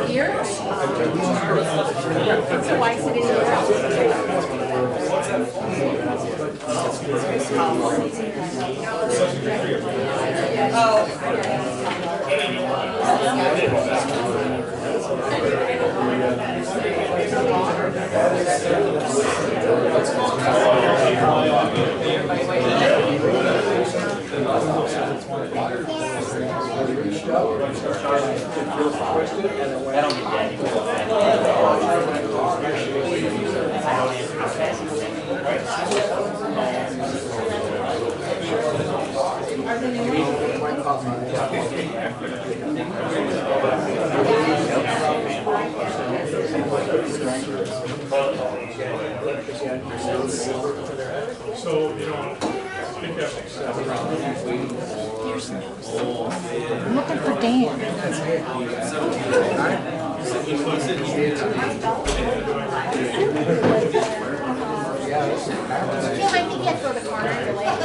Years? So why is it in your house? So, you know, I'm looking for Dan. Feel like you get through the corner you're late.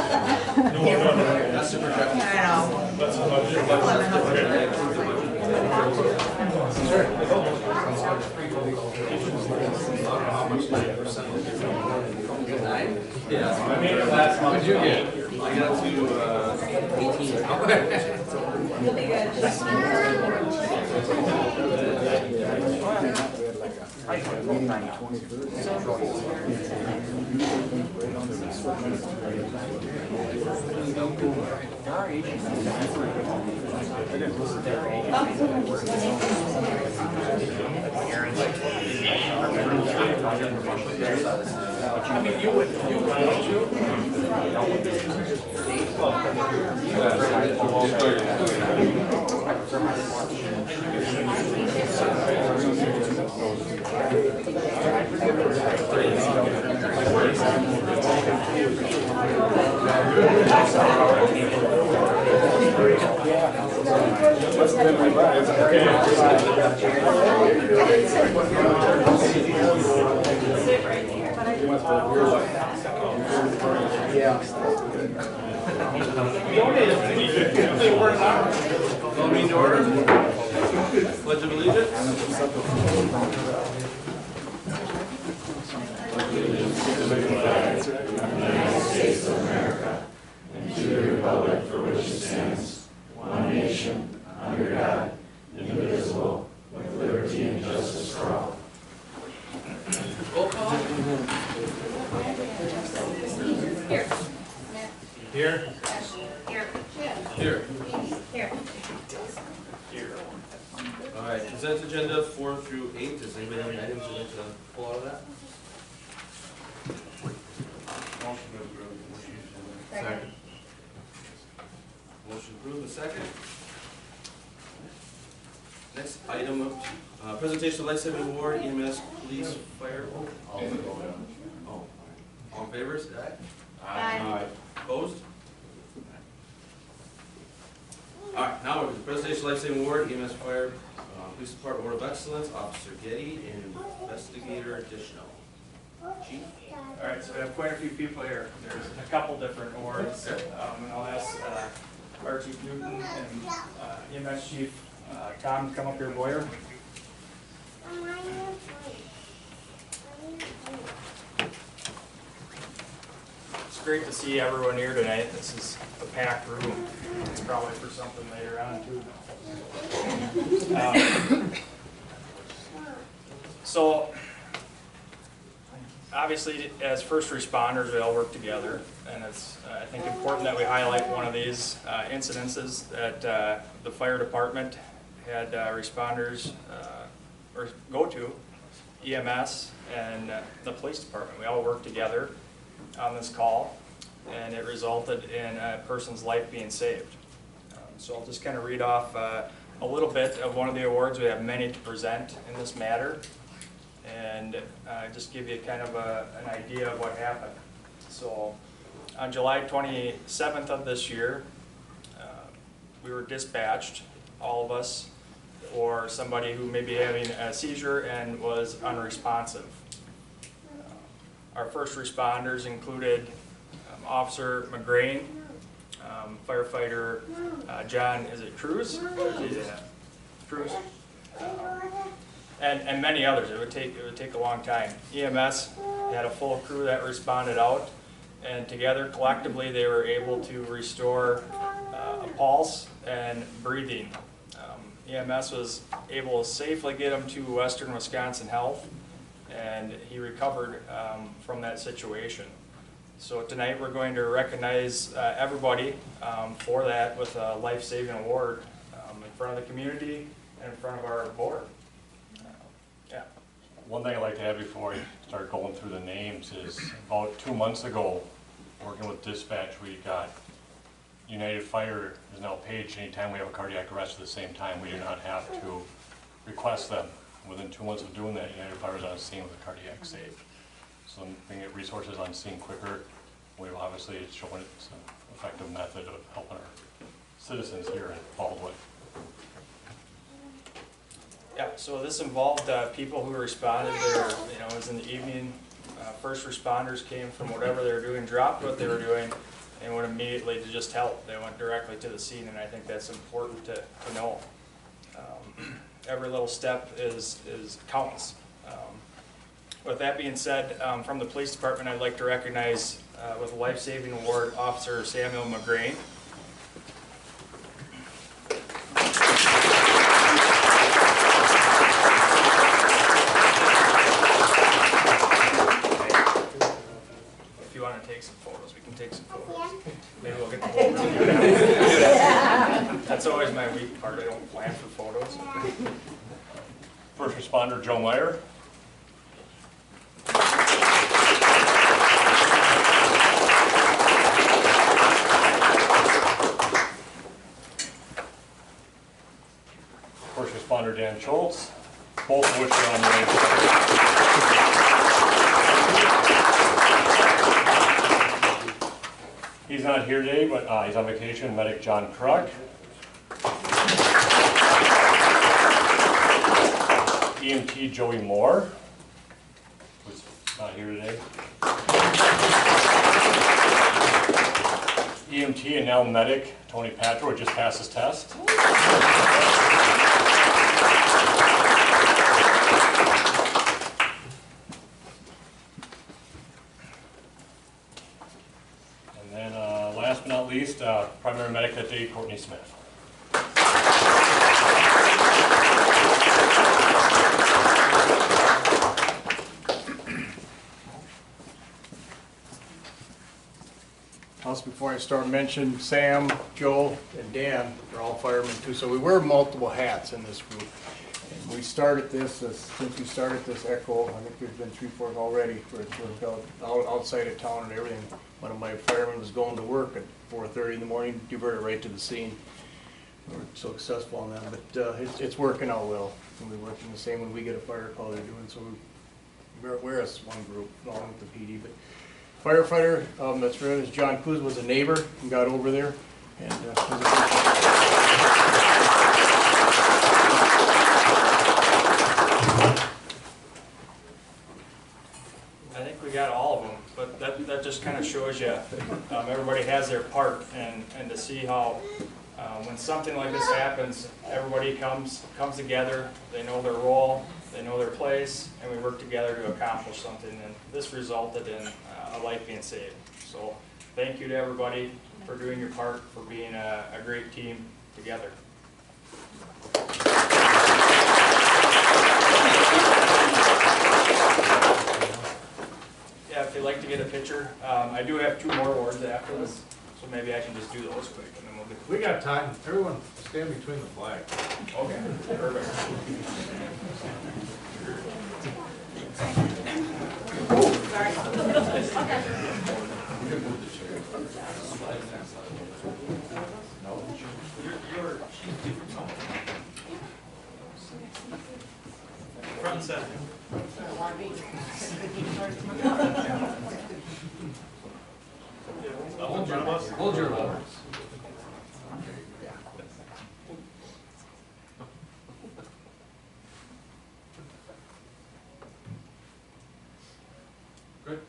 Yeah, I made it last month. What did you get? I got to 18. You'll be good. I mean, you would, wouldn't you? Yeah. Call me to order. Pledge of allegiance. United States of America, and to the republic for which it stands, one nation, under God, indivisible, with liberty and justice for all. Roll call. Here. Here. Here. Here. Here. All right. Consent agenda 4 through 8. Does anybody have any items you'd like to pull out of that? Motion approved. Second. Motion approved. A second. Next item of presentation of Lifesaving Award, EMS, Police, Fire. Oh. All in favor? Say aye. Aye. Opposed? All right, now we're presentation of Lifesaving Award, EMS Fire, Police Department Award of Excellence, Officer Getty, and Investigator Additional. Chief? All right, so we have quite a few people here. There's a couple different awards, and I'll ask Fire Chief Newton and EMS Chief Tom to come up here, Boyer. It's great to see everyone here tonight. This is a packed room. It's probably for something later on too. So, obviously, as first responders, we all work together, and it's I think important that we highlight one of these incidences that the fire department had responders or go to, EMS and the police department. We all work together on this call, and it resulted in a person's life being saved. So I'll just kind of read off a little bit of one of the awards. We have many to present in this matter, and just give you kind of an idea of what happened. So on July 27th of this year, we were dispatched, all of us, or somebody who may be having a seizure and was unresponsive. Our first responders included Officer McGrain, firefighter John, is it Cruz? Cruz. and many others. It would take a long time. EMS had a full crew that responded out, and together collectively they were able to restore a pulse and breathing. EMS was able to safely get him to Western Wisconsin Health, and he recovered from that situation. So tonight we're going to recognize everybody for that with a life-saving award in front of the community and in front of our board. Yeah. One thing I'd like to have before I start going through the names is about 2 months ago, working with dispatch, we got United Fire is now paged anytime we have a cardiac arrest at the same time. We do not have to request them. Within 2 months of doing that, United Fire is on scene with a cardiac save. So we can get resources on scene quicker. We've obviously shown it's an effective method of helping our citizens here in Baldwin. Yeah, so this involved people who responded there, it was in the evening. First responders came from whatever they were doing, dropped what they were doing, and went immediately to just help. They went directly to the scene, and I think that's important to know. Every little step counts. With that being said, from the police department, I'd like to recognize with a life-saving award Officer Samuel McGrain. If you want to take some photos, we can take some photos. Maybe we'll get the whole room. That's always my weak part. I don't plan for photos. First responder Joe Meyer. First responder Dan Schultz, both of which are on the range. He's not here today, but he's on vacation. Medic John Krug. EMT Joey Moore, who's not here today. EMT and now medic Tony Patro just passed his test. And then last but not least, primary medic that day, Courtney Smith. Before I start, mention Sam, Joe, and Dan are all firemen too, so we wear multiple hats in this group. And we started this, since we started this ECHO, I think there's been 3-4 already, where it's worked out outside of town and everything. One of my firemen was going to work at 4:30 in the morning, diverted right to the scene. We were so successful on that, but it's working out well. And we're working the same when we get a fire call they're doing, so we're as one group along with the PD. But firefighter, that's right, is John Kuz, was a neighbor and got over there. And I think we got all of them, but that just kind of shows you everybody has their part, and to see how when something like this happens, everybody comes together. They know their role, they know their place, and we work together to accomplish something. And this resulted in a life being saved. So thank you to everybody for doing your part, for being a great team together. Yeah, if you'd like to get a picture, I do have 2 more awards after this, so maybe I can just do those quick, and then we'll get. We got time. Everyone stand between the flags. Okay, perfect. Front and center. Hold your levers. Good.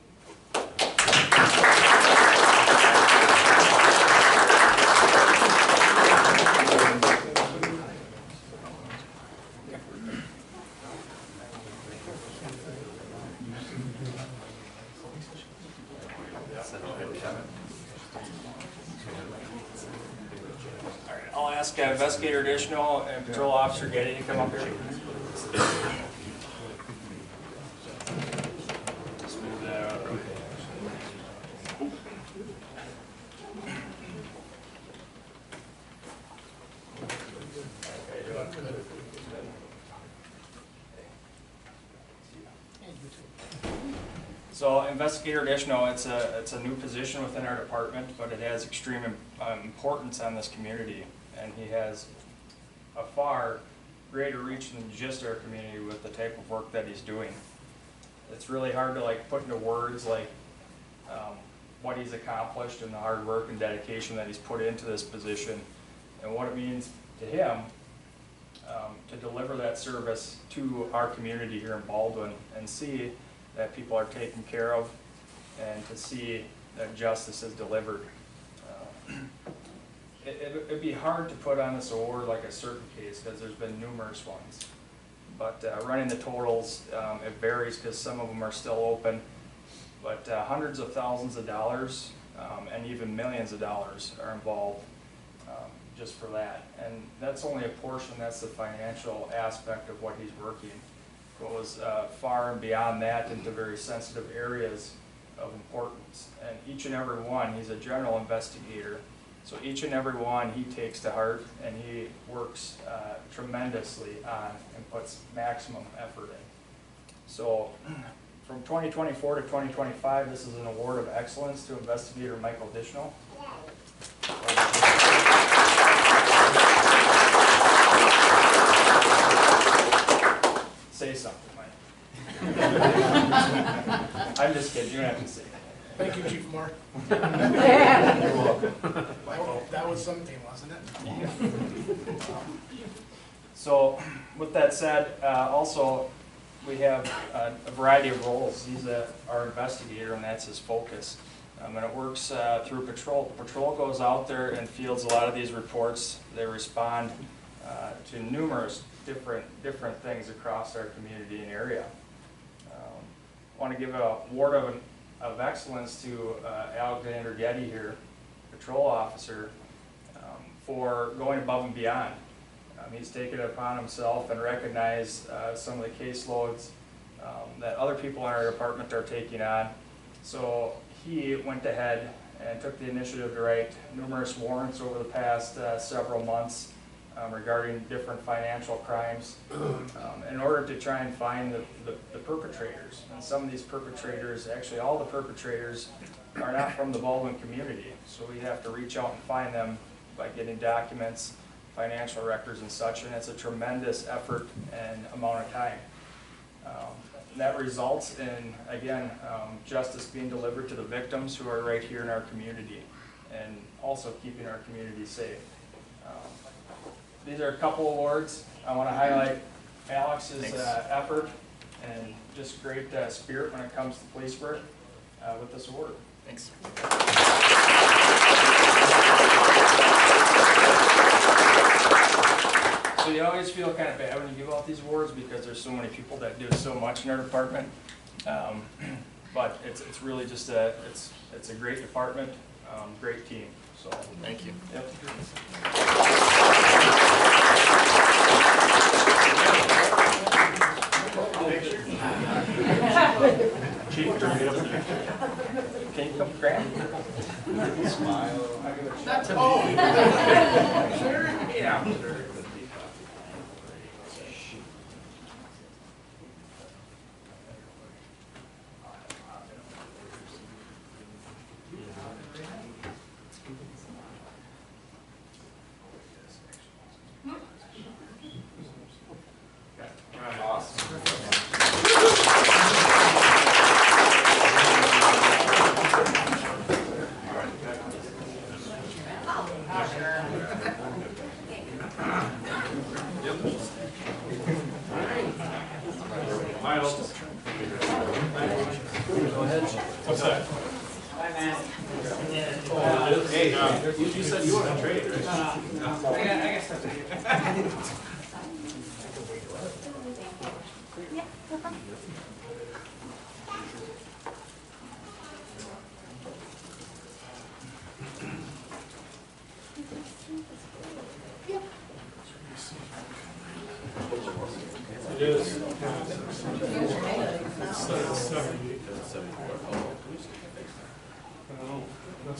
ask Investigator Additional and Patrol Officer Getty to come up here. Just move that out of the way. So Investigator Additional, it's a new position within our department, but it has extreme importance on this community. And he has a far greater reach than just our community with the type of work that he's doing. It's really hard to put into words what he's accomplished and the hard work and dedication that he's put into this position and what it means to him to deliver that service to our community here in Baldwin and see that people are taken care of and to see that justice is delivered. It'd be hard to put on this award like a certain case because there's been numerous ones. But running the totals, it varies because some of them are still open. But hundreds of thousands of dollars and even millions of dollars are involved just for that. And that's only a portion, that's the financial aspect of what he's working. It goes far and beyond that into very sensitive areas of importance. And each and every one, he's a general investigator, so each and every one he takes to heart and he works tremendously on and puts maximum effort in. So from 2024 to 2025, this is an award of excellence to Investigator Michael Dishno. Say something, Mike. I'm just kidding, you don't have to say that. Thank you, Chief Moore. You're welcome. That was something, wasn't it? So, with that said, also we have a variety of roles. He's our investigator, and that's his focus. And it works through patrol. Patrol goes out there and fields a lot of these reports. They respond to numerous different things across our community and area. I want to give an award of excellence to Alexander Getty here, patrol officer, for going above and beyond. He's taken it upon himself and recognized some of the caseloads that other people in our department are taking on. So he went ahead and took the initiative to write numerous warrants over the past several months regarding different financial crimes in order to try and find the perpetrators. And some of these perpetrators, actually all the perpetrators, are not from the Baldwin community. So we have to reach out and find them by getting documents, financial records and such, and it's a tremendous effort and amount of time. That results in, again, justice being delivered to the victims who are right here in our community and also keeping our community safe. These are a couple awards. I want to highlight Alex's effort and just great spirit when it comes to police work with this award. Thanks. So you always feel kind of bad when you give out these awards because there's so many people that do so much in our department. But it's really just it's a great department, great team. So thank you. Yep. Chief, turn it up there. Can you come grab? Smile. Not to me. Sure. Yeah. Sure. What's that? Hey, you said you want to trade, right? I guess that's it. All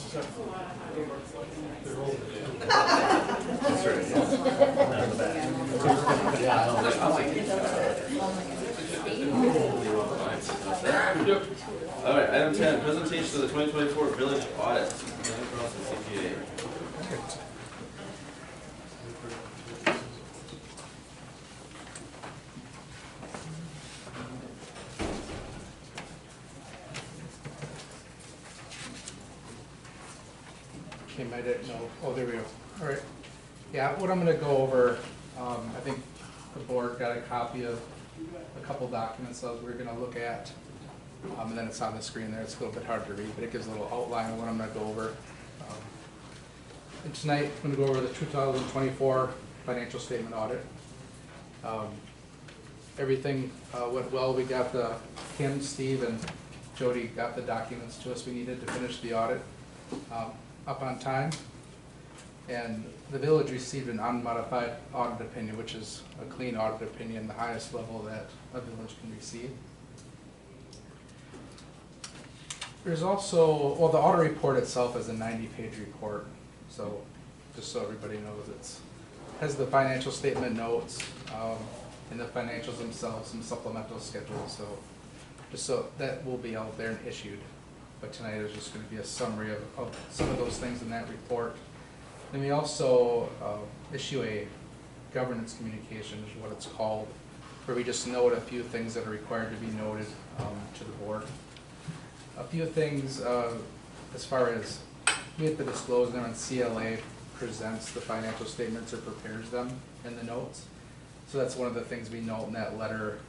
right, item 10, presentation of the 2024 village audit. County Cross and CPA. Kim, I didn't know. Oh, there we go. All right. Yeah, what I'm gonna go over, I think the board got a copy of a couple documents that we're gonna look at. And then it's on the screen there. It's a little bit hard to read, but it gives a little outline of what I'm gonna go over. And tonight, I'm gonna go over the 2024 financial statement audit. Everything went well. We got Kim, Steve, and Jody got the documents to us we needed to finish the audit up on time. And the village received an unmodified audit opinion, which is a clean audit opinion, the highest level that a village can receive. There's also, well, the audit report itself is a 90-page report, so just so everybody knows, it has the financial statement notes and the financials themselves, some supplemental schedules, so just so that will be out there and issued. But tonight is just going to be a summary of some of those things in that report. Then we also issue a governance communication, is what it's called, where we just note a few things that are required to be noted to the board. A few things as far as we have to disclose them, and CLA presents the financial statements or prepares them in the notes. So that's one of the things we note in that letter.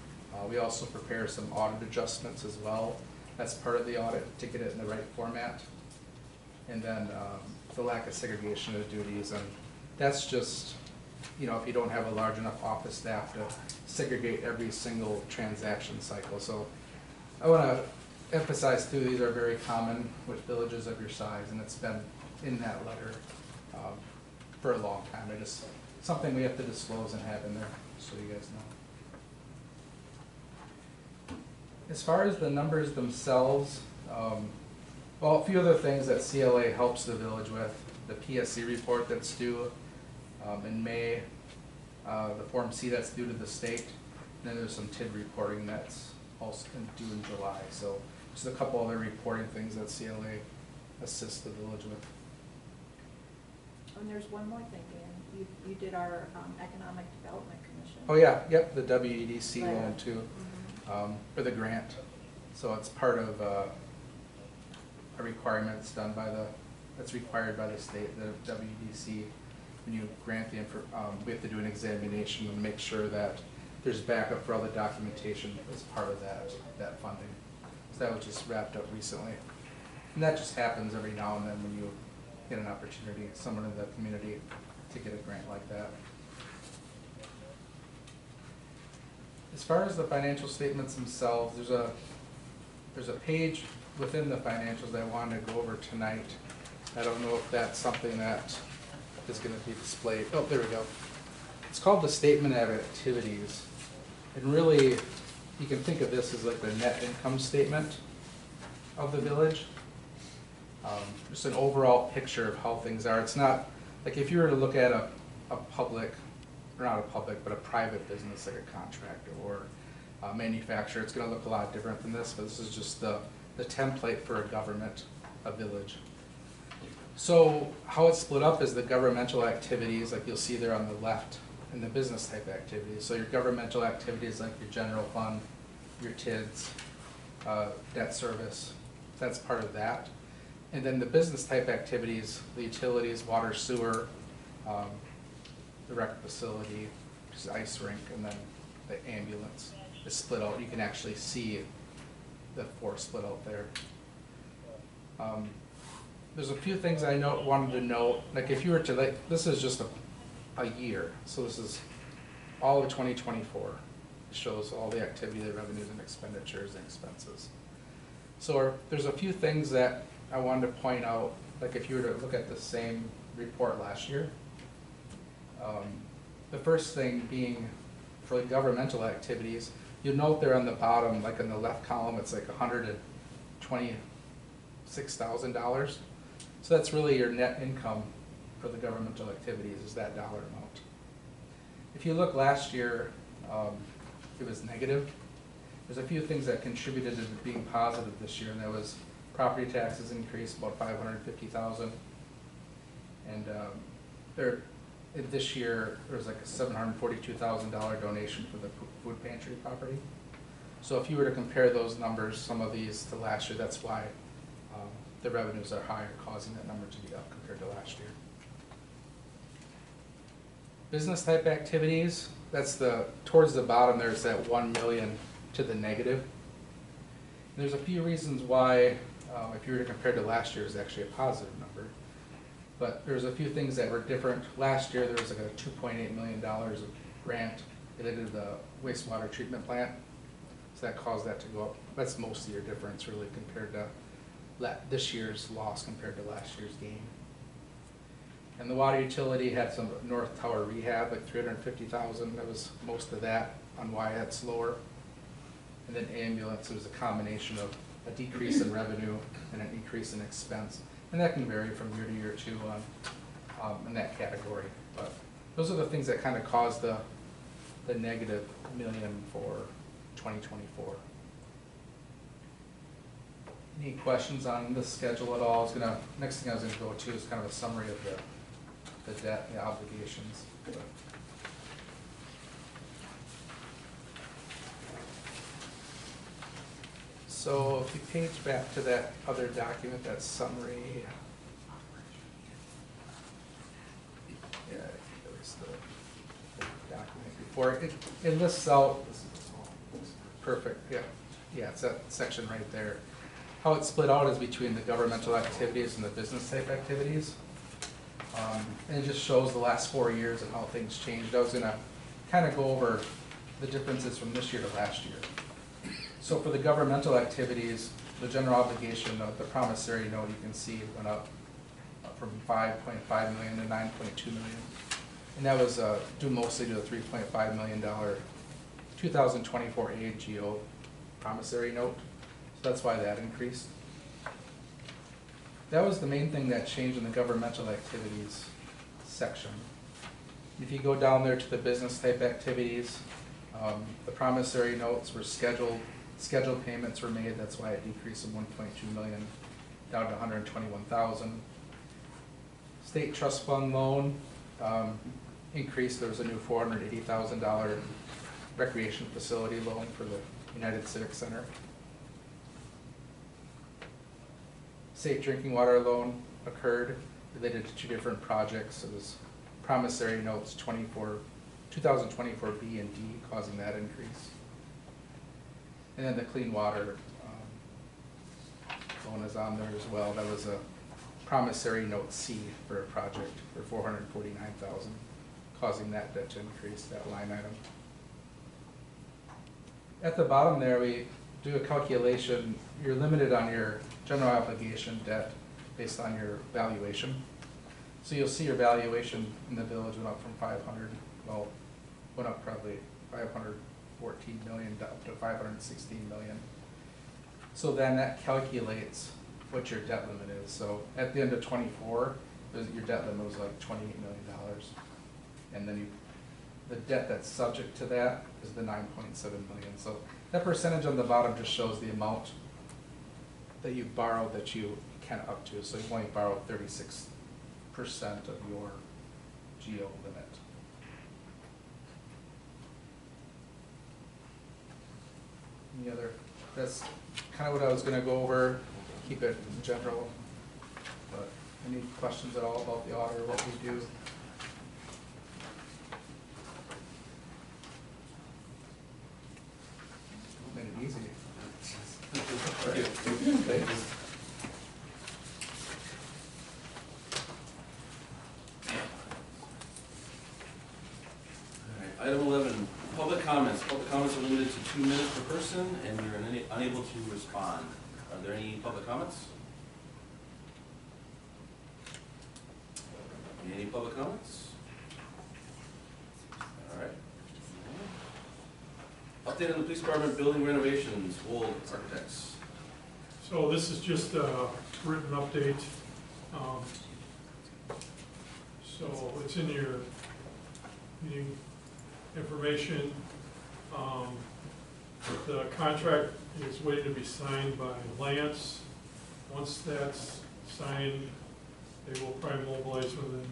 We also prepare some audit adjustments as well. That's part of the audit to get it in the right format. And then the lack of segregation of duties, and that's just, you know, if you don't have a large enough office staff to segregate every single transaction cycle. So I want to emphasize too, these are very common with villages of your size, and it's been in that letter for a long time. It is something we have to disclose and have in there, so you guys know. As far as the numbers themselves, well, a few other things that CLA helps the village with: the PSC report that's due in May, the Form C that's due to the state, and then there's some TID reporting that's also due in July. So just a couple other reporting things that CLA assists the village with. And there's one more thing, Dan. You did our Economic Development Commission. Oh yeah, yep, the WEDC Right. loan too, for the grant. So it's part of a requirement that's done by that's required by the state, the WEDC. When you grant we have to do an examination and make sure that there's backup for all the documentation as part of that funding. So that was just wrapped up recently. And that just happens every now and then when you get an opportunity, someone in the community, to get a grant like that. As far as the financial statements themselves, there's a page within the financials that I wanted to go over tonight. I don't know if that's something that is going to be displayed. Oh, there we go. It's called the Statement of Activities. And really, you can think of this as like the net income statement of the village. Just an overall picture of how things are. It's not, like if you were to look at a public, or not a public, but a private business like a contractor or a manufacturer, it's going to look a lot different than this, but this is just the template for a government, a village. So how it's split up is the governmental activities, like you'll see there on the left, and the business type activities. So your governmental activities like your general fund, your TIDs, debt service, that's part of that. And then the business type activities, the utilities, water, sewer, the rec facility, which is ice rink, and then the ambulance is split out. You can actually see the four split out there. There's a few things I wanted to note. Like if you were to, like, this is just a year. So this is all of 2024. It shows all the activity, the revenues and expenditures and expenses. So there's a few things that I wanted to point out. Like if you were to look at the same report last year, the first thing being for the governmental activities, you'll note there on the bottom, like in the left column, it's like $126,000. So that's really your net income for the governmental activities, is that dollar amount. If you look last year, it was negative. There's a few things that contributed to it being positive this year, and that was property taxes increased about $550,000. And this year, there was like a $742,000 donation for the food pantry property. So if you were to compare those numbers, some of these to last year, that's why the revenues are higher, causing that number to be up compared to last year. Business type activities, that's towards the bottom, there's that 1 million to the negative. And there's a few reasons why, if you were to compare to last year, it's actually a positive number. But there's a few things that were different. Last year, there was like a $2.8 million of grant related to the wastewater treatment plant. So that caused that to go up. That's most of your difference really compared to this year's loss compared to last year's gain. And the water utility had some North Tower rehab, like $350,000. That was most of that on why it's lower. And then ambulance, it was a combination of a decrease in revenue and an increase in expense. And that can vary from year to year too in that category. But those are the things that kind of caused the negative million for 2024. Any questions on the schedule at all? Next thing I was going to go to is kind of a summary of the debt and the obligations. So if you page back to that other document, that summary. Yeah, it was the document before. It lists out, perfect, yeah, it's that section right there. How it's split out is between the governmental activities and the business type activities. And it just shows the last 4 years and how things changed. I was gonna kind of go over the differences from this year to last year. So for the governmental activities, the general obligation note, the promissory note, you can see went up from 5.5 million to 9.2 million. And that was due mostly to the $3.5 million 2024 AGO promissory note. So that's why that increased. That was the main thing that changed in the governmental activities section. If you go down there to the business type activities, the promissory notes were scheduled payments were made. That's why it decreased from 1.2 million down to 121,000. State trust fund loan increased. There was a new $480,000 recreation facility loan for the United Civic Center. Safe drinking water loan occurred related to 2 different projects. It was promissory notes 2024 B and D causing that increase. And then the clean water loan is on there as well. That was a promissory note C for a project for $449,000, causing that debt to increase, that line item. At the bottom there, we do a calculation. You're limited on your general obligation debt based on your valuation. So you'll see your valuation in the village went up from 500, well, went up probably 514 million up to 516 million. So then that calculates what your debt limit is. So at the end of 24, your debt limit was like $28 million. And then the debt that's subject to that is the 9.7 million. So that percentage on the bottom just shows the amount that you borrowed that you can up to. So you only borrow 36% of your GO limit. Any other, that's kind of what I was going to go over, keep it in general. But any questions at all about the audit or what we do? Made it easy. Thanks. Item 11, public comments. Public comments are limited to 2 minutes per person, and you're unable to respond. Are there any public comments? Any public comments? All right. Update on the police department building renovations, Old Architects. So this is just a written update So it's in your meeting information. The contract is waiting to be signed by Lance. Once that's signed, they will probably mobilize within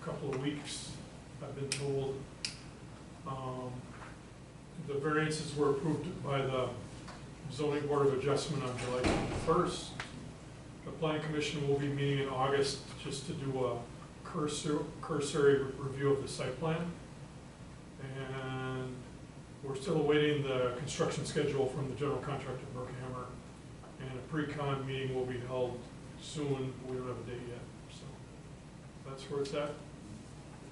a couple of weeks, I've been told. The variances were approved by the Zoning Board of Adjustment on July 21st. The Planning Commission will be meeting in August just to do a cursory review of the site plan. And we're still awaiting the construction schedule from the general contractor, Brookhammer. And a pre-con meeting will be held soon. We don't have a date yet, so that's where it's at.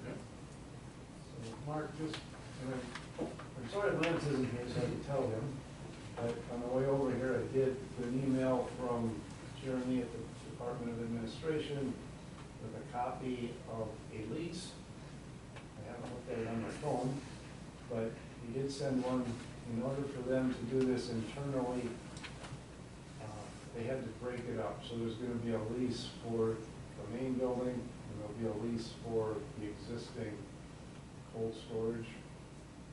So Mark, just, I'm sorry Lance isn't here, so I can tell him, but on the way over here, I did get an email from Jeremy at the Department of Administration with a copy of a lease. I haven't looked at it on my phone, but he did send one. In order for them to do this internally, they had to break it up. So there's going to be a lease for the main building, and there'll be a lease for the existing cold storage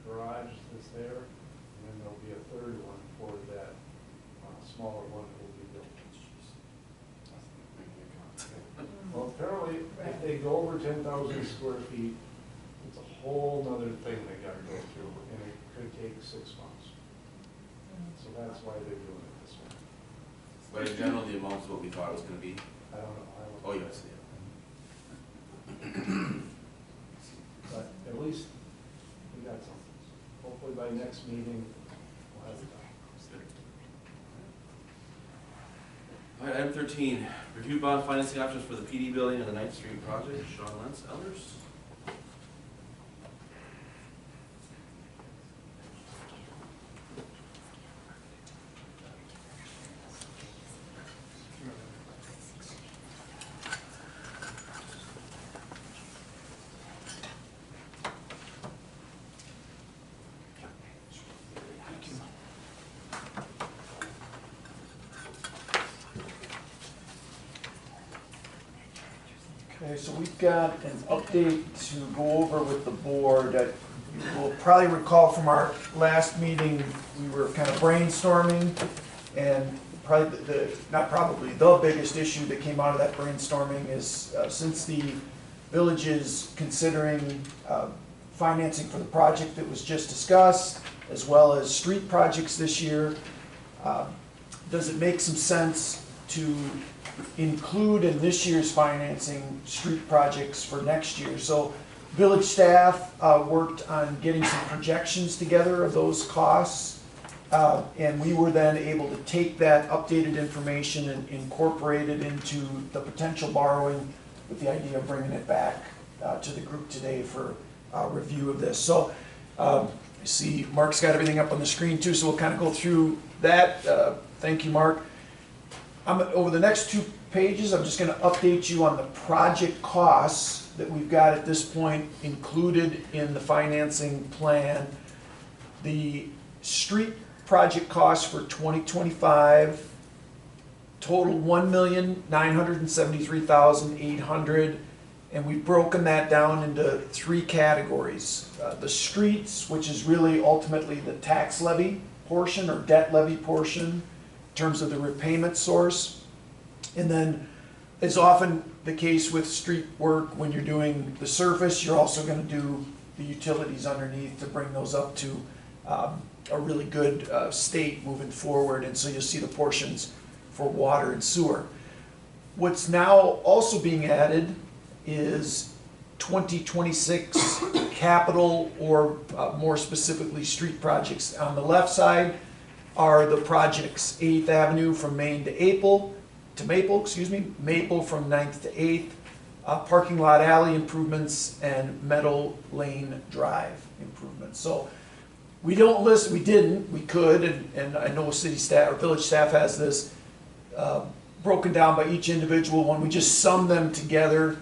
garage that's there, and then there'll be a third one for that smaller one that will be built. Well, apparently, if they go over 10,000 square feet, it's a whole nother thing they got to go through, and it could take 6 months. So that's why they're doing it this way. But in general, the amount is what we thought it was gonna be. I don't know. Oh, yes, yeah. But at least we got something. Hopefully by next meeting, we'll have it done. All right, item 13, review bond financing options for the PD building and the 9th Street project. Sean Lentz, Elders. Okay, so we've got an update to go over with the board. You will probably recall from our last meeting, we were kind of brainstorming, and probably the biggest issue that came out of that brainstorming is since the village is considering financing for the project that was just discussed, as well as street projects this year, does it make some sense to include in this year's financing street projects for next year? So village staff worked on getting some projections together of those costs, and we were then able to take that updated information and incorporate it into the potential borrowing with the idea of bringing it back to the group today for review of this. So you see Mark's got everything up on the screen too, so we'll kind of go through that. Thank you, Mark. Over the next 2 pages, I'm just going to update you on the project costs that we've got at this point included in the financing plan. The street project costs for 2025 total $1,973,800, and we've broken that down into 3 categories. The streets, which is really ultimately the tax levy portion or debt levy portion, in terms of the repayment source. And then, as often the case with street work, when you're doing the surface, you're also going to do the utilities underneath to bring those up to a really good state moving forward. And so you'll see the portions for water and sewer. What's now also being added is 2026 capital, or more specifically street projects. On the left side are the projects 8th Avenue from Main to Maple, Maple from 9th to 8th, parking lot alley improvements, and Meadow Lane Drive improvements. So we don't list, we didn't, we could, and I know city staff or village staff has this broken down by each individual one. We just sum them together.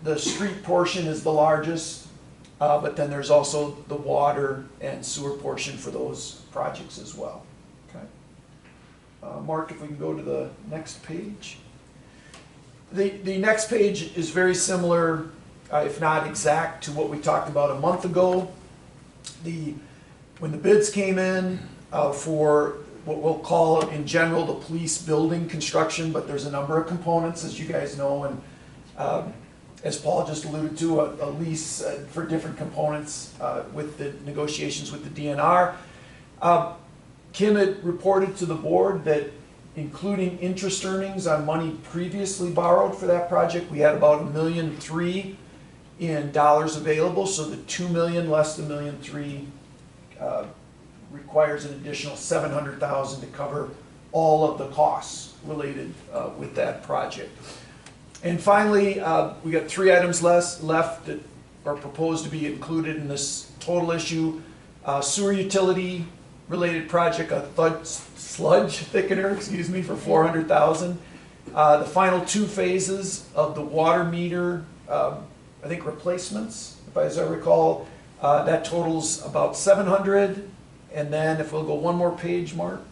The street portion is the largest, but then there's also the water and sewer portion for those projects as well. Okay. Mark, if we can go to the next page. The next page is very similar, if not exact, to what we talked about a month ago. When the bids came in for what we'll call in general the police building construction, but there's a number of components, as you guys know, and as Paul just alluded to, a lease for different components with the negotiations with the DNR. Kim had reported to the board that including interest earnings on money previously borrowed for that project, we had about $1.3 million in dollars available, so the $2 million less than $1.3 million requires an additional $700,000 to cover all of the costs related with that project. And finally, we got 3 items left that are proposed to be included in this total issue. Sewer utility related project, a sludge thickener, for $400,000. The final 2 phases of the water meter, I think replacements, as I recall, that totals about $700,000. And then if we'll go one more page, Mark.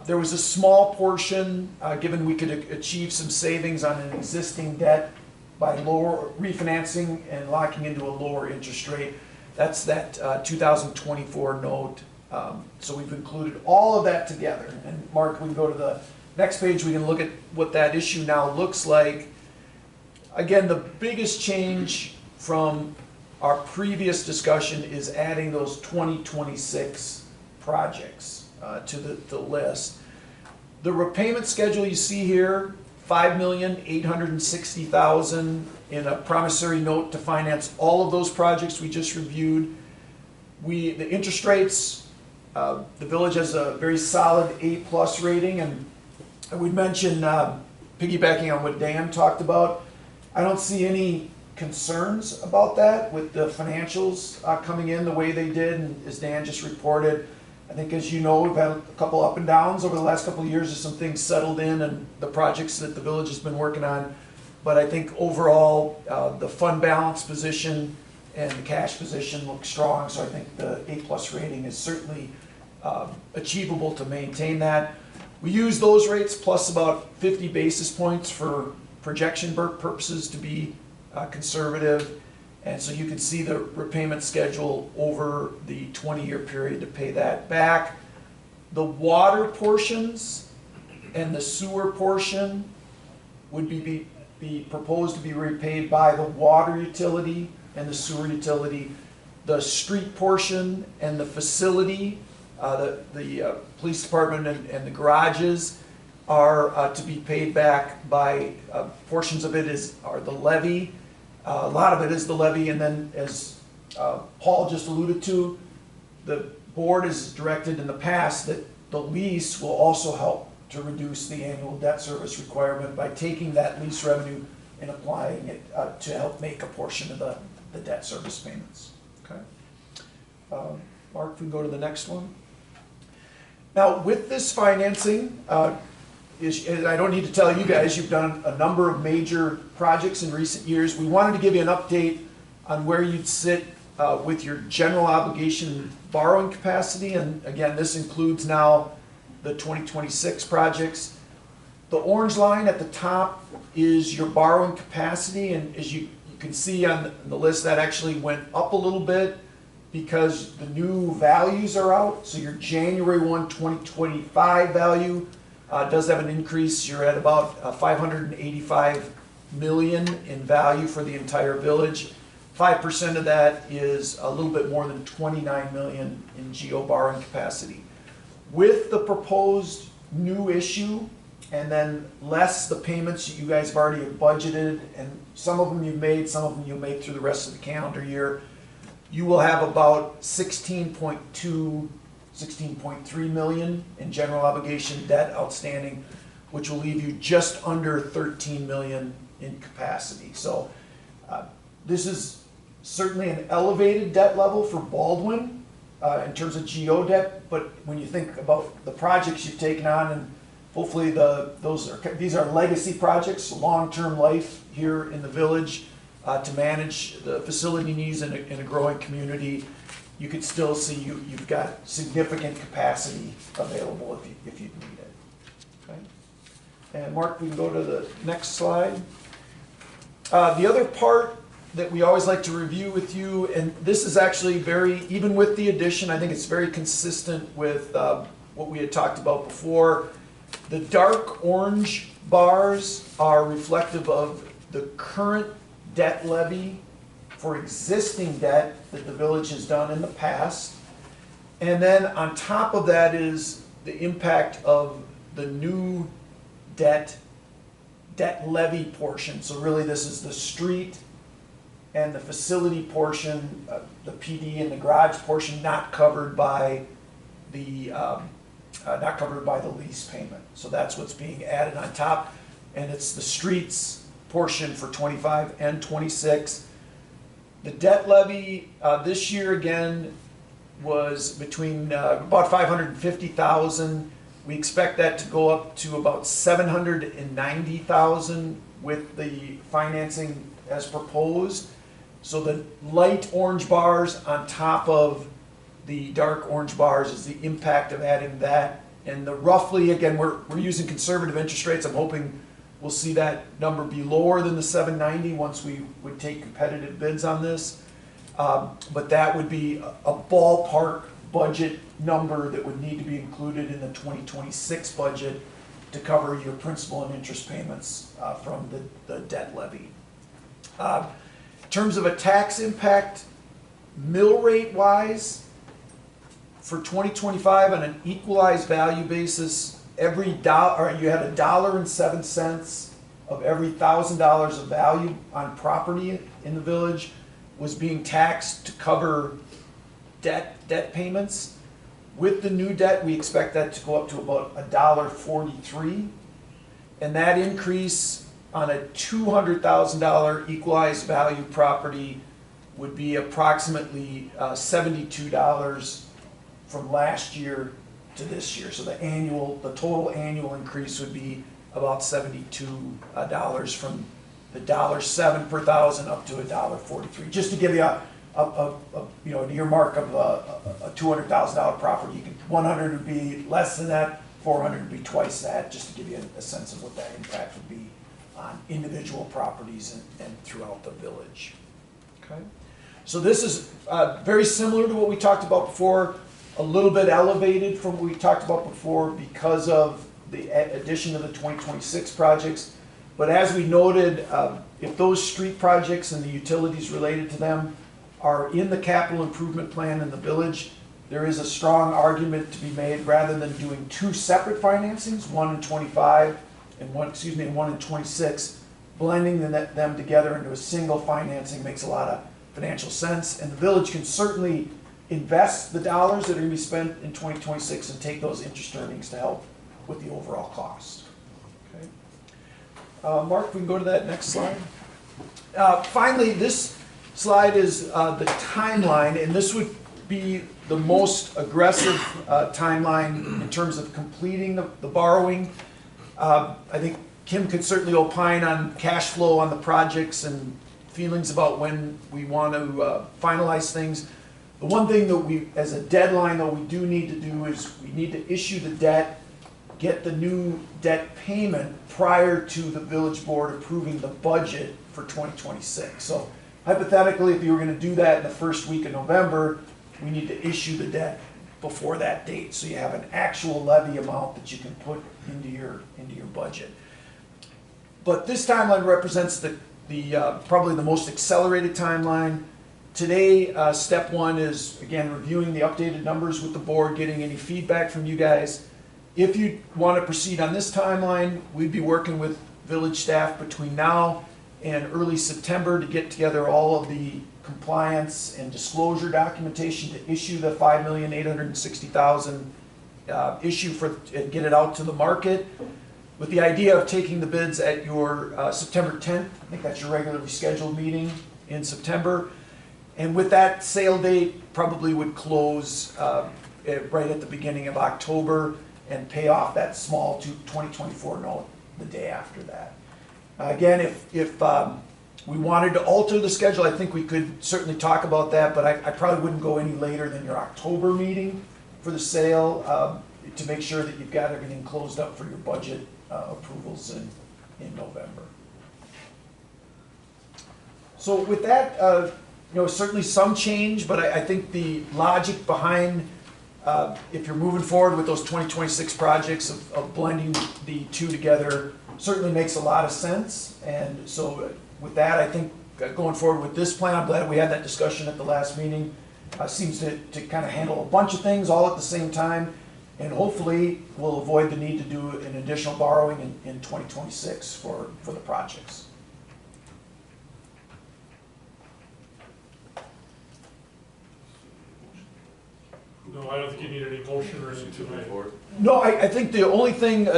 There was a small portion, given we could achieve some savings on an existing debt by lower refinancing and locking into a lower interest rate. That's that 2024 note. So we've included all of that together. And Mark, we can go to the next page. We can look at what that issue now looks like. Again, the biggest change from our previous discussion is adding those 2026 projects to the list. The repayment schedule you see here, $5,860,000 in a promissory note to finance all of those projects we just reviewed. The interest rates, the village has a very solid A+ rating, and I would mention, piggybacking on what Dan talked about, I don't see any concerns about that with the financials coming in the way they did, and as Dan just reported, I think, as you know, we've had a couple up and downs over the last couple of years as some things settled in and the projects that the village has been working on. But I think overall, the fund balance position and the cash position look strong, so I think the A+ rating is certainly achievable to maintain that. We use those rates plus about 50 basis points for projection purposes to be conservative. And so you can see the repayment schedule over the 20-year period to pay that back. The water portions and the sewer portion would be proposed to be repaid by the water utility and the sewer utility. The street portion and the facility, the police department and the garages are to be paid back by portions of it are the levy. A lot of it is the levy, and then as Paul just alluded to, the board has directed in the past that the lease will also help to reduce the annual debt service requirement by taking that lease revenue and applying it to help make a portion of the debt service payments. Okay. Mark, if we can go to the next one. Now, with this financing, I don't need to tell you guys, you've done a number of major projects in recent years. We wanted to give you an update on where you'd sit with your general obligation borrowing capacity. And again, this includes now the 2026 projects. The orange line at the top is your borrowing capacity. And as you can see on the list, that actually went up a little bit because the new values are out. So your January 1, 2025 value does have an increase. You're at about $585 million in value for the entire village. 5% of that is a little bit more than $29 million in GO borrowing capacity. With the proposed new issue, and then less the payments that you guys have already budgeted, and some of them you've made, some of them you'll make through the rest of the calendar year, you will have about $16.3 million in general obligation debt outstanding, which will leave you just under $13 million in capacity. So this is certainly an elevated debt level for Baldwin in terms of GO debt, but when you think about the projects you've taken on, and hopefully these are legacy projects, long-term life here in the village to manage the facility needs in a growing community, you could still see you've got significant capacity available if you need it. Okay? And Mark, we can go to the next slide. The other part that we always like to review with you, and this is actually very, even with the addition, I think it's very consistent with what we had talked about before. The dark orange bars are reflective of the current debt levy for existing debt that the village has done in the past. And then on top of that is the impact of the new debt levy portion. So really this is the street and the facility portion, the PD and the garage portion not covered by the lease payment. So that's what's being added on top. And it's the streets portion for 25 and 26. The debt levy this year again was between about 550,000. We expect that to go up to about 790,000 with the financing as proposed. So the light orange bars on top of the dark orange bars is the impact of adding that. And the roughly, again, we're using conservative interest rates. I'm hoping we'll see that number be lower than the 790 once we would take competitive bids on this. But that would be a ballpark budget number that would need to be included in the 2026 budget to cover your principal and interest payments from the debt levy. In terms of a tax impact, mill rate wise, for 2025 on an equalized value basis, every dollar, you had $1.07 of every $1,000 of value on property in the village was being taxed to cover debt payments. With the new debt, we expect that to go up to about $1.43, and that increase on a $200,000 equalized value property would be approximately $72 from last year to this year. So the total annual increase would be about $72 from the $1.07 per thousand up to $1.43. Just to give you an earmark of a $200,000 property, 100 would be less than that, 400 would be twice that, just to give you a sense of what that impact would be on individual properties and throughout the village. Okay, so this is very similar to what we talked about before, a little bit elevated from what we talked about before because of the addition of the 2026 projects. But as we noted, if those street projects and the utilities related to them are in the capital improvement plan in the village, there is a strong argument to be made rather than doing two separate financings, one in 25 and one in 26, blending them together into a single financing makes a lot of financial sense. And the village can certainly invest the dollars that are going to be spent in 2026 and take those interest earnings to help with the overall cost. Okay. Mark, we can go to that next slide. Finally, this slide is the timeline, and this would be the most aggressive timeline in terms of completing the borrowing. I think Kim could certainly opine on cash flow on the projects and feelings about when we want to finalize things. The one thing that we, as a deadline though, we do need to do is we need to issue the debt, get the new debt payment prior to the village board approving the budget for 2026. So hypothetically, if you were going to do that in the first week of November, we need to issue the debt before that date, so you have an actual levy amount that you can put into your budget. But this timeline represents the probably the most accelerated timeline. Today, step one is, again, reviewing the updated numbers with the board, getting any feedback from you guys. If you want to proceed on this timeline, we'd be working with village staff between now and early September to get together all of the compliance and disclosure documentation to issue the $5,860,000 issue and get it out to the market, with the idea of taking the bids at your September 10th. I think that's your regularly scheduled meeting in September. And with that sale date, probably would close right at the beginning of October and pay off that small 2024 note the day after that. Again, if we wanted to alter the schedule, I think we could certainly talk about that, but I probably wouldn't go any later than your October meeting for the sale to make sure that you've got everything closed up for your budget approvals in November. So with that, certainly some change, but I think the logic behind if you're moving forward with those 2026 projects of blending the two together certainly makes a lot of sense. And so with that, I think going forward with this plan, I'm glad we had that discussion at the last meeting. Seems to kind of handle a bunch of things all at the same time, and hopefully we'll avoid the need to do an additional borrowing in 2026 for the projects. No, I don't think you need any motion or anything tonight. No, I think the only thing,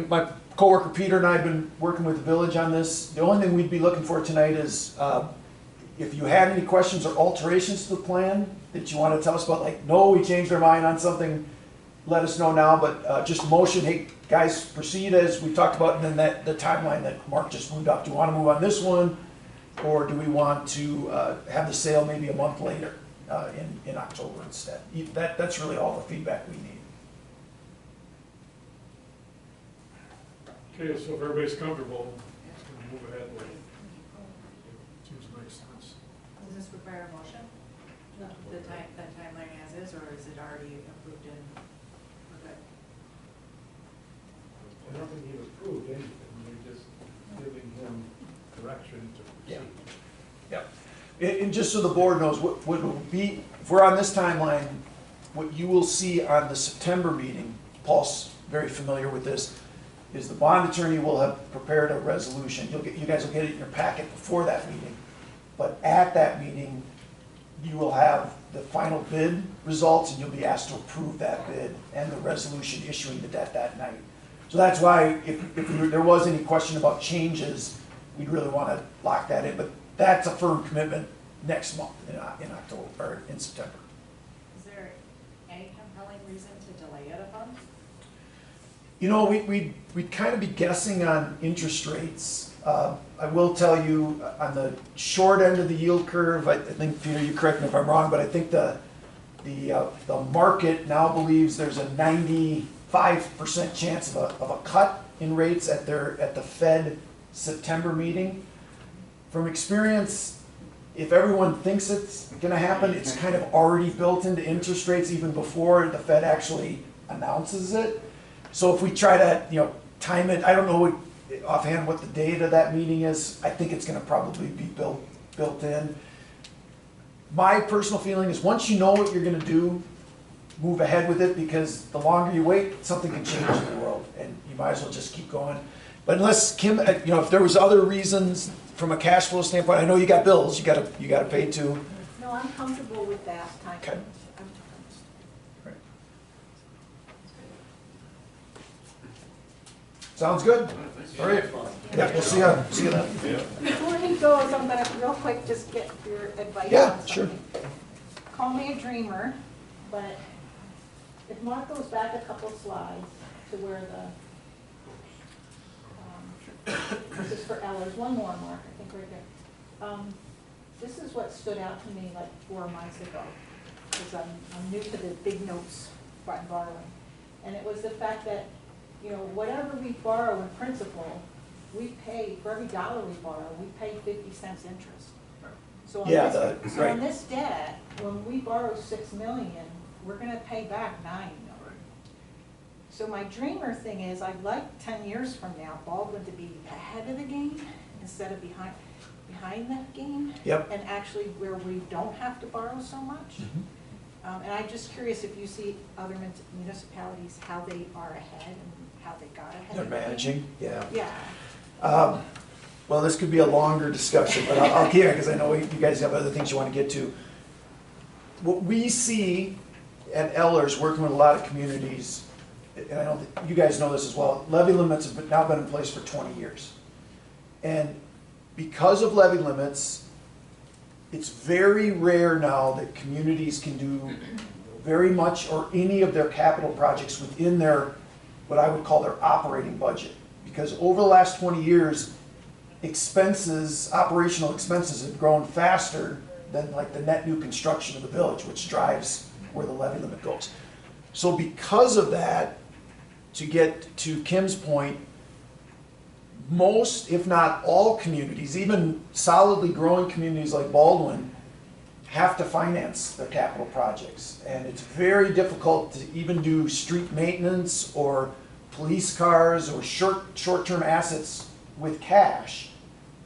my coworker Peter and I have been working with the village on this. The only thing we'd be looking for tonight is if you had any questions or alterations to the plan that you want to tell us about, like, no, we changed our mind on something, let us know now. But just a motion, hey, guys, proceed as we talked about, and then the timeline that Mark just moved up. Do you want to move on this one, or do we want to have the sale maybe a month later in October instead? That's really all the feedback we need. Okay, so if everybody's comfortable, we'll move ahead with it. Seems to make sense. Does this require a motion? The timeline as is, or is it already approved and we're good? I don't think he approved anything, we're just giving him direction to proceed. Yeah. And just so the board knows, what will be, if we're on this timeline, what you will see on the September meeting, Paul's very familiar with this, is the bond attorney will have prepared a resolution. You guys will get it in your packet before that meeting. But at that meeting, you will have the final bid results, and you'll be asked to approve that bid and the resolution issuing the debt that night. So that's why if there was any question about changes, we'd really want to lock that in. But that's a firm commitment next month in October, or in September. Is there any compelling reason to delay it a month? You know, we'd kind of be guessing on interest rates. I will tell you, on the short end of the yield curve, I think, Peter, you correct me if I'm wrong, but I think the market now believes there's a 95% chance of a cut in rates at the Fed September meeting. From experience, if everyone thinks it's going to happen, it's kind of already built into interest rates even before the Fed actually announces it. So if we try to, time it, I don't know offhand what the date of that meeting is. I think it's going to probably be built in. My personal feeling is once you know what you're going to do, move ahead with it, because the longer you wait, something can change in the world, and you might as well just keep going. But unless Kim, if there was other reasons from a cash flow standpoint, I know you got bills, you got to pay too. No, I'm comfortable with that time. Okay. Sounds good. All right. Yeah, we'll see you then. Before he goes, I'm gonna real quick just get your advice Yeah, on something. sure. Call me a dreamer, but if Mark goes back a couple slides to where this is for Ellers, one more, Mark, I think right there. This is what stood out to me like 4 months ago, because I'm new to the big notes by borrowing. And it was the fact that, whatever we borrow in principal, we pay, for every dollar we borrow, we pay 50 cents interest. So on this debt, when we borrow $6 million, we're gonna pay back $9 million. So my dreamer thing is, I'd like 10 years from now, Baldwin to be ahead of the game instead of behind the game. Yep. And actually where we don't have to borrow so much. Mm-hmm. And I'm just curious if you see other municipalities, how they are ahead and how they got ahead. They're managing, yeah. Yeah. Well, this could be a longer discussion, but I'll keep it because I know you guys have other things you want to get to. What we see at Ellers, working with a lot of communities, and I know that you guys know this as well, levy limits have now been in place for 20 years. And because of levy limits, it's very rare now that communities can do very much or any of their capital projects within their, what I would call their operating budget. Because over the last 20 years, operational expenses have grown faster than like the net new construction of the village, which drives where the levy limit goes. So because of that, to get to Kim's point, most, if not all communities, even solidly growing communities like Baldwin, have to finance their capital projects. And it's very difficult to even do street maintenance or police cars or short-term assets with cash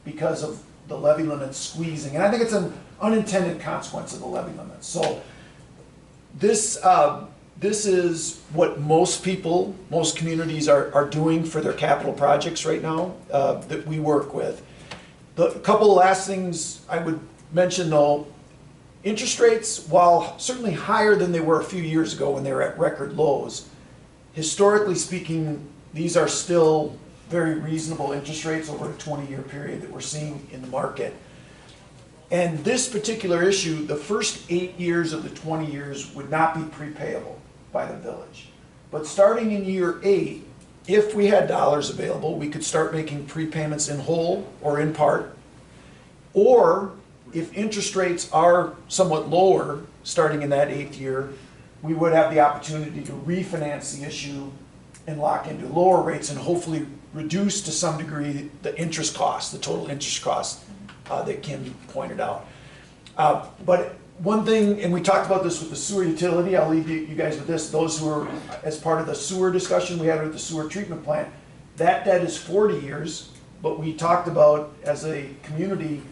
because of the levy limits squeezing. And I think it's an unintended consequence of the levy limits. So this is what most people, most communities are doing for their capital projects right now that we work with. A couple of last things I would mention though, interest rates, while certainly higher than they were a few years ago when they were at record lows, historically speaking, these are still very reasonable interest rates over a 20-year period that we're seeing in the market. And this particular issue, the first 8 years of the 20 years would not be prepayable by the village. But starting in year 8, if we had dollars available, we could start making prepayments in whole or in part. Or if interest rates are somewhat lower, starting in that 8th year, we would have the opportunity to refinance the issue and lock into lower rates and hopefully reduce to some degree the interest cost, the total interest cost that Kim pointed out. But one thing, and we talked about this with the sewer utility, I'll leave you guys with this, those who are, as part of the sewer discussion we had with the sewer treatment plant, that debt is 40 years, but we talked about as a community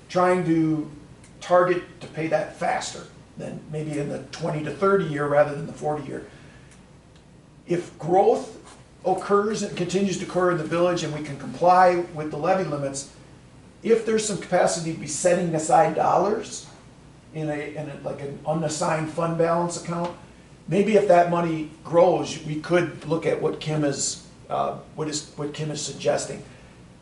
trying to target to pay that faster than maybe in the 20 to 30 year rather than the 40 year. If growth occurs and continues to occur in the village and we can comply with the levy limits, if there's some capacity to be setting aside dollars in like an unassigned fund balance account, maybe if that money grows, we could look at what Kim is suggesting.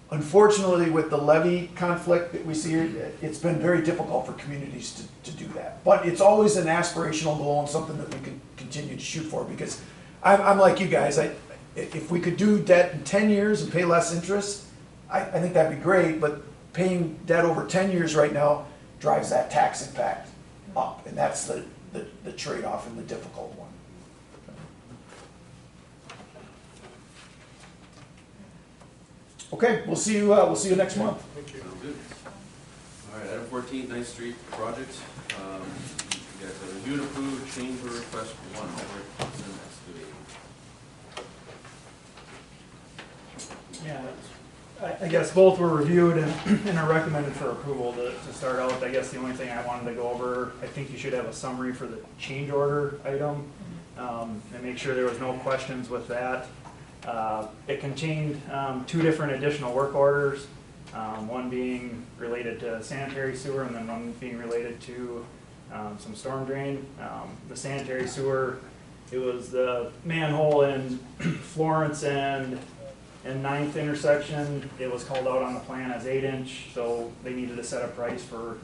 Unfortunately, with the levy conflict that we see here, it's been very difficult for communities to do that. But it's always an aspirational goal and something that we can continue to shoot for, because I'm like you guys. If we could do debt in 10 years and pay less interest, I think that'd be great, but paying debt over 10 years right now drives that tax impact up, and that's the trade-off and the difficult one. Okay, we'll see you next month. Thank you. Sounds good. All right, item 14, 9th Street project. We got the review and approve change order request 1 over at Baldwin Excavating. Yeah, I guess both were reviewed and are recommended for approval to start out. I guess the only thing I wanted to go over, I think you should have a summary for the change order item, and make sure there was no questions with that. It contained 2 different additional work orders, one being related to sanitary sewer and then one being related to some storm drain. The sanitary sewer, it was the manhole in Florence and 9th intersection. It was called out on the plan as 8-inch, so they needed to set a price for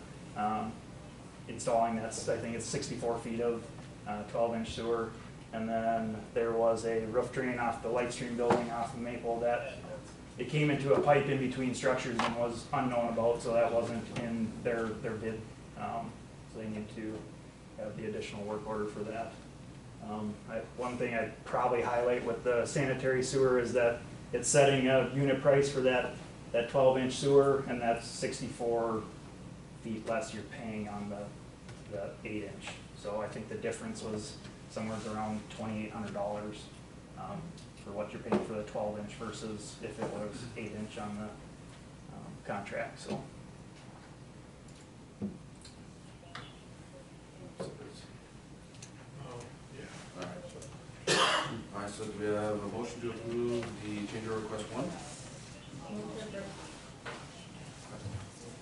installing that. I think it's 64 feet of 12-inch sewer. And then there was a roof drain off the Lightstream building off of Maple that it came into a pipe in between structures and was unknown about, so that wasn't in their bid. So they need to have the additional work order for that. One thing I'd probably highlight with the sanitary sewer is that it's setting a unit price for that 12-inch sewer, and that's 64 feet less you're paying on the 8-inch. So I think the difference was somewhere around $2,800 for what you're paying for the 12-inch versus if it was 8-inch on the contract. So. All right, so do we have a motion to approve the change order request 1?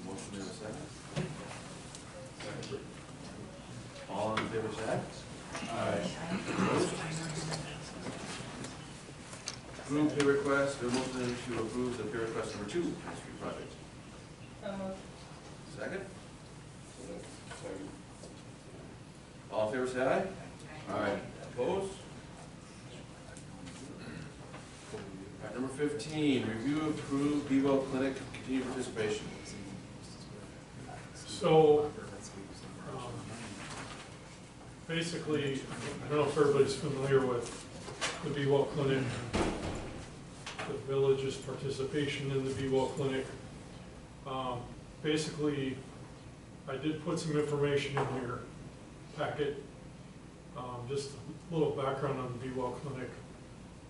Motion is a second. All in favor, say aye. Approve pay request, the motion to approve the pay request number 2, 9th Street project. Second? All in favor, say aye. Aye. Opposed? Alright, number 15, review approve Be Well Clinic continued participation. So, basically, I don't know if everybody's familiar with the Be Well Clinic. the village's participation in the Be Well Clinic. Basically, I did put some information in your packet, just a little background on the Be Well Clinic.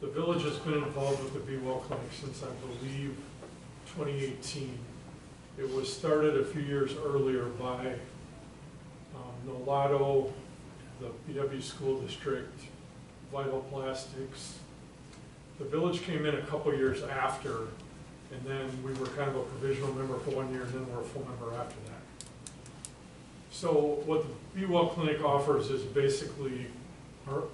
The village has been involved with the Be Well Clinic since, I believe, 2018. It was started a few years earlier by Nolato, the BW School District, Vital Plastics. The village came in a couple years after, and then we were kind of a provisional member for 1 year, and then we're a full member after that. So what the Be Well Clinic offers is basically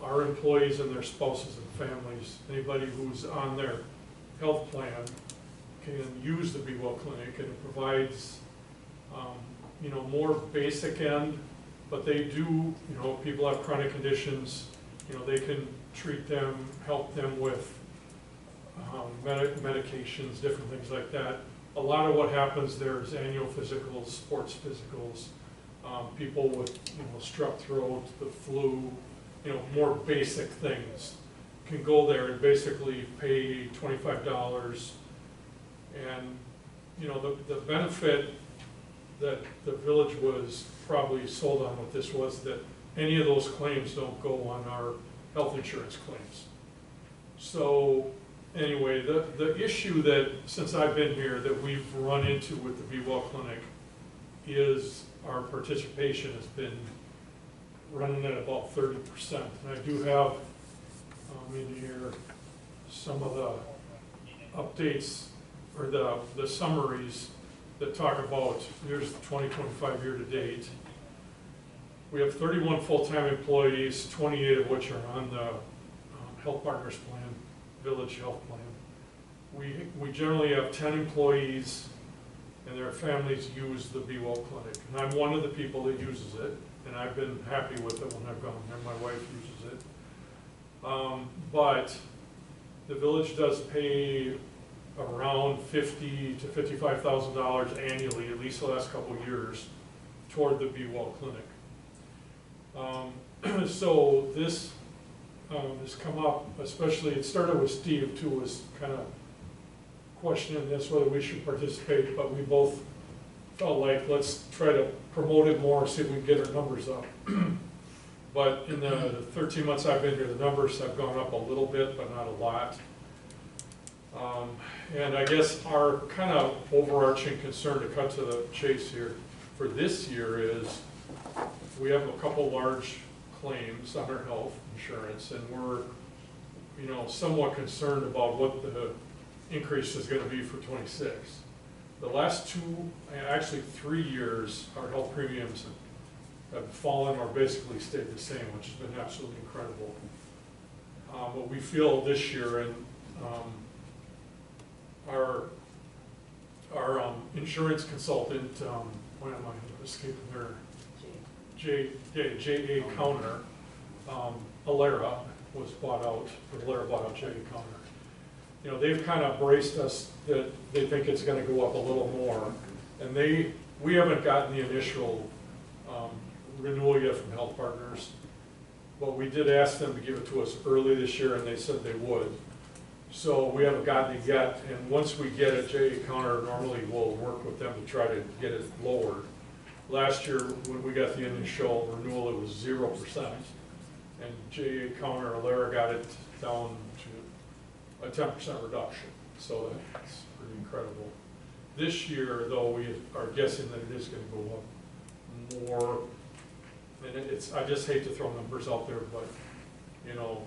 our employees and their spouses and families, anybody who's on their health plan can use the Be Well Clinic, and it provides, more basic end, but they do, people have chronic conditions, they can treat them, help them with medications, different things like that. A lot of what happens there is annual physicals, sports physicals, people with, strep throat, the flu, more basic things can go there and basically pay $25. And, the benefit that the village was probably sold on with this was that any of those claims don't go on our health insurance claims. So anyway, the issue that, since I've been here, that we've run into with the Be Well Clinic is our participation has been running at about 30%. And I do have in here some of the updates or the summaries that talk about, here's the 2025 year to date. We have 31 full-time employees, 28 of which are on the Health Partners Plan, Village Health Plan. We generally have 10 employees and their families use the Be Well Clinic. And I'm one of the people that uses it, and I've been happy with it when I've gone there. My wife uses it. But the village does pay around $50,000 to $55,000 annually, at least the last couple of years, toward the Be Well Clinic. So this has come up, especially, it started with Steve too, was kind of questioning this, whether we should participate, but we both felt like, let's try to promote it more, see if we can get our numbers up. But in the 13 months I've been here, the numbers have gone up a little bit, but not a lot. And I guess our kind of overarching concern, to cut to the chase here, for this year is we have a couple large claims on our health insurance, and we're, somewhat concerned about what the increase is going to be for 26. The last actually 3 years, our health premiums have fallen or basically stayed the same, which has been absolutely incredible. But we feel this year, and our insurance consultant, why am I escaping her? J.A. Counter, Alera was bought out, or Alera bought out J.A. Counter. They've kind of braced us that they think it's going to go up a little more, and we haven't gotten the initial renewal yet from Health Partners, but we did ask them to give it to us early this year, and they said they would. So we haven't gotten it yet, and once we get it, J.A. Counter normally will work with them to try to get it lowered. Last year, when we got the initial renewal, it was 0%, and J.A. Counter, Alera got it down to a 10% reduction, so that's pretty incredible. This year, though, we are guessing that it is going to go up more, and I just hate to throw numbers out there, but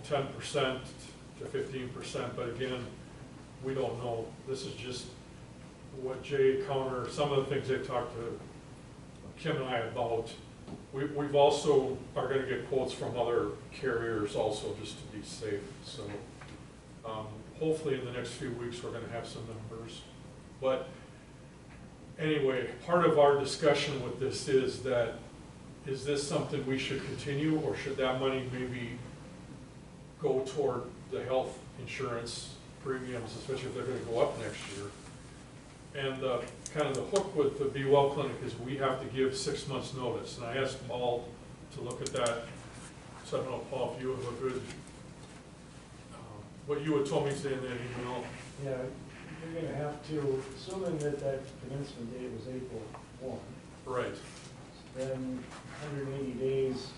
10% to 15%, but again, we don't know. This is just what J.A. Counter, some of the things they talked to Kim and I about. We've also are going to get quotes from other carriers also, just to be safe. So hopefully in the next few weeks we're going to have some numbers. But anyway, part of our discussion with this is that, is this something we should continue, or should that money maybe go toward the health insurance premiums, especially if they're going to go up next year? And kind of the hook with the Be Well Clinic is we have to give 6 months notice. And I asked Paul to look at that. So I don't know, Paul, if you have a good, what you had told me today in that email, Yeah, you're gonna have to, assuming that that commencement date was April 1, Right. then 180 days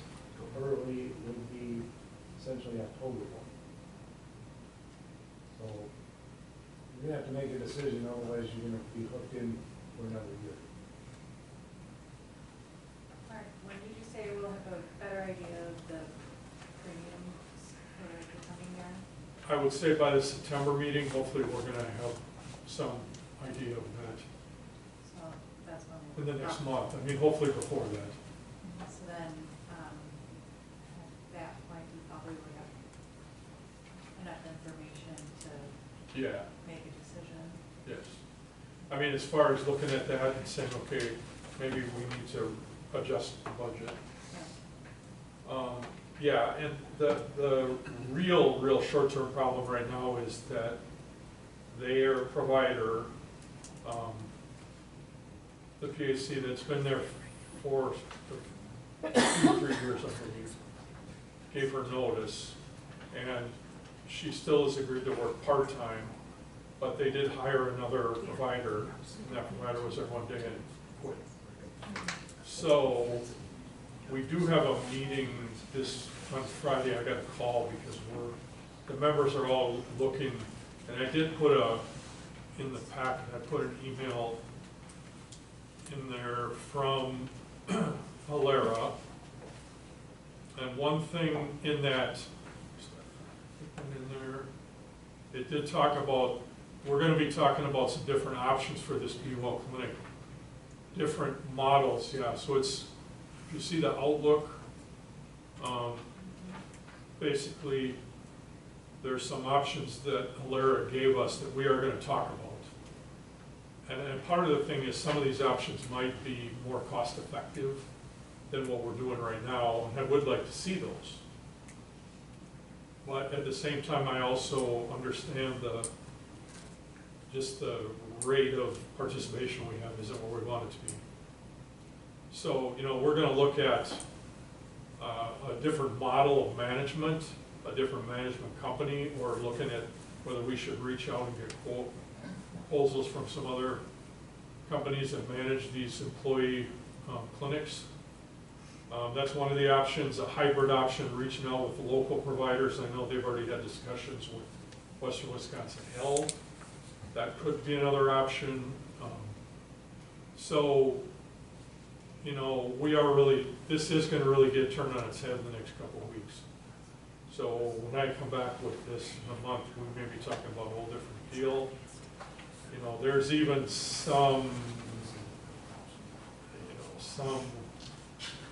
early would be essentially October 1. So you're gonna have to make a decision, otherwise you're gonna be hooked in for another year. Mark, when did you say we'll have a better idea of the premiums for the coming year? I would say by the September meeting, hopefully we're gonna have some idea of that So that's when in we'll. the next month. I mean, hopefully before that. So then, at that point, we probably would have enough information to Yeah, make a decision. yes. I mean, as far as looking at that and saying, okay, maybe we need to adjust the budget. Yeah. Yeah, and the real short-term problem right now is that their provider, the PAC that's been there for 2 or 3 years, I believe, gave her notice, and she still has agreed to work part-time, but they did hire another provider, and that provider was there one day and quit. So, we do have a meeting on Friday. I got a call because the members are all looking, and I did put in the packet, I put an email in there from Alera. And one thing in that, it did talk about, we're going to be talking about some different options for this Be Well clinic. Different models, yeah, so it's, if you see the outlook, basically, there's some options that Alera gave us that we are going to talk about. And part of the thing is some of these options might be more cost effective than what we're doing right now, and I would like to see those. But at the same time, I also understand just the rate of participation we have isn't where we want it to be. So, we're going to look at a different model of management, a different management company, or looking at whether we should reach out and get proposals from some other companies that manage these employee clinics. That's one of the options, a hybrid option, reaching out with the local providers. I know they've already had discussions with Western Wisconsin Health. That could be another option. So, this is going to really get turned on its head in the next couple of weeks. So when I come back with this in a month, we may be talking about a whole different deal. There's even some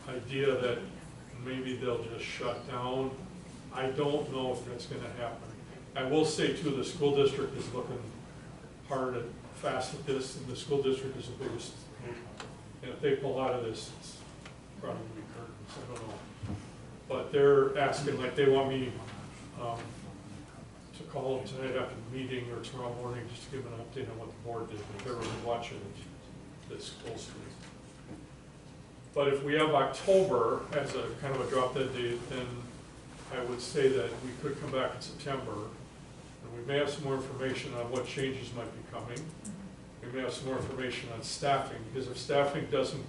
idea that maybe they'll just shut down. I don't know if that's going to happen. I will say too, the school district is looking hard and fast at this, and the school district is the biggest. And if they pull out of this, it's probably going to be curtains, I don't know. But they're asking, like, they want me to call them tonight after the meeting or tomorrow morning just to give an update on what the board did, but they're really watching this closely. But if we have October as a kind of a drop dead date, then I would say that we could come back in September, and we may have some more information on what changes might be coming. We may have some more information on staffing, because if staffing doesn't,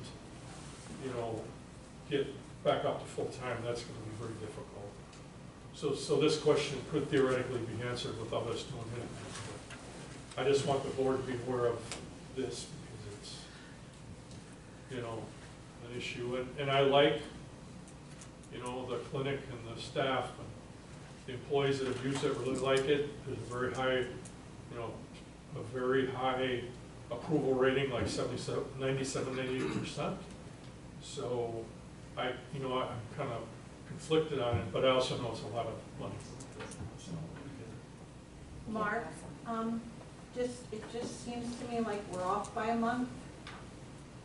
get back up to full time, that's going to be very difficult. So this question could theoretically be answered without us doing anything. I just want the board to be aware of this, because it's, an issue. And I like, the clinic and the staff and the employees that have used it really like it. There's a very high approval rating, like 97, 98%. So I'm kind of conflicted on it, but I also know it's a lot of money. Mark, it just seems to me like we're off by a month,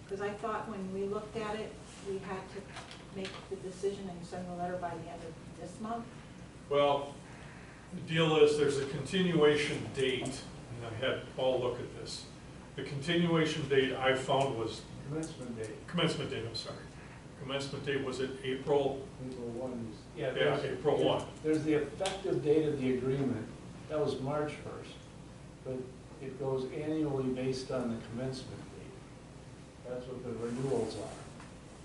because I thought when we looked at it, we had to make the decision and send the letter by the end of this month. Well, the deal is there's a continuation date, and I had Paul look at this. The continuation date I found was Commencement date. Commencement date, I'm sorry. Commencement date was it April? April 1. Yeah, there's- April 1. There's the effective date of the agreement. That was March 1st. but it goes annually based on the commencement date. That's what the renewals are.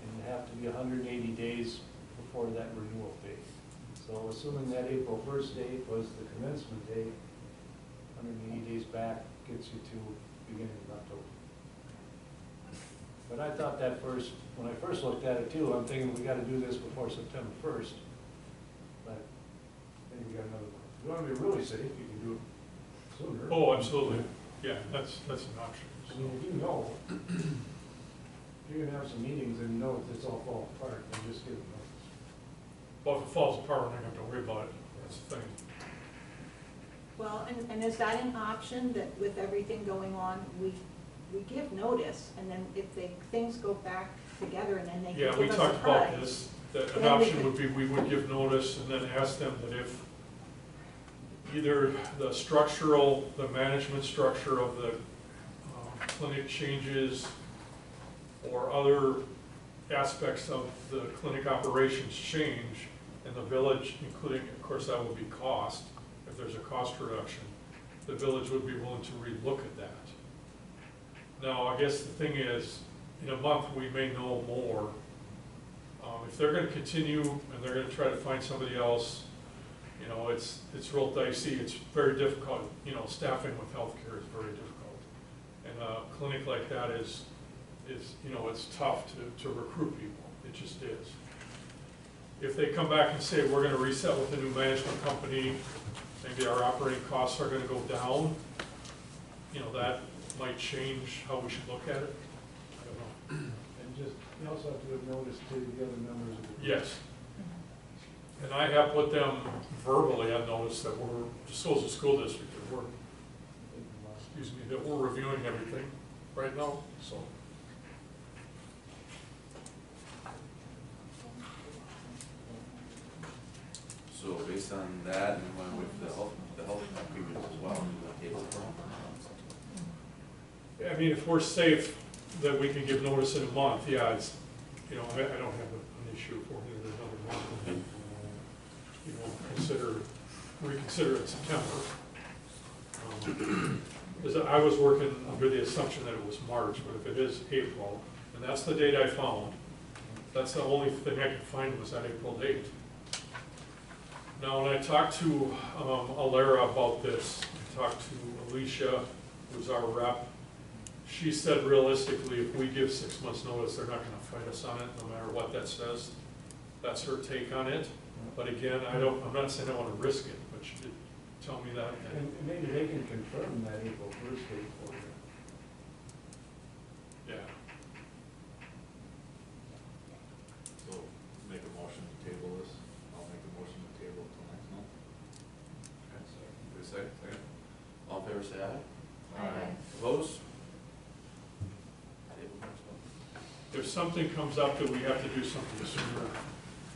And you have to be 180 days before that renewal date. So assuming that April 1st date was the commencement date, 180 days back gets you to beginning of October. But I thought that when I first looked at it too, I'm thinking we gotta do this before September 1st. But then you got another one. If you wanna be really safe, you can do it sooner. Oh, absolutely. Yeah, that's an option. I mean, if you know, you're gonna have some meetings and you know if it's all falling apart, then just give them notice. Well, if it falls apart, we're not gonna have to worry about it. That's the thing. Well, and is that an option that with everything going on, we give notice and then if things go back together and then they Yeah, give we us a talked about price? this, that an Then we option could- would be, we would give notice and then ask them that if either the management structure of the clinic changes or other aspects of the clinic operations change and the village, including, of course, that would be cost, if there's a cost reduction, the village would be willing to relook at that. Now, I guess the thing is, in a month, we may know more. If they're gonna continue and they're gonna try to find somebody else, you know, it's real dicey, it's very difficult, you know, staffing with healthcare is very difficult. And a clinic like that is, you know, it's tough to recruit people, it just is. If they come back and say, we're gonna reset with a new management company, maybe our operating costs are gonna go down, you know, that might change how we should look at it. I don't know. And just, you also have to give notice to the other members of the group. Yes. And I have put them verbally on notice that we're, so as a school district, that we're, excuse me, that we're reviewing everything right now, so. So based on that, and went with the health agreements as well, we want to table it. I mean, if we're safe that we can give notice in a month, yeah, it's, you know, I don't have an issue for it in another month. You know, reconsider in September. Because I was working under the assumption that it was March, but if it is April, and that's the date I found, that's the only thing I could find was that April date. Now, when I talked to Alera about this, I talked to Alicia, who's our rep, she said realistically, if we give 6 months' notice, they're not gonna fight us on it, no matter what that says. That's her take on it. But again, I'm not saying I wanna risk it, but she did tell me that. And maybe they can confirm that April 1st date for you. Yeah. So make a motion to table this. I'll make a motion to table it till next month. Okay, so, second. All in favor, say aye. Aye. Opposed? Table next month. If something comes up that we have to do something sooner,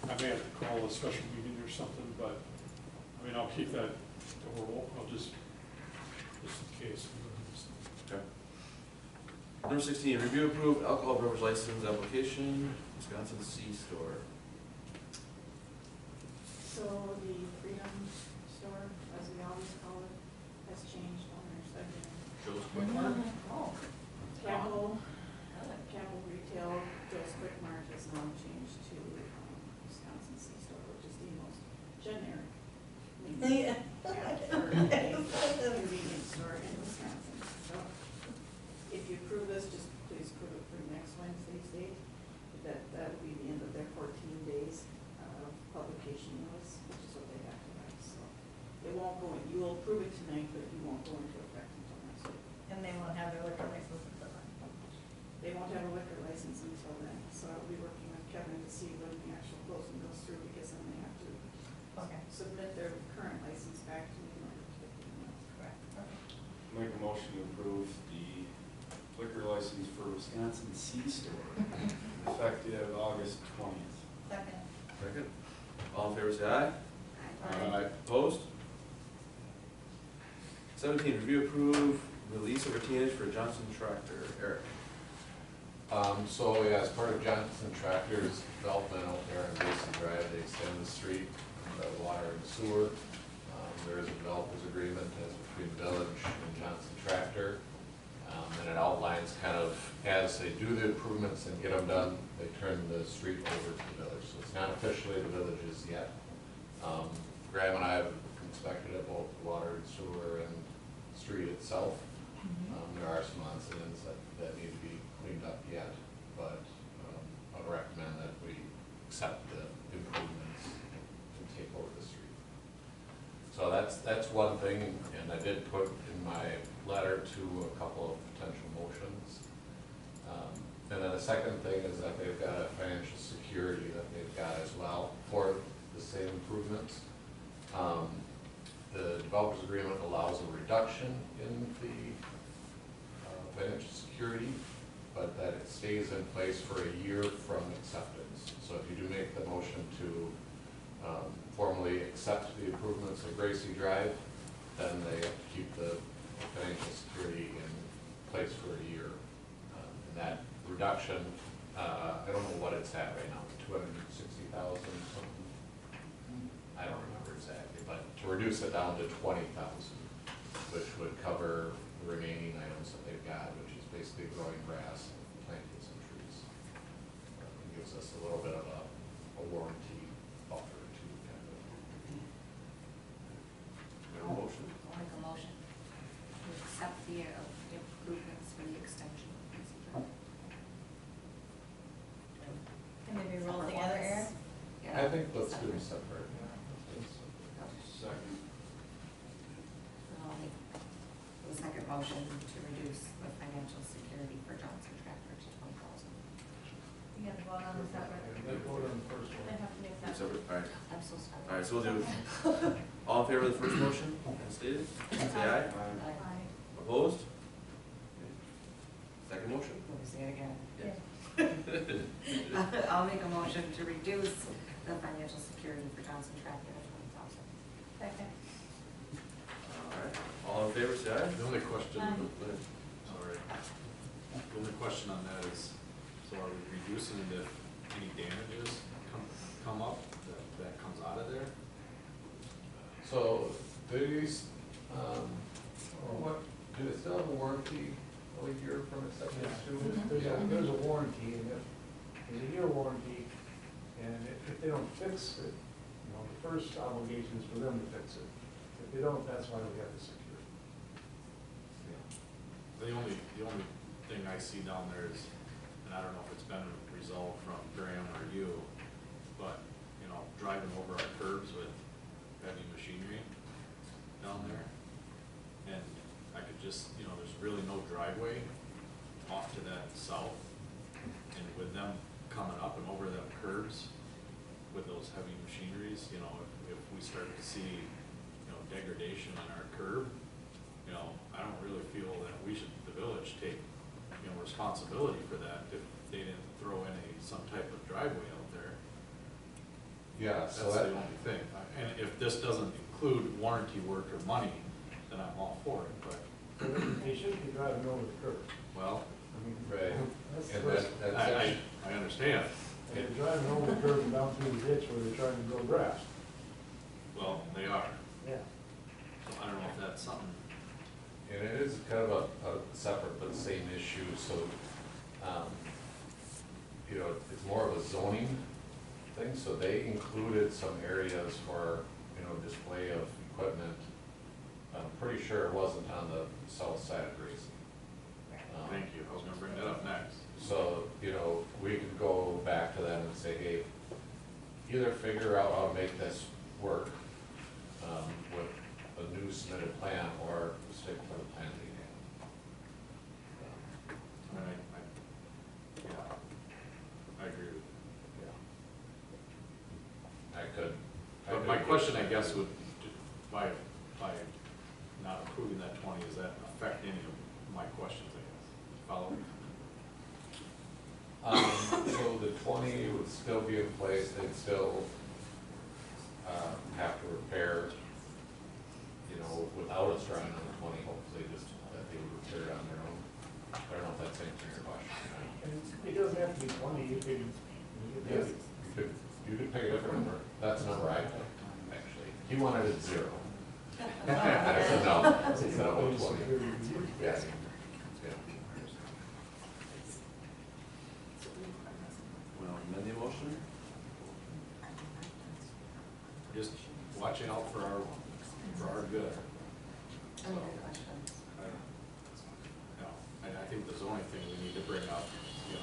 I may have to call a special meeting or something, but, I mean, I'll keep that, I'll just in case. Okay. Number 16, review approved alcohol beverage license application, Wisconsin C-Store. So the Freedom Store, as we always call it, has changed owners again. Joe's Quick Mart. Oh. Capital Retail, Joe's Quick Mart has now changed to Wisconsin C-Store, which is the most generic convenience store in Wisconsin. So if you approve this, just please approve it for next Wednesday's date. That would be the end of their 14 days of publication notice, which is what they have to have. So it won't go in, you will approve it tonight, but you won't go into effect until next week. And they won't have their liquor license until then. They won't have a liquor license until then, so I'll be working with Kevin to see when the actual closing goes through, because then they have to submit their current license back to me in order to get the email. Correct. Make a motion to approve the liquor license for Wisconsin C-Store, effective August 20th. Second. Second. All in favor, say aye. Aye. Opposed? 17, review approve release of retainage for Johnson Tractor. Eric. So yeah, as part of Johnson Tractor's development out there on Basin Drive, they extend the street, the water and sewer. there is a developers agreement as between Village and Johnson Tractor. And it outlines kind of, as they do the improvements and get them done, they turn the street over to the Village. So it's not officially the Village's yet. Graham and I have inspected it, both the water and sewer and street itself. There are some incidents that need to be cleaned up yet, but I would recommend that we accept the improvements and take over the street. So that's one thing, and I did put in my letter to a couple of potential motions. And then the second thing is that they've got a financial security that they've got as well for the same improvements. The developers agreement allows a reduction in the financial security, but that it stays in place for a year from acceptance. So if you do make the motion to formally accept the improvements of Gracie Drive, then they have to keep the financial security in place for a year. And that reduction, I don't know what it's at right now, 260,000 something. I don't remember exactly, but to reduce it down to 20,000, which would cover the remaining items that they've got, which is basically growing grass and planting some trees. It gives us a little bit of a warranty buffer to kind of. Motion. I'll make a motion to accept the improvements for the extension. Can they be rolled together, Aaron? I think let's do them separate. Second. I'll make the second motion to reduce the financial security for Johnson Tractor to 20,000. You have to vote on the separate. They vote on the first I one. have to make that. Separate, all right. I'm so sorry. All right, so we'll do, all in favor of the first motion, as stated, say aye. Aye. Opposed? Second motion? Let me say it again. Yes. I'll make a motion to reduce the financial security for Johnson Tractor to 20,000. Second. All right, all in favor, say aye. The only question, Aye. sorry, the only question on that is, so are we reducing it if any damages come up, that comes out of there? So these, do they still have a warranty a year from acceptance to? There's a warranty, and if, there's a year warranty, and if they don't fix it, the first obligation is for them to fix it. If they don't, that's why we have the security. The only thing I see down there is, and I don't know if it's been resolved from Graham or you, but, driving over our curbs with heavy machinery down there, and I could just, there's really no driveway off to that south, and with them coming up and over them curbs with those heavy machineries, if we start to see, degradation on our curb, I don't really feel that we should, the village, take, responsibility for that if they didn't throw in some type of driveway out there. Yeah, That's so the that, only thing. And if this doesn't include warranty work or money, then I'm all for it, but, They shouldn't be driving over the curb. well, right, That's the and first. that's I actually, understand. They're driving over the curb and down through the ditch where they're trying to grow grass. Well, they are. Yeah. So I don't know if that's something, and it is kind of a separate but same issue, so, it's more of a zoning thing, so they included some areas for, display of equipment. I'm pretty sure it wasn't on the south side of Gracie. thank you, I was gonna bring that up next. So, we could go back to them and say, hey, either figure out how to make this work with a new submitted plan, or stick to the plan that you have. I agree with I could. But my question, I guess, would, by not approving that 20, does that affect any of my questions, I guess? Follow? So the 20 would still be in place, they'd still have to repair, without us drawing on the 20, hopefully just that they would repair it on their own. I don't know if that's answering your question. And it doesn't have to be 20, you could. Yes, you could pick a different number. That's the number I picked, actually. He wanted it 0. I said no, instead of 020. Yes. Yeah. Well, amend the motion? Just watching out for our good. Any other questions? You know, and I think the zoning thing we need to bring up, you know.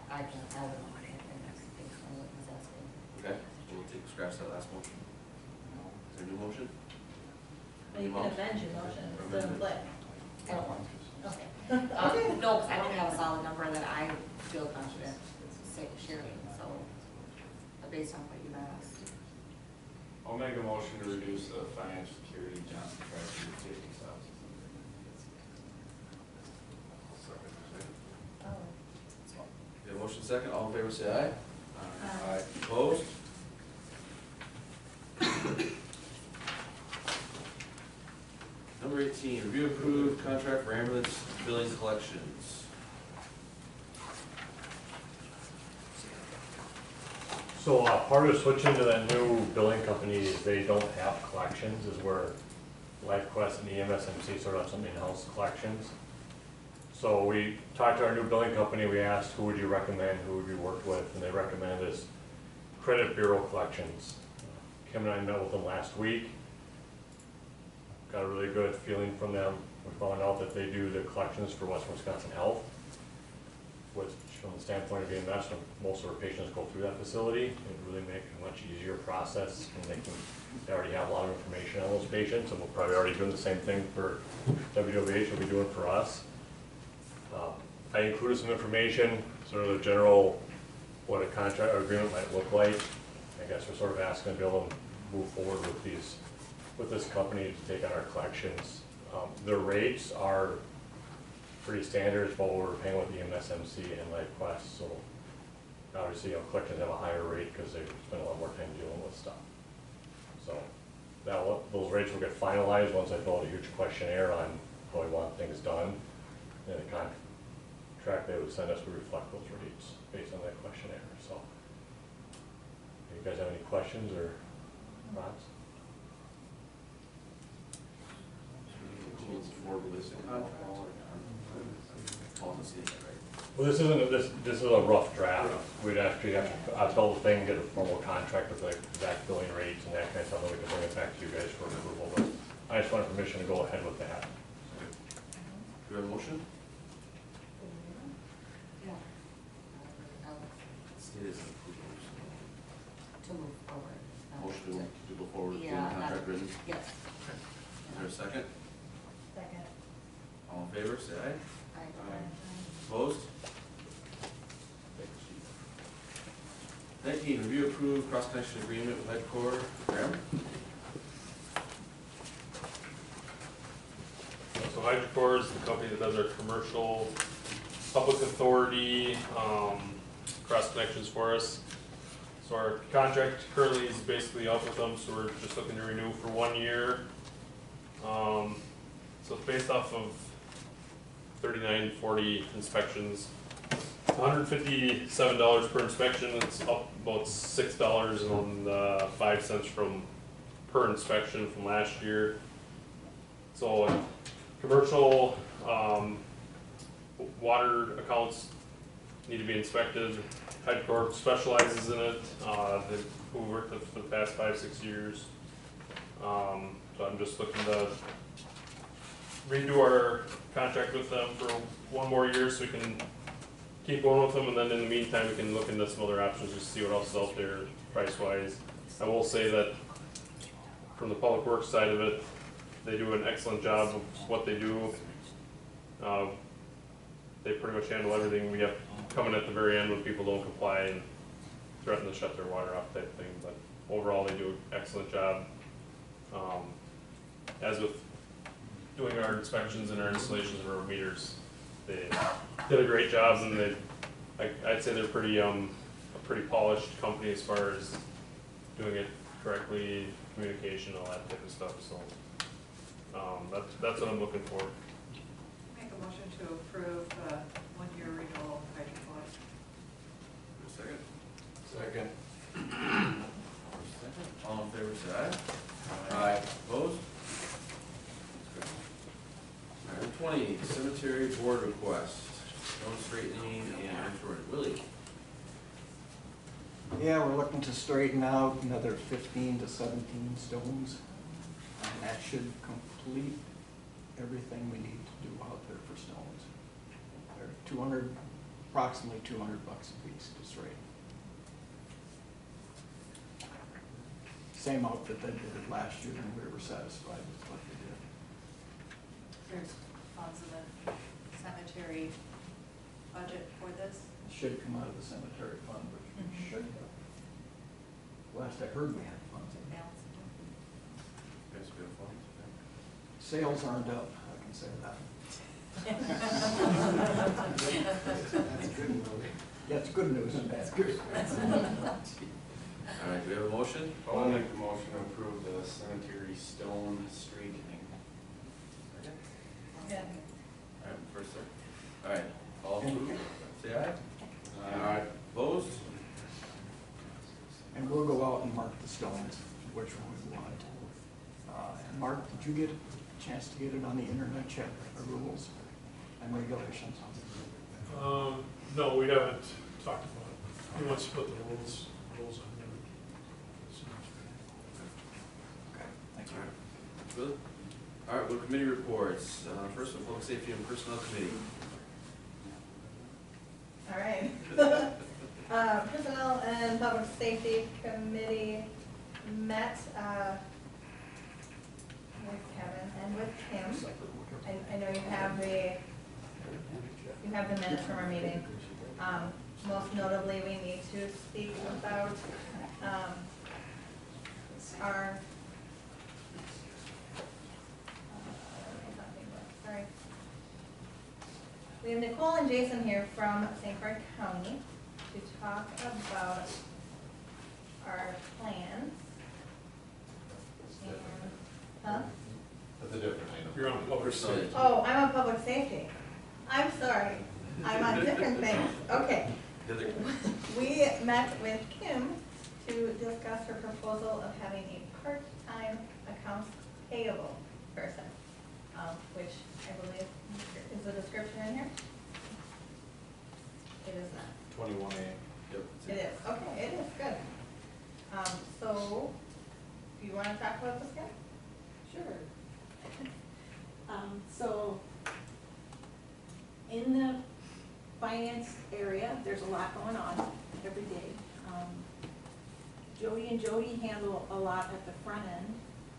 I don't know what happened, I think someone was asking. Okay, we'll scratch that last motion. Is there a new motion? Well, you can amend your motion, it's still in play. I don't want to. Okay. No, because I don't have a solid number that I feel confident sharing, so, based on what you've asked. I'll make a motion to reduce the financial security Johnson Tractor to 50,000. We have a motion second, all in favor say aye. Aye. Opposed? Number 18, review approved contract for ambulance billing collections. So part of switching to that new billing company is they don't have collections, is where LifeQuest and the EMSMC sort of have some in-house collections. So we talked to our new billing company, we asked who would you recommend, who would you work with, and they recommended us Credit Bureau Collections. Kim and I met with them last week. Got a really good feeling from them. We found out that they do the collections for Western Wisconsin Health, which from the standpoint of EMS, when most of our patients go through that facility, it would really make a much easier process, and they already have a lot of information on those patients, and we'll probably already doing the same thing for WWH will be doing for us. I included some information, sort of the general, what a contract or agreement might look like. I guess we're sort of asking to be able to move forward with this company to take on our collections. The rates are pretty standard as what we're paying with the MSMC and LifeQuest. So obviously, collections have a higher rate because they spend a lot more time dealing with stuff. So those rates will get finalized once I fill out a huge questionnaire on how we want things done. And the contract they would send us would reflect those rates based on that questionnaire. So, do you guys have any questions or thoughts? Well, this is a rough draft. We'd actually have to fill the thing, get a formal contract with the exact billing rates and that kind of stuff, and we can bring it back to you guys for approval. But I just wanted permission to go ahead with that. Do we have a motion? Yeah. It is approval. To move forward. Motion to go forward with the Yeah, contract written? Yes. Is there a second? Second. All in favor, say aye. Aye. Opposed? 19, review approved cross-connection agreement with Headcore. Graham? So Hydrocore is the company that does our commercial, public authority, cross connections for us. So our contract currently is basically up with them, so we're just looking to renew for 1 year. So it's based off of 3940 inspections. It's $157 per inspection. It's up about $6.05 from per inspection from last year. So commercial water accounts need to be inspected. Headcore specializes in it. Who worked with for the past 5-6 years. So I'm just looking to redo our contract with them for 1 more year so we can keep going with them, and then in the meantime we can look into some other options just to see what else is out there price wise. I will say that from the public works side of it, they do an excellent job of what they do. They pretty much handle everything we have coming at the very end when people don't comply and threaten to shut their water off type thing, but overall they do an excellent job. As with doing our inspections and our installations of our meters, they did a great job, and I'd say they're pretty a pretty polished company as far as doing it correctly, communication, all that type of stuff. So that's what I'm looking for. Make a motion to approve 1-year renewal of hydroponics. Second? Second. All in favor, cemetery board request, stone straightening and earth Willie. Yeah, we're looking to straighten out another 15 to 17 stones. And that should complete everything we need to do out there for stones. They're 200, approximately 200 bucks a piece to straighten. Same outfit that did it last year, and we were satisfied with what they did. There's funds in the cemetery budget for this? It should come out of the cemetery fund, which we should have. Last I heard, we had funds. Balance. Guys, we have funds? Sales aren't up, I can say that. That's good news. That's good news and bad news. All right, do we have a motion? I'll make the motion to approve the cemetery stone straightening. Second? Yeah. All right, first, sir. All right, all approved, say aye. Opposed? And we'll go out and mark the stones, which one we want. And Mark, did you get a chance to get it on the internet, check the rules and regulations? No, we haven't talked about it. We want to put the rules on there. Okay, thank you. Good. All right, well, committee reports. First one, Public Safety and Personnel Committee. All right. Personnel and Public Safety Committee met with Kevin and with Kim. I know you have the minutes from our meeting. Most notably, we need to speak about our sorry. We have Nicole and Jason here from St. Croix County to talk about our plans. And, huh? That's a different item. You're on public safety. Oh, I'm on public safety. I'm sorry. I'm on different things. Okay. We met with Kim to discuss her proposal of having a part-time accounts payable person, which I believe is the description in here. It is not. 21A. Yep. It is, okay, it is, good. So, do you want to talk about this, Kim? Sure. So, in the finance area, there's a lot going on every day. Jody and Jody handle a lot at the front end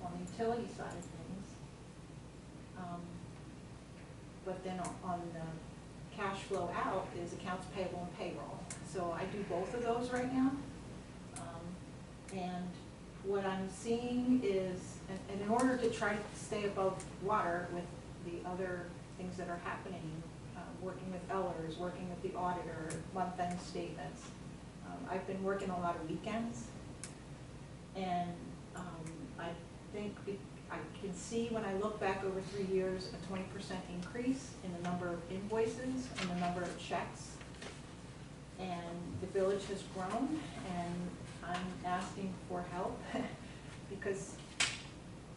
on the utility side of things. But then on the cash flow out is accounts payable and payroll. So I do both of those right now. And what I'm seeing is, and in order to try to stay above water with the other things that are happening, working with Ellers, working with the auditor, month-end statements, I've been working a lot of weekends. And I think I can see when I look back over 3 years, a 20% increase in the number of invoices and the number of checks. And the village has grown, and I'm asking for help because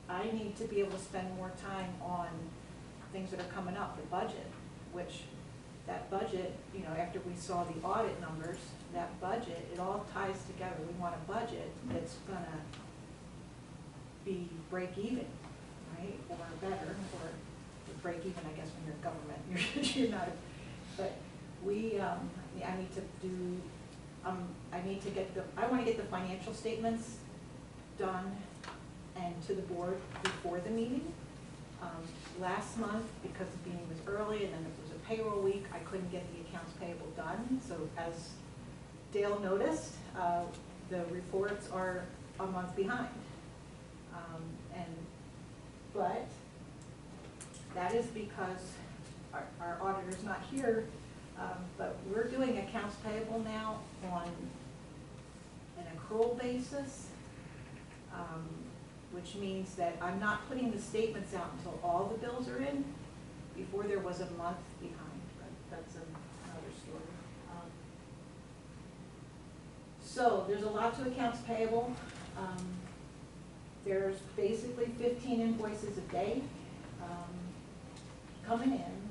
I need to be able to spend more time on things that are coming up, the budget, which that budget, you know, after we saw the audit numbers, that budget, it all ties together. We want a budget that's gonna be break even, right, or better, or break even, I guess, when you're government, you're not, but we, I need to do, I wanna get the financial statements done and to the board before the meeting. Last month, because the meeting was early and then it was a payroll week, I couldn't get the accounts payable done. So as Dale noticed, the reports are a month behind. But that is because our auditor's not here, but we're doing accounts payable now on an accrual basis, which means that I'm not putting the statements out until all the bills are in. Before there was a month behind, but that's another story. So there's a lot to accounts payable. There's basically 15 invoices a day coming in,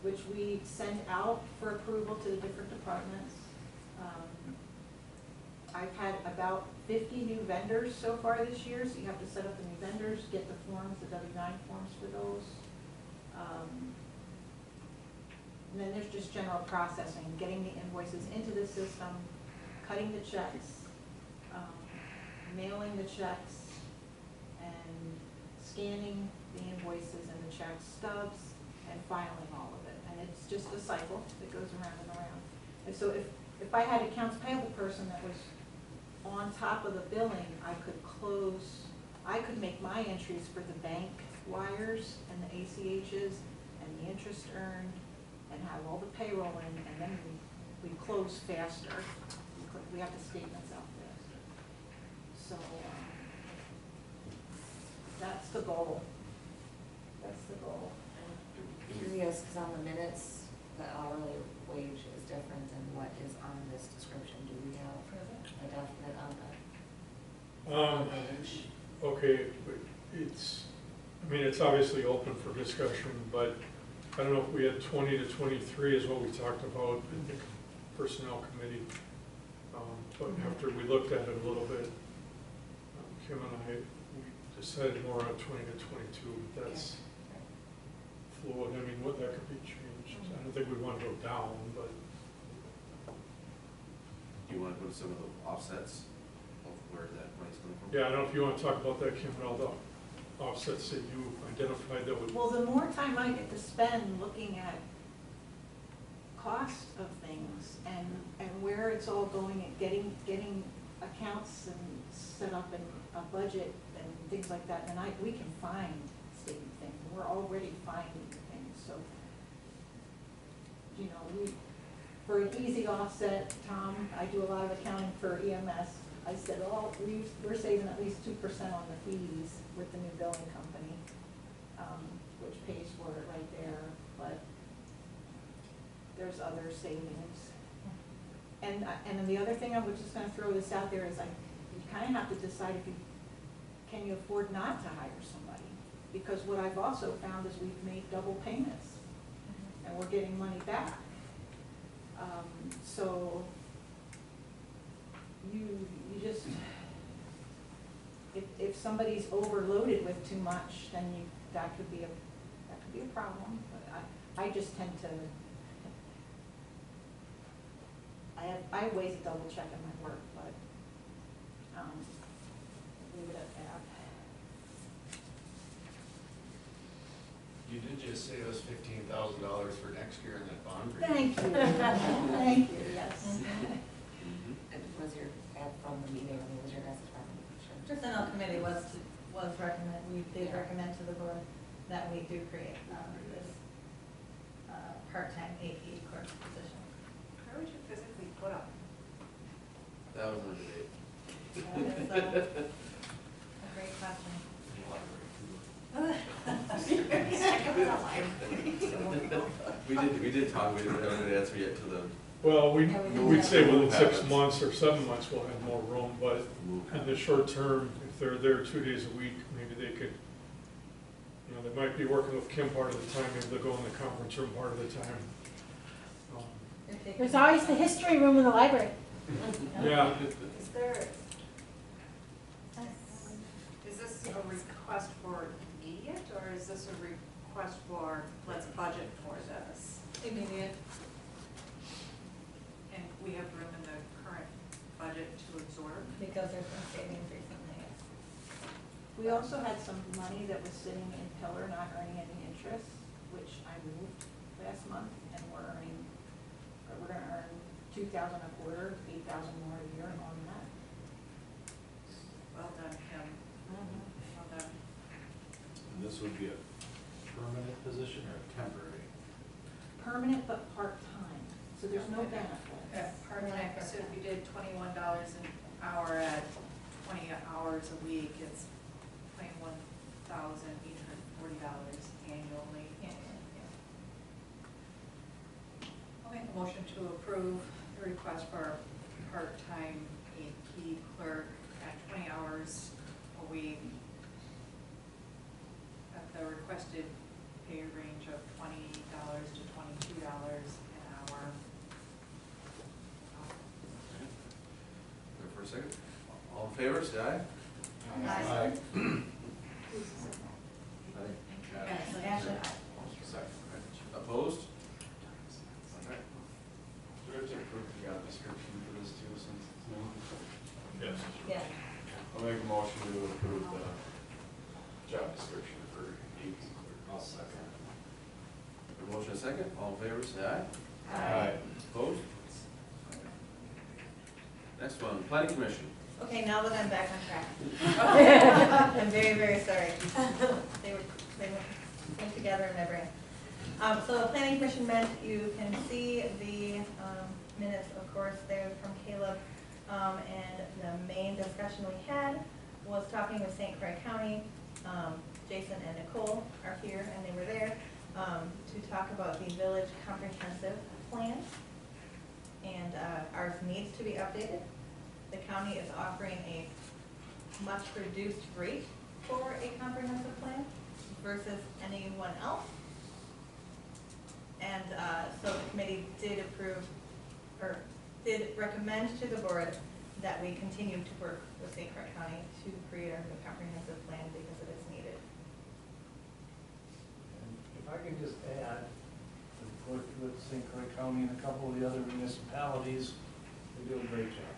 which we send out for approval to the different departments. I've had about 50 new vendors so far this year, so you have to set up the new vendors, get the forms, the W-9 forms for those. And then there's just general processing, getting the invoices into the system, cutting the checks, mailing the checks, and scanning the invoices and the check stubs, and filing all of it. And it's just a cycle that goes around and around. And so if I had an accounts payable person that was on top of the billing, I could make my entries for the bank wires and the ACHs and the interest earned and have all the payroll in, and then we close faster. We have the statements out faster. So that's the goal. That's the goal. I'm curious, because on the minutes, the hourly wage is different than what is on this description. Do we have a definite on the wage? Okay, but it's obviously open for discussion, but I don't know if we had 20 to 23 is what we talked about in the personnel committee. But after we looked at it a little bit, Kim and I, we decided more on 20 to 22, but that's fluid. I mean, that could be changed. I don't think we want to go down, but. Do you want to go to some of the offsets of where that money's coming from? Yeah, I don't know if you want to talk about that, Kim, and all the offsets that you identified that would. Well, the more time I get to spend looking at cost of things and where it's all going and getting accounts and set up in a budget and things like that, and we can find state things. We're already finding things, so, you know, for an easy offset, Tom, I do a lot of accounting for EMS. I said, oh, we're saving at least 2% on the fees with the new billing company, which pays for it right there, but there's other savings. And then the other thing I was just gonna throw this out there is you kind of have to decide can you afford not to hire somebody? Because what I've also found is we've made double payments and we're getting money back. So you just, if somebody's overloaded with too much, then that could be a problem. But I just tend to, I have ways of double checking my work, but leave it at that. You did just save us $15,000 for next year in that bond rate. Thank you. Thank you, yes. And was your, from the meeting, I mean, was your guys' recommendation? Personnel committee was recommend, we did recommend to the board that we do create this part-time AP clerk position. Where would you physically put them? That was my debate. That is a great question. We did talk, we didn't have an answer yet to the. Well, we'd say within 6 Happens. months or 7 months we'll have more room, but in the short term, if they're there 2 days a week, maybe they could, you know, they might be working with Kim part of the time, maybe they'll go in the conference room part of the time. There's always the history room in the library. Yeah. Is there, is this a request for immediate, or is this a request for, let's budget for this? Immediate. And we have room in the current budget to absorb? Because there's been savings recently. We also had some money that was sitting in Pillar not earning any interest, which I moved last month, and we're gonna earn $2,000 a quarter, $8,000 more a year on that. Well done, Kim. Well done. And this would be a permanent position or a temporary? Permanent but part-time, so there's no benefits. Part-time. So if you did $21 an hour at 20 hours a week, it's $21,840 annually. I'll make a motion to approve the request for a part-time AP clerk at 20 hours a week at the requested pay range of $20 to an hour. Wait for a second. All in favor, say aye. Aye. Ashley, Second. Opposed? Okay. Do we have to approve the job description for this too, since it's new? Yes. Yeah. I'll make a motion to approve the job description for AP clerk. I'll second. A motion and a second. All in favor, say aye. Aye. Opposed? Next one, planning commission. Okay, now that I'm back on track. I'm very, very sorry. They went together in my brain. So the planning commission met, you can see the minutes, of course, there from Caleb. And the main discussion we had was talking with St. Croix County. Jason and Nicole are here, and they were there to talk about the village comprehensive plan. And ours needs to be updated. The county is offering a much reduced rate for a comprehensive plan versus anyone else. And so the committee did approve, or did recommend to the board that we continue to work with St. Croix County to create our new comprehensive plan because it is needed. And if I can just add, I've worked with St. Croix County and a couple of the other municipalities, they do a great job.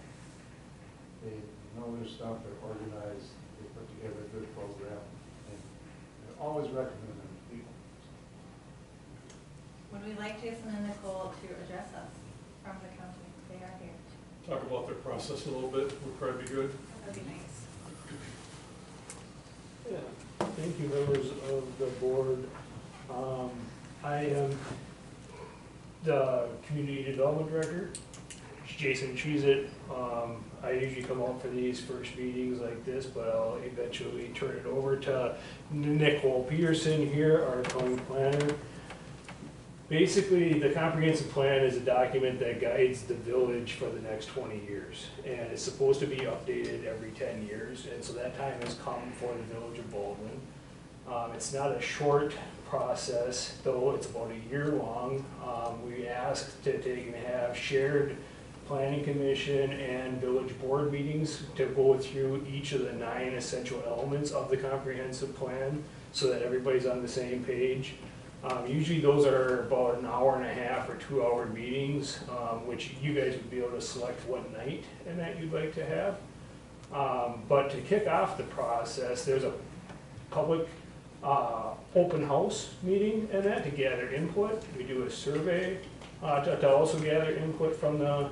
They know their stuff, they're organized, they put together a good program, and they're always recommending them to people. Would we like Jason and Nicole to address us from the county? They are here. Talk about their process a little bit, would probably be good. That'd be nice. Yeah, thank you, members of the board. I am the community development director, Jason Cheezit. I usually come out for these first meetings like this, but I'll eventually turn it over to Nicole Peterson here, our county planner. Basically, the comprehensive plan is a document that guides the village for the next 20 years. And it's supposed to be updated every 10 years. And so that time has come for the village of Baldwin. It's not a short process, though it's about a year long. We asked to take and have shared planning commission and village board meetings to go through each of the 9 essential elements of the comprehensive plan so that everybody's on the same page. Usually those are about an hour and a half or 2-hour meetings, which you guys would be able to select what night and that you'd like to have. But to kick off the process, there's a public open house meeting and that to gather input. We do a survey to also gather input from the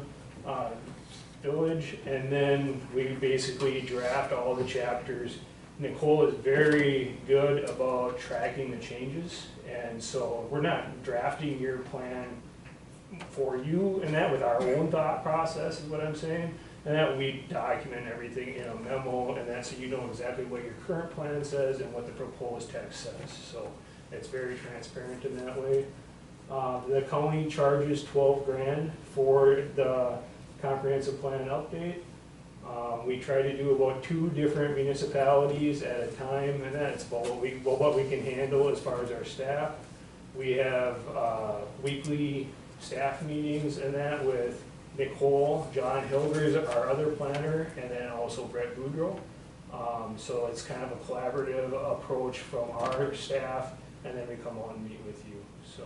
village, and then we basically draft all the chapters. Nicole is very good about tracking the changes, and so we're not drafting your plan for you and that with our own thought process is what I'm saying, and that we document everything in a memo, and that so you know exactly what your current plan says and what the proposed text says. So it's very transparent in that way. The county charges $12,000 for the comprehensive plan update. We try to do about 2 different municipalities at a time, and that's about what we can handle as far as our staff. We have weekly staff meetings and that with Nicole, John Hilgers, our other planner, and then also Brett Boudreau. So it's kind of a collaborative approach from our staff, and then we come on and meet with you. So,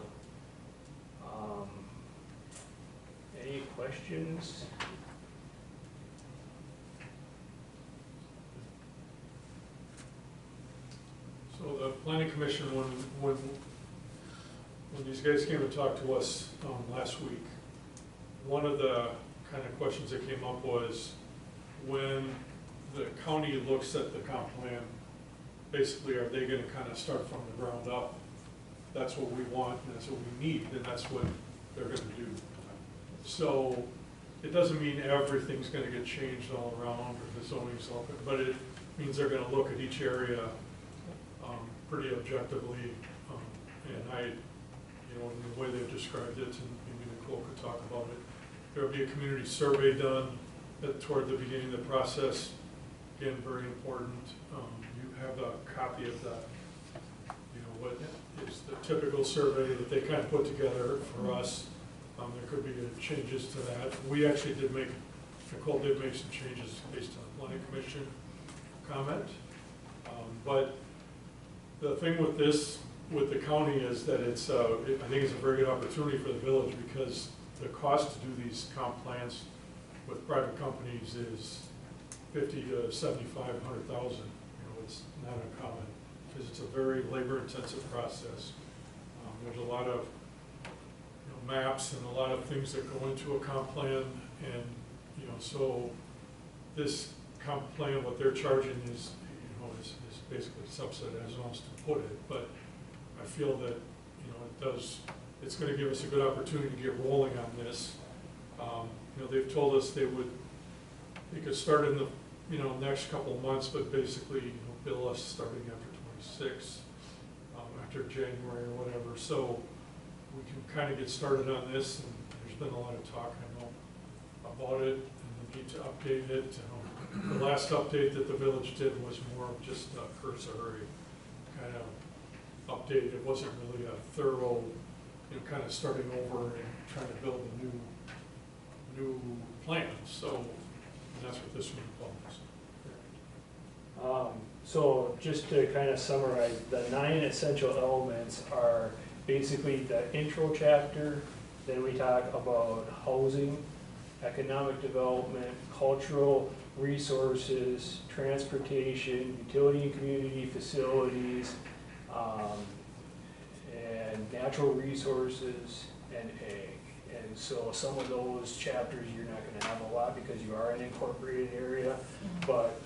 any questions? So the planning commission, when these guys came and talked to us last week, one of the kind of questions that came up was when the county looks at the comp plan, basically are they gonna kind of start from the ground up? That's what we want, and that's what we need, and that's what they're gonna do. So it doesn't mean everything's gonna get changed all around or the zoning's open, but it means they're gonna look at each area pretty objectively, and in the way they've described it, and maybe Nicole could talk about it. There'll be a community survey done toward the beginning of the process. Again, very important. You have a copy of that, what is the typical survey that they kind of put together for us. There could be changes to that. We actually Nicole did make some changes based on the planning commission comment. But the thing with this, with the county, is that it's, I think it's a very good opportunity for the village, because the cost to do these comp plans with private companies is $50,000 to $7,500,000. It's not uncommon, because it's a very labor-intensive process. There's a lot of maps and a lot of things that go into a comp plan, and so this comp plan, what they're charging is, is basically subsidized, as wants to put it. But I feel that it's going to give us a good opportunity to get rolling on this. They've told us they could start in the next couple of months, but basically bill us starting after 26, after January or whatever. So we can kind of get started on this, and there's been a lot of talk, I know, about it, and the need to update it. The last update that the village did was more of just a cursory kind of update. It wasn't really a thorough, kind of starting over and trying to build a new plan. So and that's what this one involves. So just to kind of summarize, the 9 essential elements are basically the intro chapter. Then we talk about housing, economic development, cultural resources, transportation, utility and community facilities, and natural resources, and ag. And so some of those chapters you're not going to have a lot because you are an incorporated area, but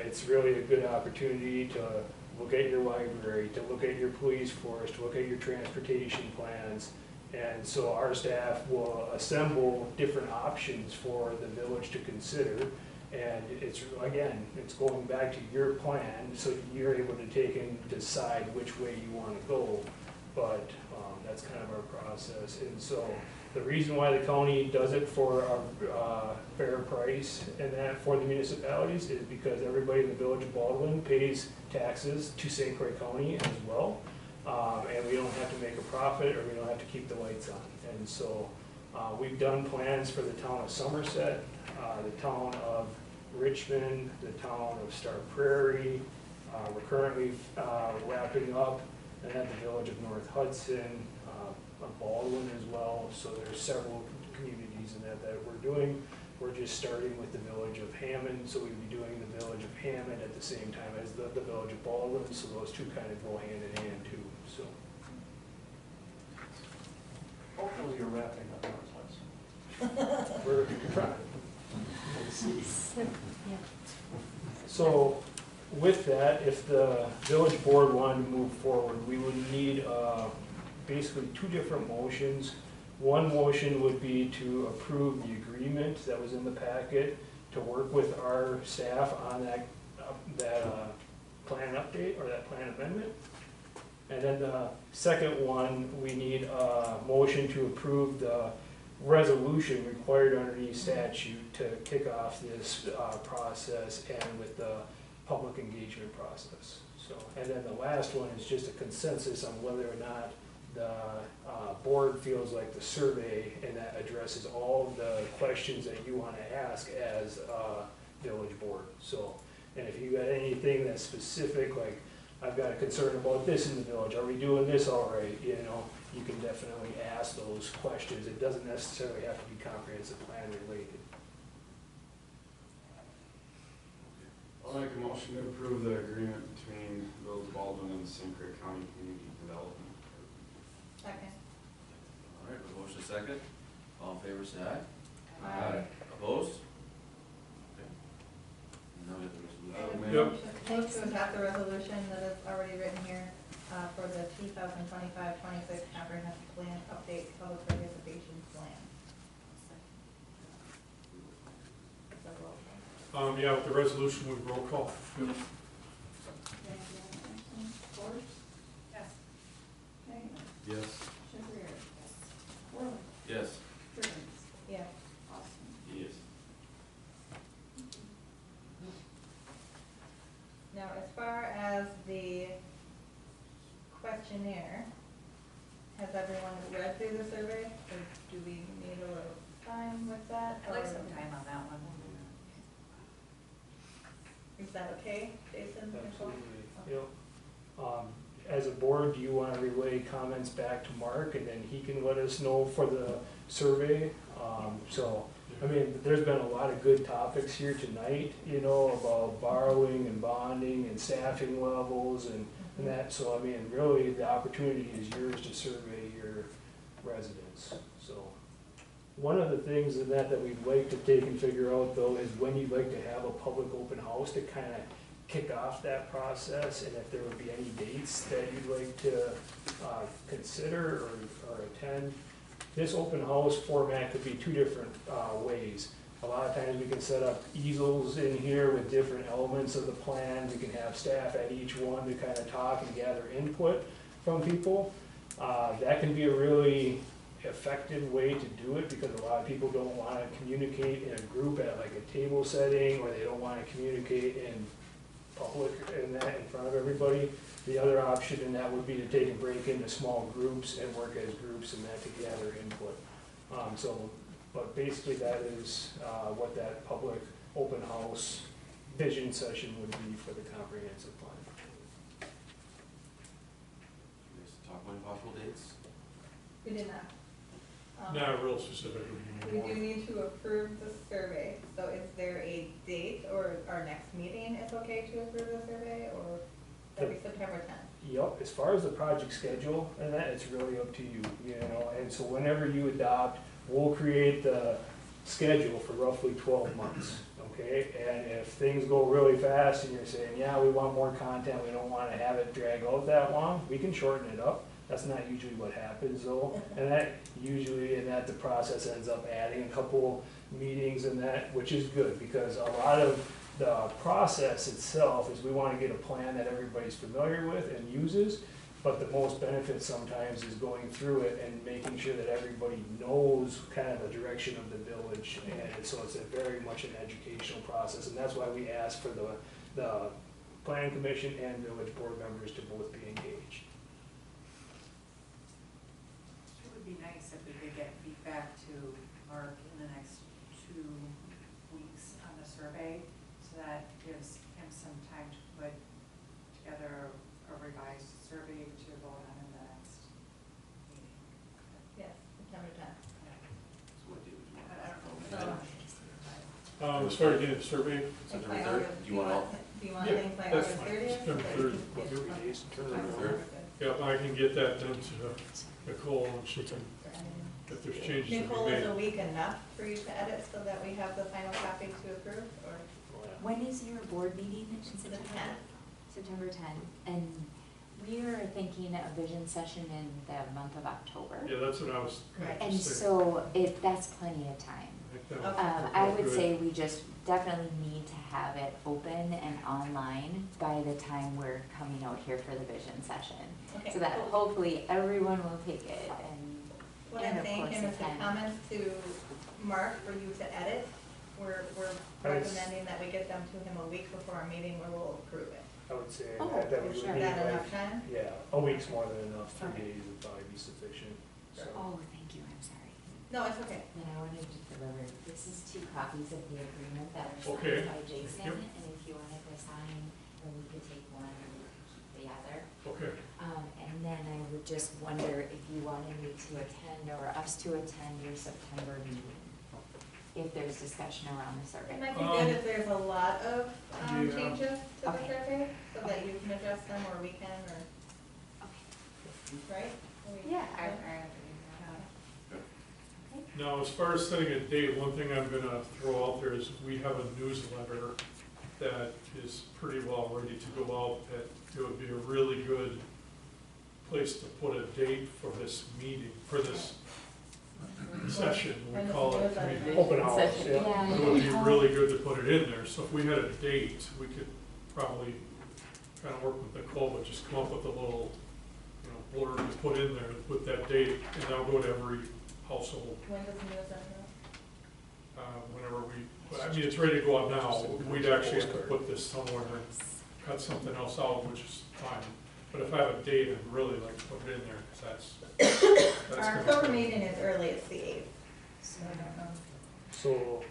it's really a good opportunity to look at your library, to look at your police force, to look at your transportation plans. And so our staff will assemble different options for the village to consider. And it's, again, it's going back to your plan, so you're able to take and decide which way you want to go. But that's kind of our process. And so the reason why the county does it for a fair price and that for the municipalities is because everybody in the village of Baldwin pays taxes to St. Croix County as well. And we don't have to make a profit, or we don't have to keep the lights on. And so we've done plans for the town of Somerset, the town of Richmond, the town of Star Prairie. We're currently wrapping up, and at the village of North Hudson, Baldwin as well. So there's several communities in that we're doing. We're just starting with the village of Hammond, so we'd be doing the village of Hammond at the same time as the village of Baldwin, so those two kind of go hand in hand too. So Hopefully you're wrapping up North Hudson. we're trying. So with that, if the village board wanted to move forward, we would need basically 2 different motions. One motion would be to approve the agreement that was in the packet to work with our staff on that plan update or that plan amendment. And then the second one, we need a motion to approve the resolution required underneath statute to kick off this process and with the public engagement process. So, and then the last one is just a consensus on whether or not the board feels like the survey and that addresses all of the questions that you want to ask as a village board. So, and if you got anything that's specific, like I've got a concern about this in the village, are we doing this all right? You can definitely ask those questions. It doesn't necessarily have to be comprehensive plan related. I'll make a motion to approve the agreement between Village of Baldwin and the St. Croix County Community Development. Second. All right, with motion second. All in favor, say aye. Aye. Opposed? Okay. Now we have the resolution. And a motion to adopt the resolution that is already written here for the 2025-26 comprehensive plan update public participation plan. Yeah, with the resolution, we roll call. Yep. Yes. Yes. Yes. Yes. Yes. Now, as far as the questionnaire. Has everyone read through the survey, or do we need a little time with that? I'd like or- some time on that one. Is that okay, Jason? Nicole? Yep. As a board, do you want to relay comments back to Mark, and then he can let us know for the survey? So, I mean, there's been a lot of good topics here tonight, you know, about borrowing and bonding and staffing levels and that. So, I mean, really, the opportunity is yours to survey your residents, so. One of the things in that we'd like to take and figure out though is when you'd like to have a public open house to kind of kick off that process, and if there would be any dates that you'd like to consider or attend. This open house format could be two different ways. A lot of times we can set up easels in here with different elements of the plan. We can have staff at each one to kind of talk and gather input from people. That can be a really effective way to do it because a lot of people don't want to communicate in a group at like a table setting, or they don't want to communicate in public and that in front of everybody. The other option in that would be to take and break into small groups and work as groups and that to gather input. But basically that is what that public open house vision session would be for the comprehensive plan. Just talk about possible dates. We did not. Not real specific. We do need to approve the survey, so is there a date, or our next meeting is okay to approve the survey, or that'd be September 10th? Yep, as far as the project schedule and that, it's really up to you, you know, and so whenever you adopt, we'll create the schedule for roughly 12 months, okay? And if things go really fast and you're saying, yeah, we want more content, we don't want to have it drag out that long, we can shorten it up. That's not usually what happens though, and that usually in that the process ends up adding a couple meetings and that, which is good because a lot of the process itself is we want to get a plan that everybody's familiar with and uses, but the most benefit sometimes is going through it and making sure that everybody knows kind of the direction of the village, and so it's a very much an educational process, and that's why we ask for the planning commission and village board members to both be engaged. It would be nice if we could get feedback to Mark in the next 2 weeks on the survey, so that gives him some time to put together a revised survey to vote on in the next meeting. Yes, September 10th. So what date would you want? I don't know. As far as getting the survey, September 3rd? Do you want all? Do you want Yeah, things by that's August fine. 30th? September 3rd. September 3rd? yeah, I can get that done to Nicole and she can, if there's changes to Nicole, be is a made. week enough for you to edit so that we have the final copy to approve, or? When is your board meeting in The September? 10th. September 10th, and we are thinking a vision session in the month of October. Yeah, that's what I was. Right. And saying. so that's plenty of time. I think that Okay. would I work would good. say we just definitely need to have it open and online by the time we're coming out here for the vision session. Okay. So that hopefully everyone will take it and, What and I'm of saying, course Kim, is the attend. comments to Mark for you to edit, we're recommending that we get them to him a week before our meeting where we'll approve it. I would say Oh, that for we sure. would Is need that like, enough time? yeah, a week's more than enough, 3 Okay. days would probably be sufficient, so. Oh, thank you, I'm sorry. No, it's okay. Then I wanted to deliver, this is 2 copies of the agreement that were Okay. signed by Jason, Yep. and if you wanted to sign, then we could take one and we could keep the other. Okay, And then I would just wonder if you wanted me to attend or us to attend your September meeting, if there's discussion around the It survey. might be good if there's a lot of Yeah. changes to the Okay. survey, so that you can adjust them, or we can, or, Okay. right? Yeah, I now as far as setting a date, one thing I'm gonna throw out there is we have a newsletter that is pretty well ready to go out, that it would be a really good place to put a date for this meeting, for this session, we call it. Open house, Session, yeah. yeah. It would be really good to put it in there, so if we had a date, we could probably kind of work with Nicole, but just come up with a little, blurb to put in there with that date, and that'll go to every household, When does the newsletter whenever we, I mean, it's ready to go out now, we'd actually have to put this somewhere and cut something else out, which is fine. But if I have a date, I'd really like to put it in there, because that's Our gonna October be- meeting is early, it's the 8th. So I don't know. So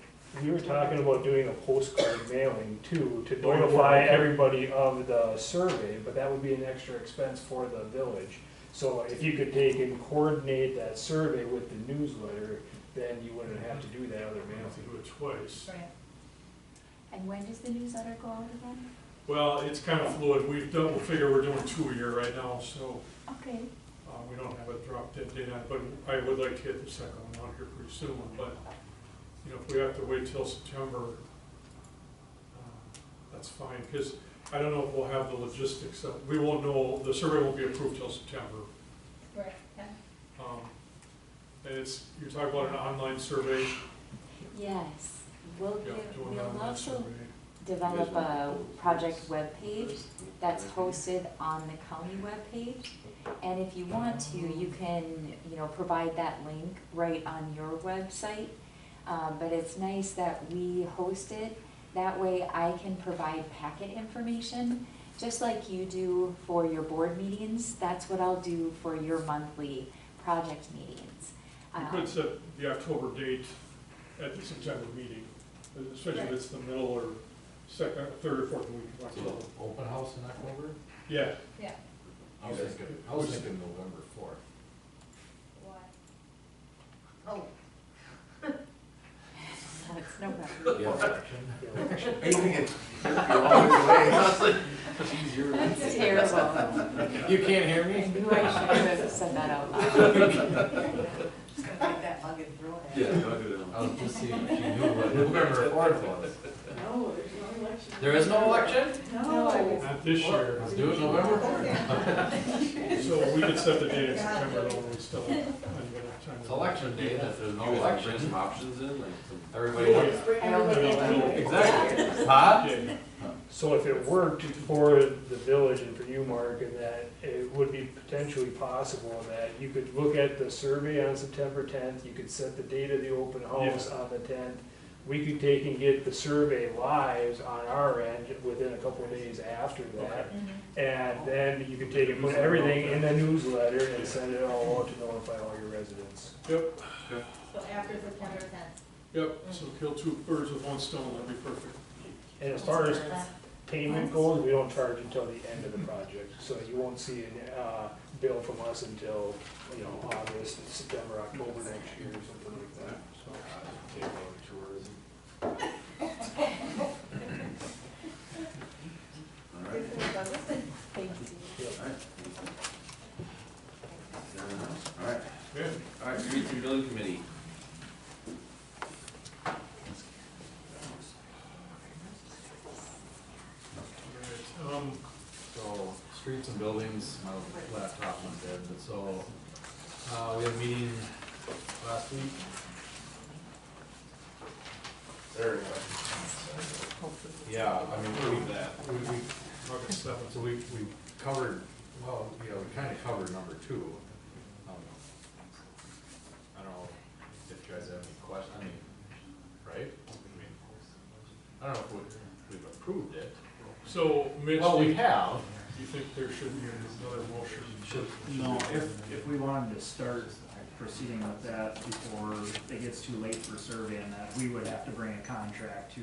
we were talking about doing a postcard mailing too, to Oh, notify okay. everybody of the survey, but that would be an extra expense for the village. So if you could take and coordinate that survey with the newsletter, then you wouldn't have to do that other I have to mailing. do it twice. Right. And when does the newsletter go out again? Well, it's kind of fluid. We'll figure we're doing 2 a year right now, so Okay. we don't have a drop dead date on it, but I would like to get the second one out here pretty soon. But, you know, if we have to wait till September, that's fine, because I don't know if we'll have the logistics. We won't know, the survey won't be approved till September. Right, yeah. And you're talking about an online survey? Yes, we'll Yeah, give, do an we'll online also survey. develop a project webpage that's hosted on the county webpage. And if you want to, you can, you know, provide that link right on your website. But it's nice that we host it. That way I can provide packet information, just like you do for your board meetings. That's what I'll do for your monthly project meetings. You could set the October date at the September meeting, especially if it's the middle or second, third or fourth week of October. Open house in October? Yeah. Yeah. I was thinking November 4th. Why? Oh. That's November. That's terrible. You can't hear me? I knew I should have said that out loud. Just gonna take that mug and throw it at Yeah, you. don't do that. I was just seeing if you knew what November 4th was. No, there's no election. There is no election? No. Not this year. Let's do it November 4th. So we could set the date in September, though, we still have time. It's election day, if there's no Bring election, some options in, like some. everybody knows. I don't Exactly. Huh? Yeah. So if it worked for the village and for you, Mark, and that it would be potentially possible that you could look at the survey on September 10th, you could set the date of the open house on the 10th. We could take and get the survey live on our end within a couple of days after that. And then you could take and put everything in the newsletter and send it all out to notify all your residents. Yep, So after September 10th. yep, so kill 2 birds with 1 stone, that'd be perfect. And as far as payment goes, we don't charge until the end of the project, so you won't see a bill from us until, you know, August, September, October next year, or something like that, so. All right. Thank you. All right. Good. All right, streets and building committee. All right, So, streets and buildings, my laptop went dead, but so, we had a meeting last week. There we go. Yeah, I mean, we August 7th. so we covered, well, yeah, we kinda covered number 2. I don't know if you guys have any questions, I mean, right? I don't know if we've approved it. So, Mitch, Well, do we you have. think there should be another motion? No, if we wanted to start proceeding with that before it gets too late for survey and that, we would have to bring a contract to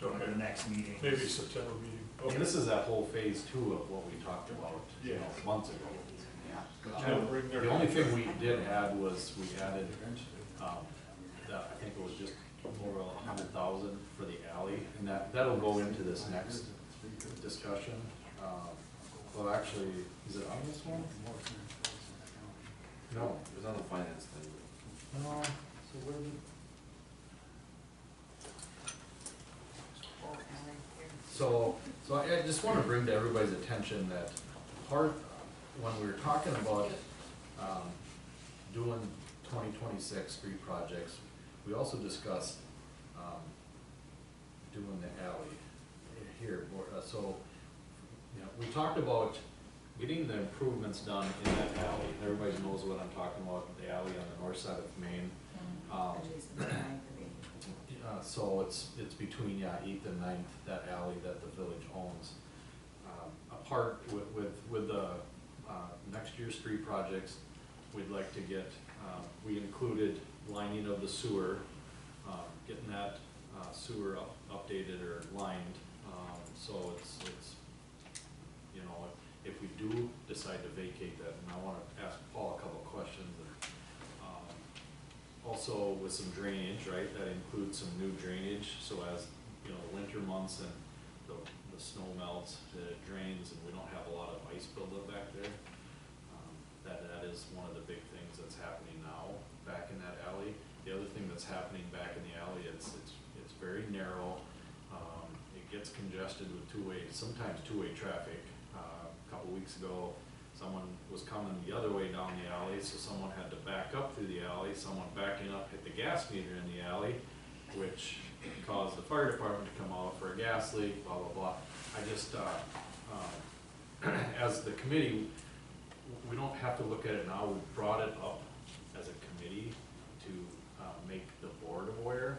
the next meeting. Maybe September meeting. And this is that whole phase 2 of what we talked about, you know, months ago. The only thing we did add was, we added, I think it was just over 100,000 for the alley, and that'll go into this next discussion. Well, actually, is it on this one? No. It was on the finance thing. No, so where did? So I just wanna bring to everybody's attention that when we were talking about, doing 2026 street projects, we also discussed, doing the alley here, so, you know, we talked about getting the improvements done in that alley. Everybody knows what I'm talking about, the alley on the north side of Main. So it's between, 8th and 9th, that alley that the village owns. apart with the next year's street projects, we'd like to get, we included lining of the sewer, getting that sewer updated or lined. So it's, you know, if we do decide to vacate that, and I wanna ask Paul a couple of questions. Also with some drainage, right, that includes some new drainage, so as, you know, winter months and the snow melts, it drains, and we don't have a lot of ice buildup back there. That is one of the big things that's happening now back in that alley. The other thing that's happening back in the alley, it's very narrow. It gets congested with sometimes two-way traffic. A couple weeks ago, someone was coming the other way down the alley, so someone had to back up through the alley. Someone backing up hit the gas meter in the alley, which caused the fire department to come out for a gas leak, blah, blah, blah. I just, as the committee, we don't have to look at it now. We've brought it up as a committee to make the board aware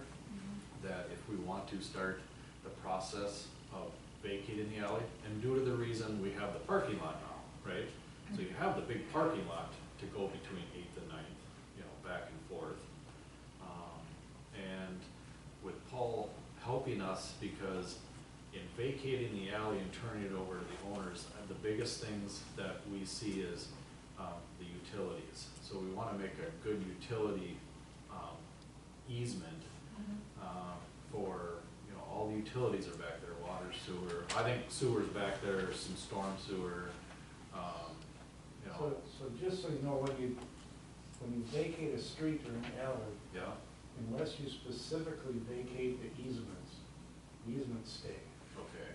that if we want to start the process of vacating the alley, and due to the reason we have the parking lot now, right? So you have the big parking lot to go between 8th and 9th, you know, back and forth. And with Paul helping us, because in vacating the alley and turning it over to the owners, the biggest things that we see is the utilities. So we want to make a good utility easement for, you know, all the utilities are back there, water, sewer. I think sewer's back there, some storm sewer. You know. So just so you know, when you vacate a street or an alley, Yeah. unless you specifically vacate the easements stay. Okay.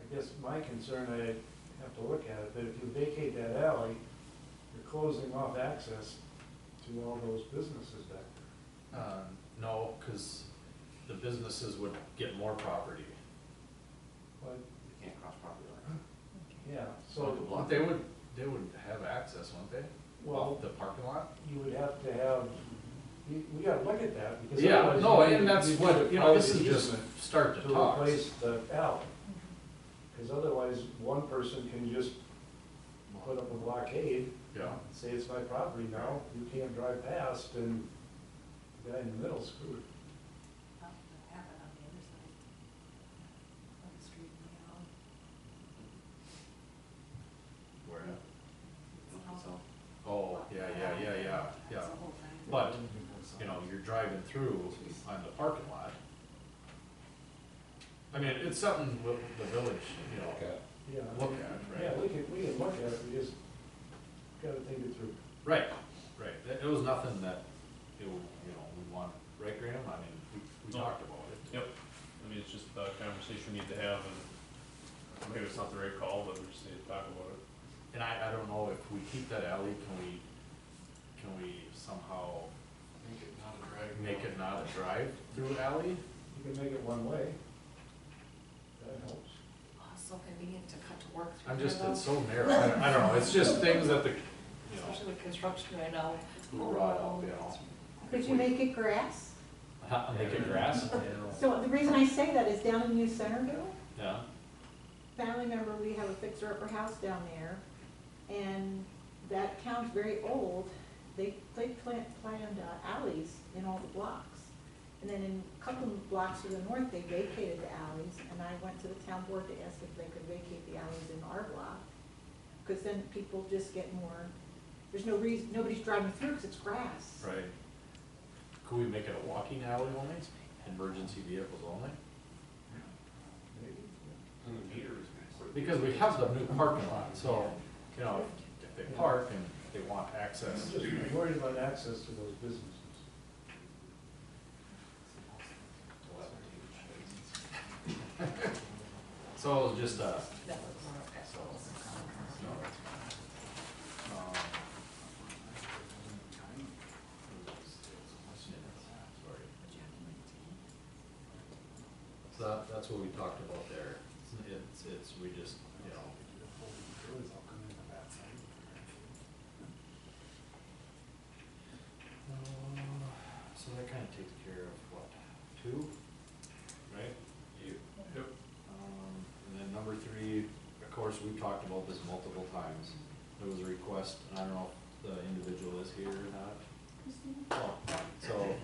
I guess my concern, I have to look at it, but if you vacate that alley, you're closing off access to all those businesses back there. No, because the businesses would get more property. But, You can't cross property line. yeah, so. They would have access, wouldn't they? Well, The parking lot? you would have to have, we gotta look at that, because Yeah, otherwise no, you- and that's you what, need you know, this private is just easement start to to talk. replace the alley. Because otherwise, one person can just put up a blockade, Yeah. say it's my property now, you can't drive past, and the guy in the middle screwed. That happened on the other side of the street in the alley. Where at? So, Oh, yeah. it's a whole thing. But, you know, you're driving through on the parking lot. I mean, it's something the village, you know, Yeah. look at, right? Yeah, we can look at it, we just gotta think it through. Right. It was nothing that, you know, we want, right, Graham? I mean, we talked about it. Yep. I mean, it's just a conversation we need to have, and maybe it's not the right call, but we just need to talk about it. And I don't know if we keep that alley, can we somehow make it not a drive-through alley? You can make it one way. That helps. Oh, it's so convenient to cut to work through I'm there, just, though. it's so narrow. I don't know, it's just things that the, you know, Especially with construction right now. who brought up, you know. Could you make it grass? Make it grass? So the reason I say that is down in New Centerville, Yeah. family member, we have a fixer-upper house down there, and that town's very old. They planned alleys in all the blocks. And then in a couple of blocks to the north, they vacated the alleys, and I went to the town board to ask if they could vacate the alleys in our block. Because then people just get more, there's no reason, nobody's driving through because it's grass. Right. Could we make it a walking alley only, emergency vehicles only? Because we have the new parking lot, so, you know, if they park and they want access. I'm just worried about access to those businesses. So just, That was more of that. So that's what we talked about there. It's, we just, you know. So that kind of takes care of what, 2, right? Yep. And then number 3, we've talked about this multiple times. There was a request, and I don't know if the individual is here or not. Oh, so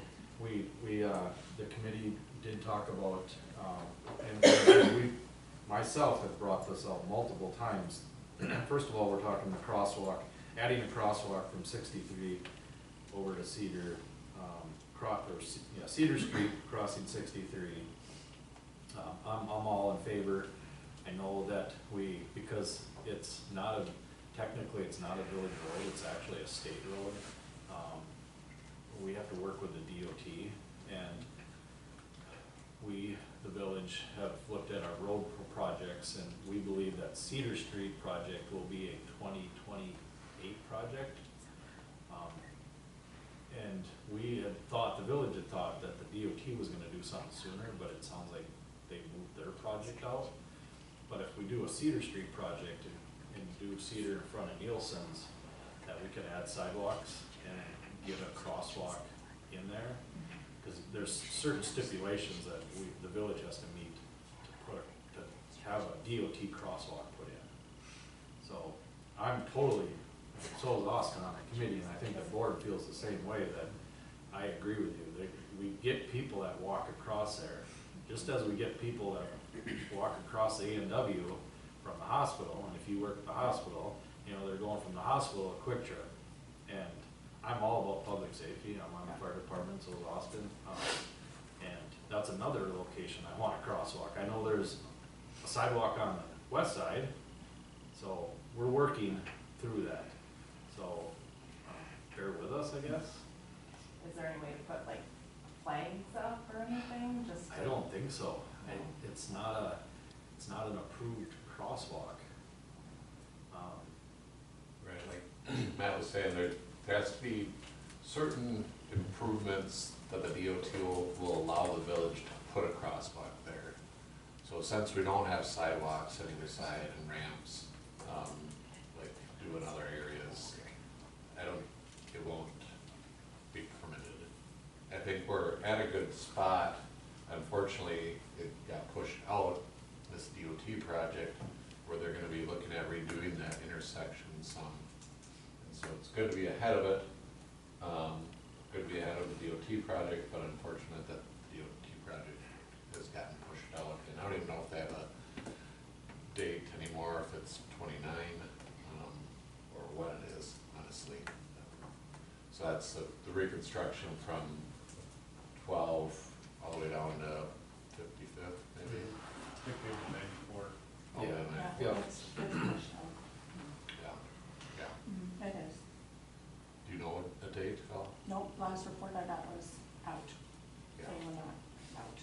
the committee did talk about, and we, myself have brought this up multiple times. First of all, we're talking the crosswalk, adding a crosswalk from 63 over to Cedar, Cedar Street crossing 63. I'm all in favor. I know that because it's not technically it's not a village road, it's actually a state road. We have to work with the DOT, and the village, have looked at our road projects, and we believe that Cedar Street project will be a 2028 project. And the village had thought that the DOT was gonna do something sooner, but it sounds like they moved their project out. But if we do a Cedar Street project and do Cedar in front of Nielsen's, that we can add sidewalks and get a crosswalk in there. Cause there's certain stipulations that the village has to meet to have a DOT crosswalk put in. So so is Austin on the committee, and I think the board feels the same way, that I agree with you. We get people that walk across there, just as we get people that walk across the A&W from the hospital, and if you work at the hospital, they're going from the hospital to Quick Trip. And I'm all about public safety. I'm on the fire department, so is Austin. And that's another location I want a crosswalk. I know there's a sidewalk on the west side, so we're working through that. So bear with us, I guess. Is there any way to put like flags up or anything, just to? I don't think so. It's not an approved crosswalk. Right, like Matt was saying, there has to be certain improvements that the DOT will allow the village to put a crosswalk there. So since we don't have sidewalks on either side and ramps, like do in other areas, it won't be permitted. I think we're at a good spot. Unfortunately, it got pushed out, this DOT project, where they're gonna be looking at redoing that intersection some. And so it's good to be ahead of it, good to be ahead of the DOT project, but unfortunate that the DOT project has gotten pushed out. And I don't even know if they have a date anymore, if it's 29, or what it is, honestly. So that's the reconstruction from 12 all the way down to 55th, maybe. 94. Yeah, Yeah. It is. Do you know a date, Phil? Nope, last report I got was out. Yeah. They were not out.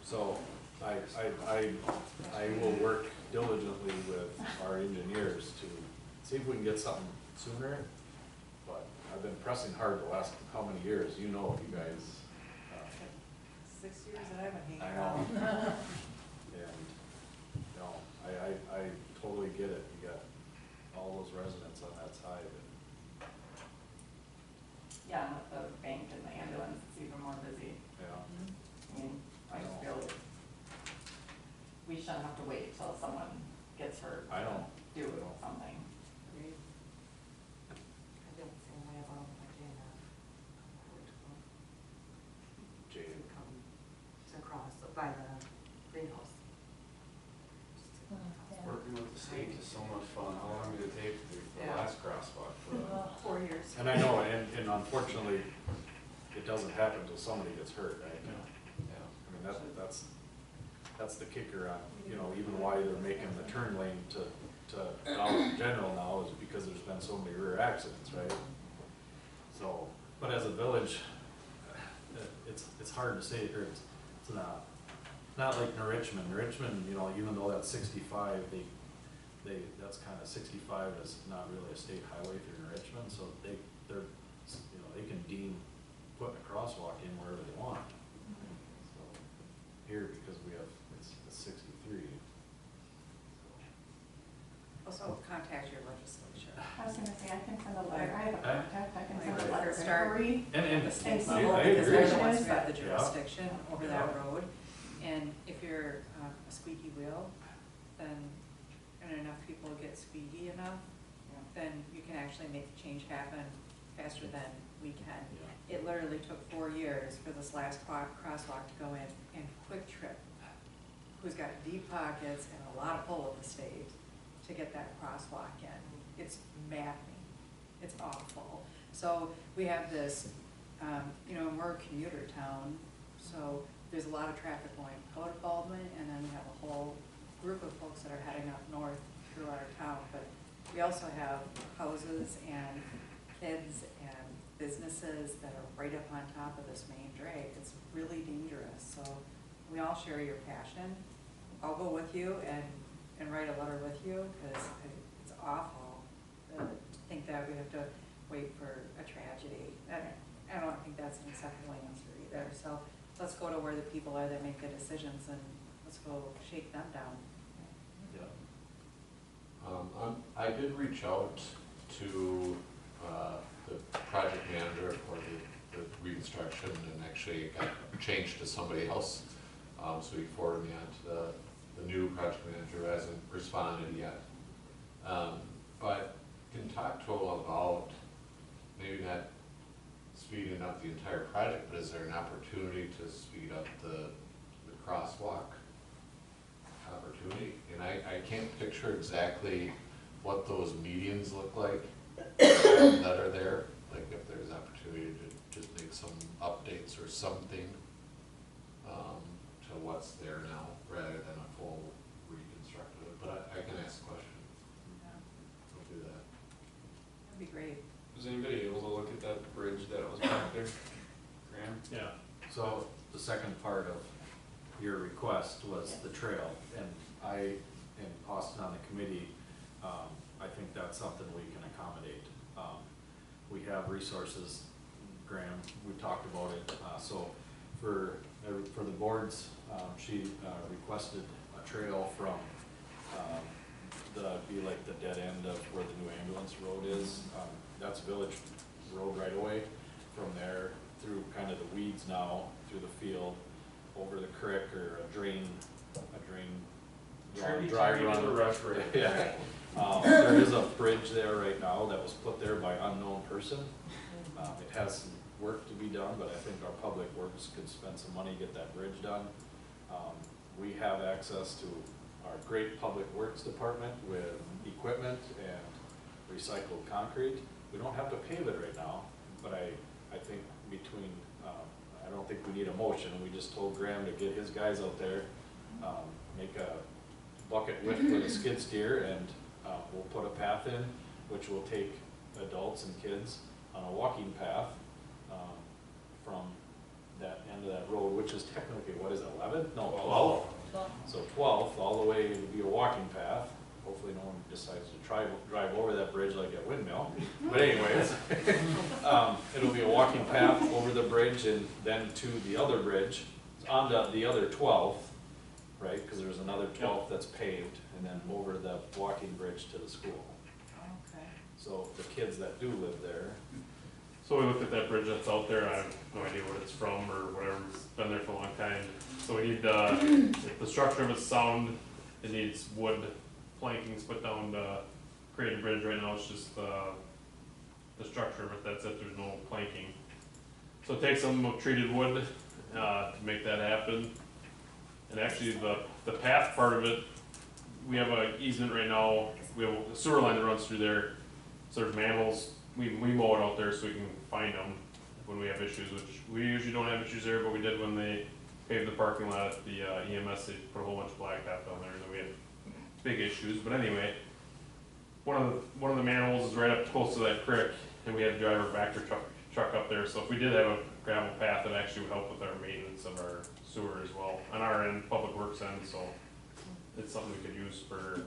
So I will work diligently with our engineers to see if we can get something sooner. But I've been pressing hard the last how many years, you guys. 6 years that I've been I hanging know. around. And, I totally get it. You got all those residents on that side. Yeah, and with the bank and the ambulance, it's even more busy. Yeah. I mean, I just feel like we shouldn't have to wait till someone gets hurt I to know. do something. Agreed. I feel the same way about my Jana. Jay. Come to cross by the greenhouse. Working with the state is so much fun. How long did it take to do the Yeah. last crosswalk? 4 years. And I know, and unfortunately, it doesn't happen until somebody gets hurt, right? Yeah. I mean, that's the kicker on, even why they're making the turn lane to Dollar General now is because there's been so many rear accidents, right? So, but as a village, it's hard to say, or it's not like New Richmond. New Richmond, even though that's 65, that's kind of 65 is not really a state highway through New Richmond, so they can deem putting a crosswalk in wherever they want. So here, because it's 63. Also contact your legislature. I was gonna say, I can send a letter, I have a contact, I can send a Like, letter to start- every And state I level. Because they're the agree. ones who have the Yeah. jurisdiction over that Yeah. road. And if you're a squeaky wheel, then and enough people get speedy enough, then you can actually make the change happen faster than we can. It literally took 4 years for this last crosswalk to go in, and Quick Trip, who's got deep pockets and a lot of pull in the state, to get that crosswalk in. It's maddening. It's awful. So we have this, you know, we're a commuter town, so there's a lot of traffic going out of Baldwin, and then we have a whole group of folks that are heading up north through our town. But we also have houses and kids and businesses that are right up on top of this main drag. It's really dangerous. So we all share your passion. I'll go with you and write a letter with you, because it's awful to think that we have to wait for a tragedy. I don't think that's an acceptable answer either. So let's go to where the people are that make the decisions, and let's go shake them down. I did reach out to the project manager for the reconstruction, and actually it got changed to somebody else. So he forwarded me on to the new project manager, who hasn't responded yet. But can talk to him about maybe not speeding up the entire project, but is there an opportunity to speed up the crosswalk opportunity? And I can't picture exactly what those medians look like that are there. Like if there's opportunity to just make some updates or something to what's there now, rather than a full reconstruct of it. But I can ask a question. I'll do that. That'd be great. Was anybody able to look at that bridge that was back there? Graham? Yeah. So the second part of your request was the trail, and I, and Austin on the committee, I think that's something we can accommodate. We have resources, Graham, we talked about it, so for the boards, she requested a trail from, be like the dead end of where the new ambulance road is. That's village road right away. From there through kind of the weeds now, through the field, over the creek, or a drain dry run. Yeah. There is a bridge there right now that was put there by unknown person. It has some work to be done, but I think our public works could spend some money, get that bridge done. We have access to our great public works department with equipment and recycled concrete. We don't have to pave it right now, but I think between, I don't think we need a motion. We just told Graham to get his guys out there, make a bucket width with a skid steer, and we'll put a path in, which will take adults and kids on a walking path from that end of that road, which is technically, what is it, 11? No, 12. So 12th, all the way to be a walking path. Hopefully no one decides to drive over that bridge like at Windmill. But anyways, it'll be a walking path over the bridge, and then to the other bridge, on the other 12th, right? Because there's another 12th that's paved, and then over the walking bridge to the school. Okay. So the kids that do live there. So we looked at that bridge that's out there. I have no idea what it's from or whatever. It's been there for a long time. So we need the structure of it's sound. It needs wood plankings put down to create a bridge. Right now it's just the structure of it. That's it. There's no planking. So it takes some treated wood to make that happen. And actually the path part of it, we have an easement right now. We have a sewer line that runs through there. So there's manholes. We mow it out there so we can find them when we have issues, which we usually don't have issues there, but we did when they paved the parking lot at the EMS. They put a whole bunch of blacktop down there, and then we had big issues. But anyway, one of the manholes is right up close to that creek, and we had to drive our Vector truck up there. So if we did have a gravel path, it actually would help with our maintenance of our sewer as well on our end, public works end. So it's something we could use for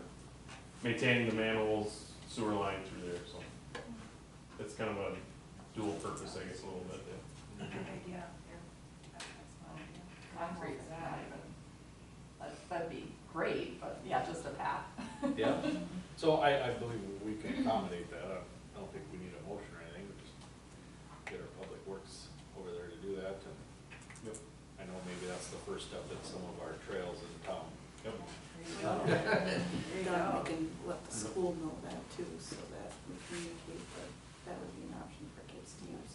maintaining the manholes, sewer line through there. So it's kind of a dual purpose, I guess, a little bit. Yeah. Good idea. Concrete's not even, that'd be great, but yeah, just a path. Yeah. So I believe we can accommodate that. I don't think we need a motion or anything. We just get our public works over there to do that. And I know maybe that's the first step in some of our trails in town. There you go. We can let the school know that too, so that we communicate that that would be an option for kids to use.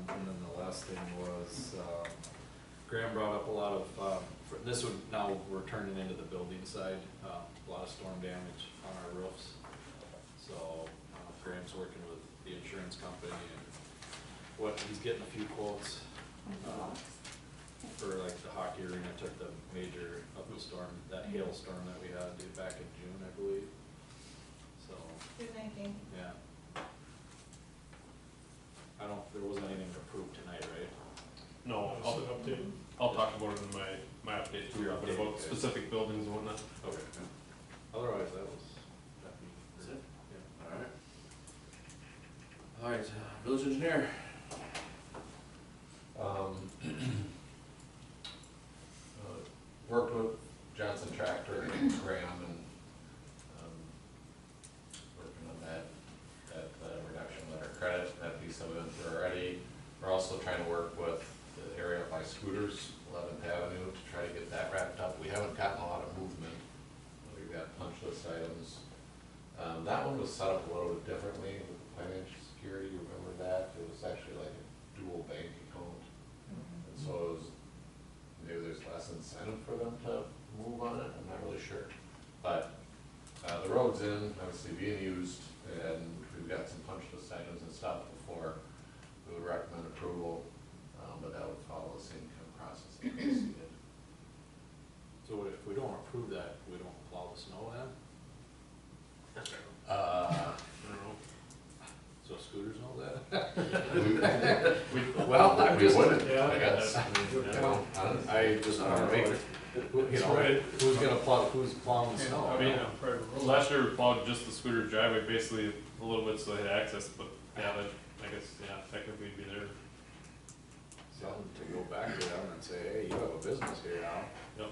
And then the last thing was, Graham brought up a lot of, this would, now we're turning into the building side, a lot of storm damage on our roofs. So, Graham's working with the insurance company and he's getting a few quotes, for like the hockey arena took the major of the storm, that hailstorm that we had back in June, I believe. So, Good thinking. yeah. There wasn't anything approved tonight, right? No, That's an update. I'll talk about it in my update too, Your but update, about okay. specific buildings and whatnot. Okay. Otherwise, that'd be. That's it? Yeah. All right, village engineer. Worked with Johnson Tractor and Graham and, working on that reduction letter credit, that piece of it already. We're also trying to work with the area by Scooters, 11th Avenue, to try to get that wrapped up. We haven't gotten a lot of movement. We've got punch list items. That one was set up a little bit differently with financial security. You remember that? It was actually like a dual bank account. And so it was, maybe there's less incentive for them to move on it, I'm not really sure. But the road's in, obviously being used, and we've got some punch list items and stuff before we would recommend approval, but that would follow the same kind of process that we did. So if we don't approve that, we don't plow the snow then? I don't know. So scooters know that? Well, I'm we just, wouldn't, yeah, I guess. I just want to make, you know, Right. who's plowing the snow? I mean, last year we plowed just the scooter driveway, basically a little bit so they had access, but yeah, I guess, yeah, technically we'd be there. Something to go back to them and say, hey, you have a business here now. Yep.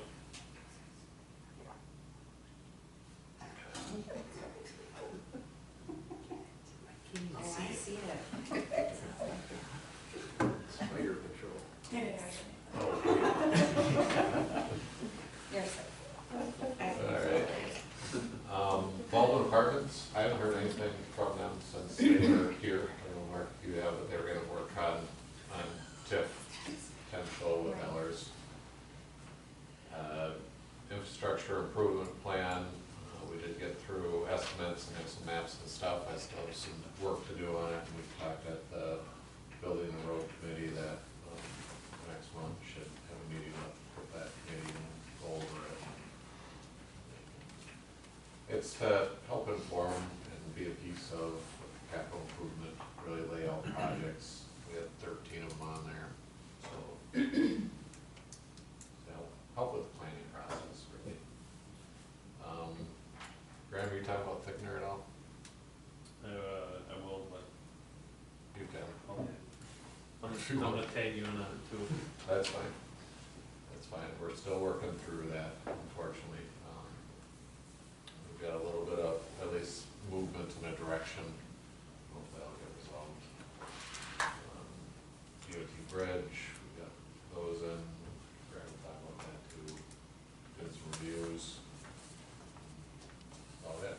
Oh, I see it. Spider patrol. You're safe. Alright. Baldwin Apartments, I haven't heard anything from them since they were here. I don't know, Mark, you have, but they were gonna work on TIF potential with Ellers. Infrastructure improvement plan, we did get through estimates and have some maps and stuff. I still have some work to do on it, and we've talked at the building and road committee that next month should have a meeting up with that committee and go over it. It's to help inform and be a piece of capital improvement, really lay out projects. We had 13 of them on there, so help with the planning process, really. Graham, are you talking about thickener at all? I will, but You can. I'm gonna tag you on that too. That's fine. That's fine. We're still working through that, unfortunately. We've got a little bit of, at least, movement in a direction. Hopefully that'll get resolved. DOT bridge, we got those in. Graham will talk about that too. Did some reviews. All that.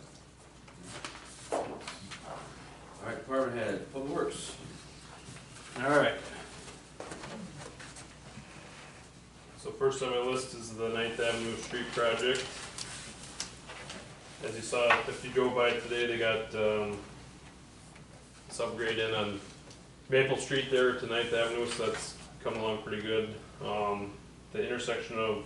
All right, department head, public works. All right. So first on my list is the 9th Avenue Street project. As you saw, if you drove by today, they got this upgrade in on Maple Street there to 9th Avenue, so that's coming along pretty good. The intersection of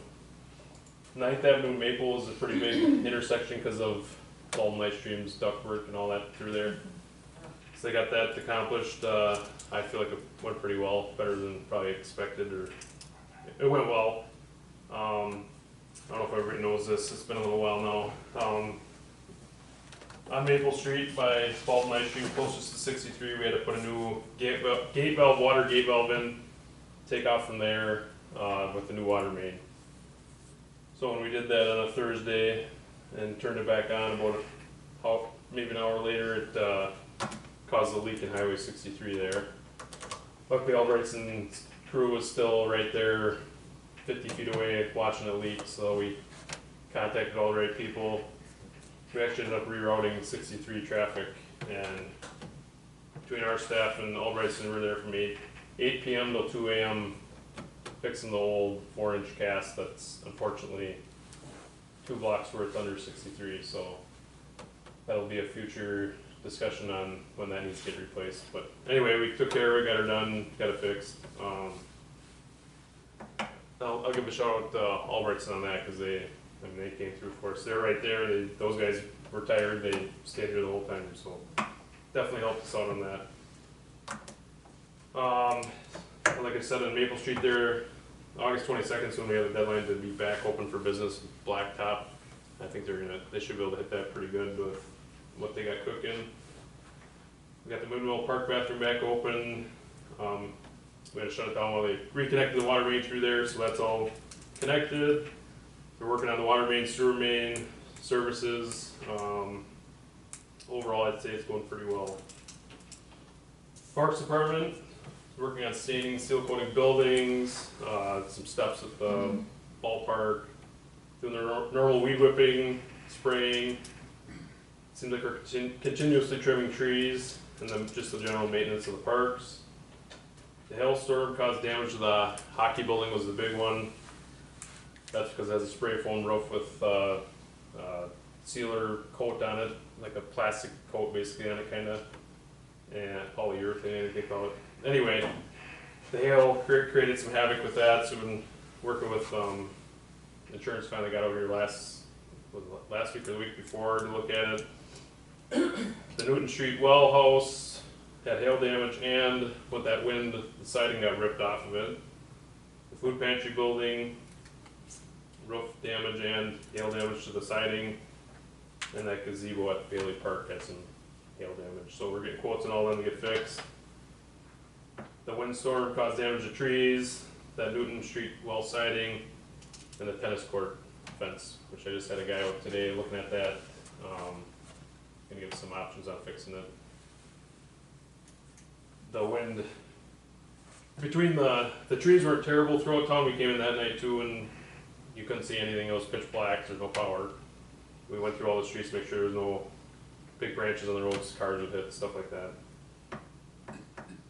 9th Avenue Maple is a pretty big intersection because of Baldwin Light Stream's ductwork and all that through there. So they got that accomplished. I feel like it went pretty well, better than probably expected, or it went well. I don't know if everybody knows this, it's been a little while now. On Maple Street by Baldwin Light Stream, closest to 63, we had to put a new gate valve, water gate valve in, take off from there with the new water main. So when we did that on a Thursday and turned it back on maybe an hour later, it caused a leak in Highway 63 there. Luckily, Albrightson's crew was still right there, 50 feet away, watching it leak, so we contacted all the right people. We actually ended up rerouting 63 traffic, and between our staff and Albrightson, we were there from 8 p.m. till 2 a.m. fixing the old 4-inch cast that's unfortunately 2 blocks worth under 63, so that'll be a future discussion on when that needs to get replaced. But anyway, we took care of it, got her done, got it fixed. I'll give a shout out to Albrightson on that, because they came through for us. They're right there. Those guys were tired. They stayed here the whole time, so definitely helped us out on that. Like I said, on Maple Street there, August 22nd is when we have the deadline to be back open for business, blacktop. I think they should be able to hit that pretty good with what they got cooking. We got the Moonwell Park bathroom back open. We had to shut it down while they reconnected the water main through there, so that's all connected. We're working on the water main, sewer main services. Overall, I'd say it's going pretty well. Parks Department, working on staining, seal coating buildings, some steps at the ballpark, doing their normal weed whipping, spraying. Seems like we're continuously trimming trees, and then just the general maintenance of the parks. The hailstorm caused damage to the hockey building was the big one. That's because it has a spray foam roof with sealer coat on it, like a plastic coat basically on it kinda, and polyurethane, I think they call it. Anyway, the hail created some havoc with that, so we've been working with, insurance finally got over here last week or the week before to look at it. The Newton Street well house had hail damage, and with that wind, the siding got ripped off of it. The food pantry building, roof damage and hail damage to the siding, and that gazebo at Bailey Park had some hail damage. So we're getting quotes on all of them to get fixed. The windstorm caused damage to trees, that Newton Street well siding, and the tennis court fence, which I just had a guy out today looking at that. Gonna give some options on fixing it. The wind, between the trees weren't terrible throughout town. We came in that night too, and you couldn't see anything. It was pitch black, there's no power. We went through all the streets to make sure there was no big branches on the roads cars would hit, stuff like that.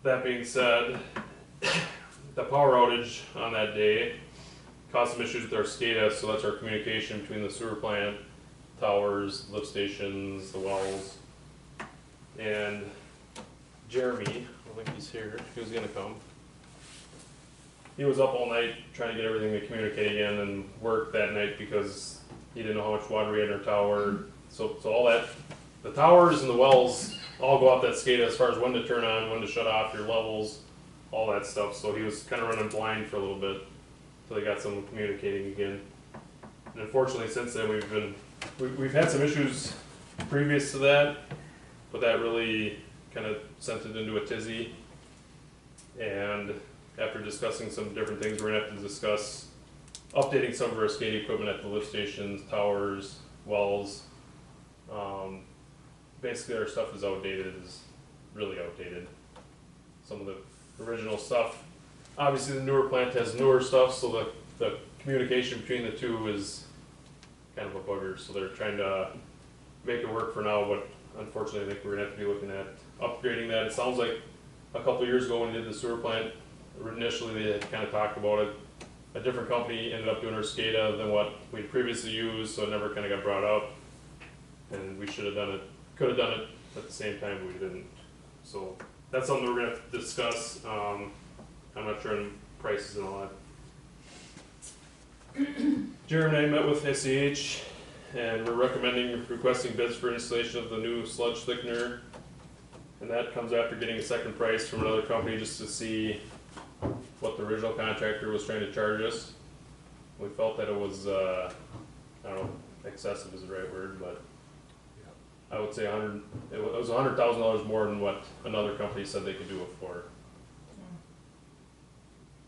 That being said, the power outage on that day caused some issues with our SCADA, so that's our communication between the sewer plant, towers, lift stations, the wells. And Jeremy, I think he's here, he was gonna come. He was up all night trying to get everything to communicate again, and worked that night because he didn't know how much water we had in our tower. So all that, the towers and the wells all go off that SCADA as far as when to turn on, when to shut off, your levels, all that stuff. So he was kind of running blind for a little bit until they got someone communicating again. And unfortunately, since then we've had some issues previous to that, but that really kind of sent it into a tizzy. And after discussing some different things, we're gonna have to discuss updating some of our SCADA equipment at the lift stations, towers, wells. Basically our stuff is outdated, is really outdated. Some of the original stuff, obviously the newer plant has newer stuff, so the communication between the two is kind of a bugger. So they're trying to make it work for now, but unfortunately I think we're gonna have to be looking at upgrading that. It sounds like a couple years ago when we did the sewer plant, initially they had kind of talked about it. A different company ended up doing our SCADA than what we'd previously used, so it never kind of got brought up. And we should have done it, could have done it at the same time, but we didn't. So that's something we're gonna have to discuss. I'm not sure on prices and all that. Jeremy and I met with SEH, and we're requesting bids for installation of the new sludge thickener. And that comes after getting a second price from another company just to see what the original contractor was trying to charge us. We felt that it was, I don't know, excessive is the right word, but I would say it was $100,000 more than what another company said they could do it for.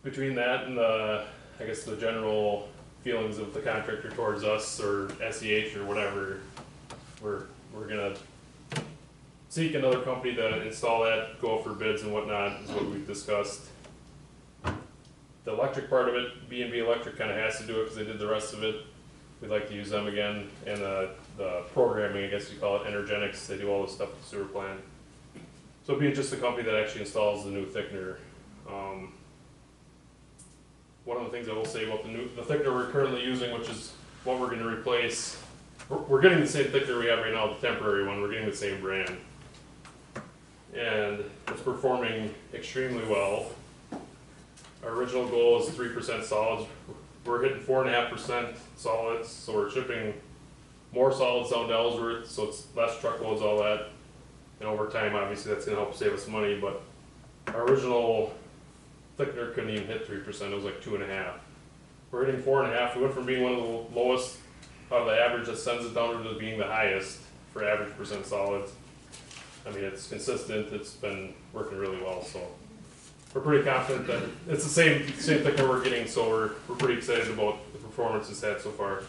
Between that and I guess the general feelings of the contractor towards us or SEH or whatever, we're gonna seek another company to install that, go out for bids and whatnot, is what we've discussed. The electric part of it, B&B Electric kind of has to do it because they did the rest of it. We'd like to use them again, and the programming, I guess you call it, Energenics, they do all the stuff with the sewer plant. So it'd be just the company that actually installs the new thickener. One of the things I will say about the thickener we're currently using, which is what we're gonna replace, we're getting the same thickener we have right now, the temporary one, we're getting the same brand. And it's performing extremely well. Our original goal is 3% solids. We're hitting 4.5% solids, so we're shipping more solids down to Ellsworth, so it's less truckloads, all that. And over time, obviously, that's gonna help save us money, but our original thickener couldn't even hit 3%, it was like 2.5. We're hitting 4.5, we went from being one of the lowest out of the average that sends it down to being the highest for average percent solids. I mean, it's consistent, it's been working really well, so we're pretty confident that it's the same thickener we're getting, so we're pretty excited about the performance it's had so far.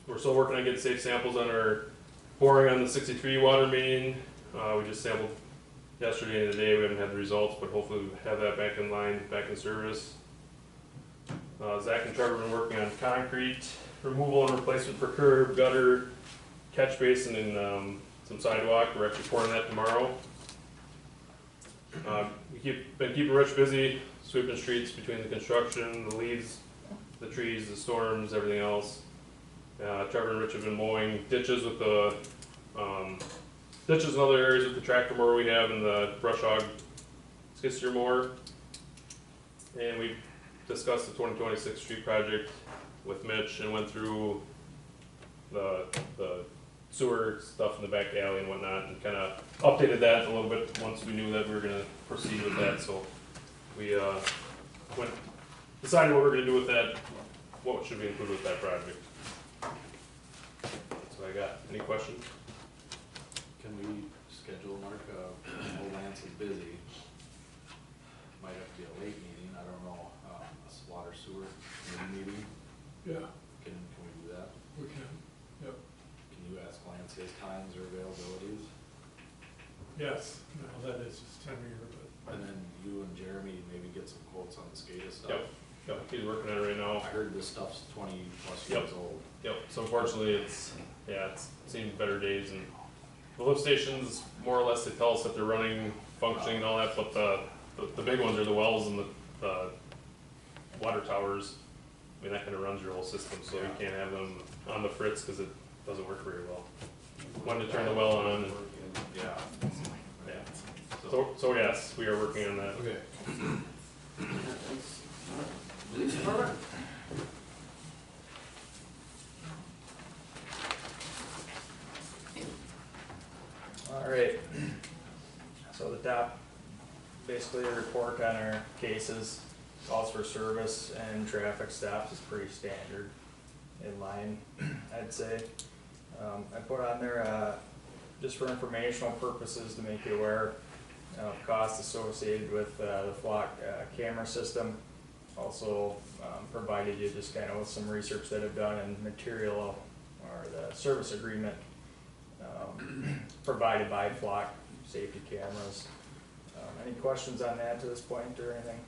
We're still working on getting safe samples on our boring on the 63 water main. We just sampled yesterday and today, we haven't had the results, but hopefully we'll have that back in line, back in service. Zach and Trevor have been working on concrete removal and replacement for curb, gutter, catch basin, and some sidewalk. We're actually pouring that tomorrow. Been keeping Rich busy, sweeping streets between the construction, the leaves, the trees, the storms, everything else. Trevor and Rich have been mowing ditches with the ditches in other areas with the tractor mower we have and the brush hog skid steer mower. And we discussed the 2026 street project with Mitch and went through the sewer stuff in the back alley and whatnot, and kind of updated that a little bit once we knew that we were going to proceed with that. So we decided what we're going to do with that, what should be included with that project. That's what I got. Any questions? Can we schedule, Mark, old Lance is busy, might have to be a late meeting, I don't know, water sewer meeting? Yeah, Can we do that? we can, yep. Can you ask Lance his times or availabilities? Yes, no, that is his time of year, but. And then you and Jeremy maybe get some quotes on the SCADA stuff? Yep, he's working on it right now. I heard this stuff's 20+ years old. Yep, so unfortunately it's seen better days, and the lift stations, more or less, they tell us that they're running, functioning and all that, but the big ones are the wells and the water towers. I mean, that kind of runs your whole system, so you can't have them on the fritz because it doesn't work very well. When to turn the well on, and so yes, we are working on that. Okay. Police department? All right, so the top, basically a report on our cases, calls for service and traffic stops is pretty standard, in line, I'd say. I put on there, just for informational purposes to make you aware of costs associated with the flock camera system. Also provided you just kind of with some research that I've done and material or the service agreement provided by flock safety cameras. Any questions on that to this point or anything?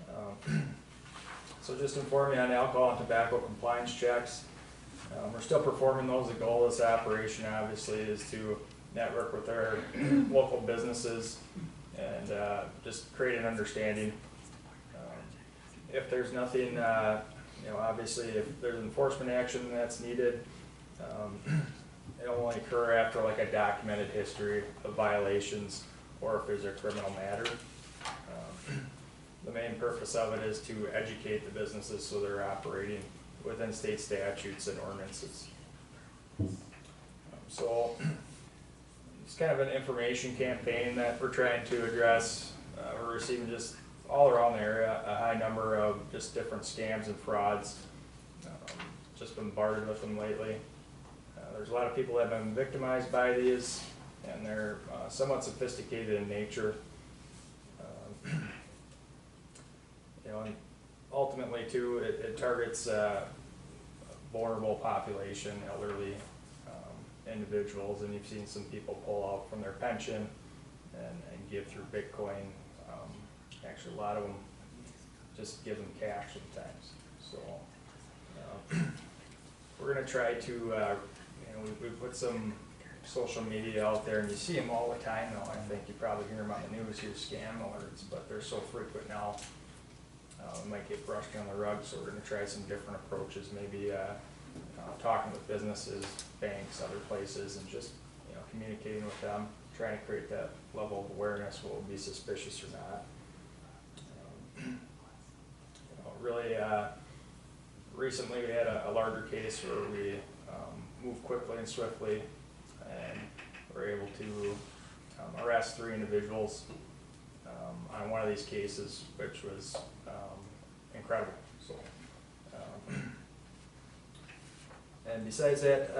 No. Okay. So just inform you on alcohol and tobacco compliance checks. We're still performing those. The goal of this operation obviously is to network with our local businesses and just create an understanding. If there's nothing, obviously if there's enforcement action that's needed, it'll only occur after like a documented history of violations or if there's a criminal matter. The main purpose of it is to educate the businesses so they're operating within state statutes and ordinances. So it's kind of an information campaign that we're trying to address. We're receiving just all around the area a high number of just different scams and frauds. Just bombarded with them lately. There's a lot of people that have been victimized by these, and they're somewhat sophisticated in nature. And ultimately too, it targets vulnerable population, elderly individuals, and you've seen some people pull out from their pension and give through Bitcoin. Actually, a lot of them just give them cash sometimes. So we're gonna try to, we put some social media out there, and you see them all the time now. I think you probably hear them on the news, here's scam alerts, but they're so frequent now. We might get brushed on the rug, so we're gonna try some different approaches, maybe talking with businesses, banks, other places, and just communicating with them, trying to create that level of awareness, will be suspicious or not. Really, recently we had a larger case where we moved quickly and swiftly, and were able to arrest 3 individuals on one of these cases, which was incredible. So, and besides that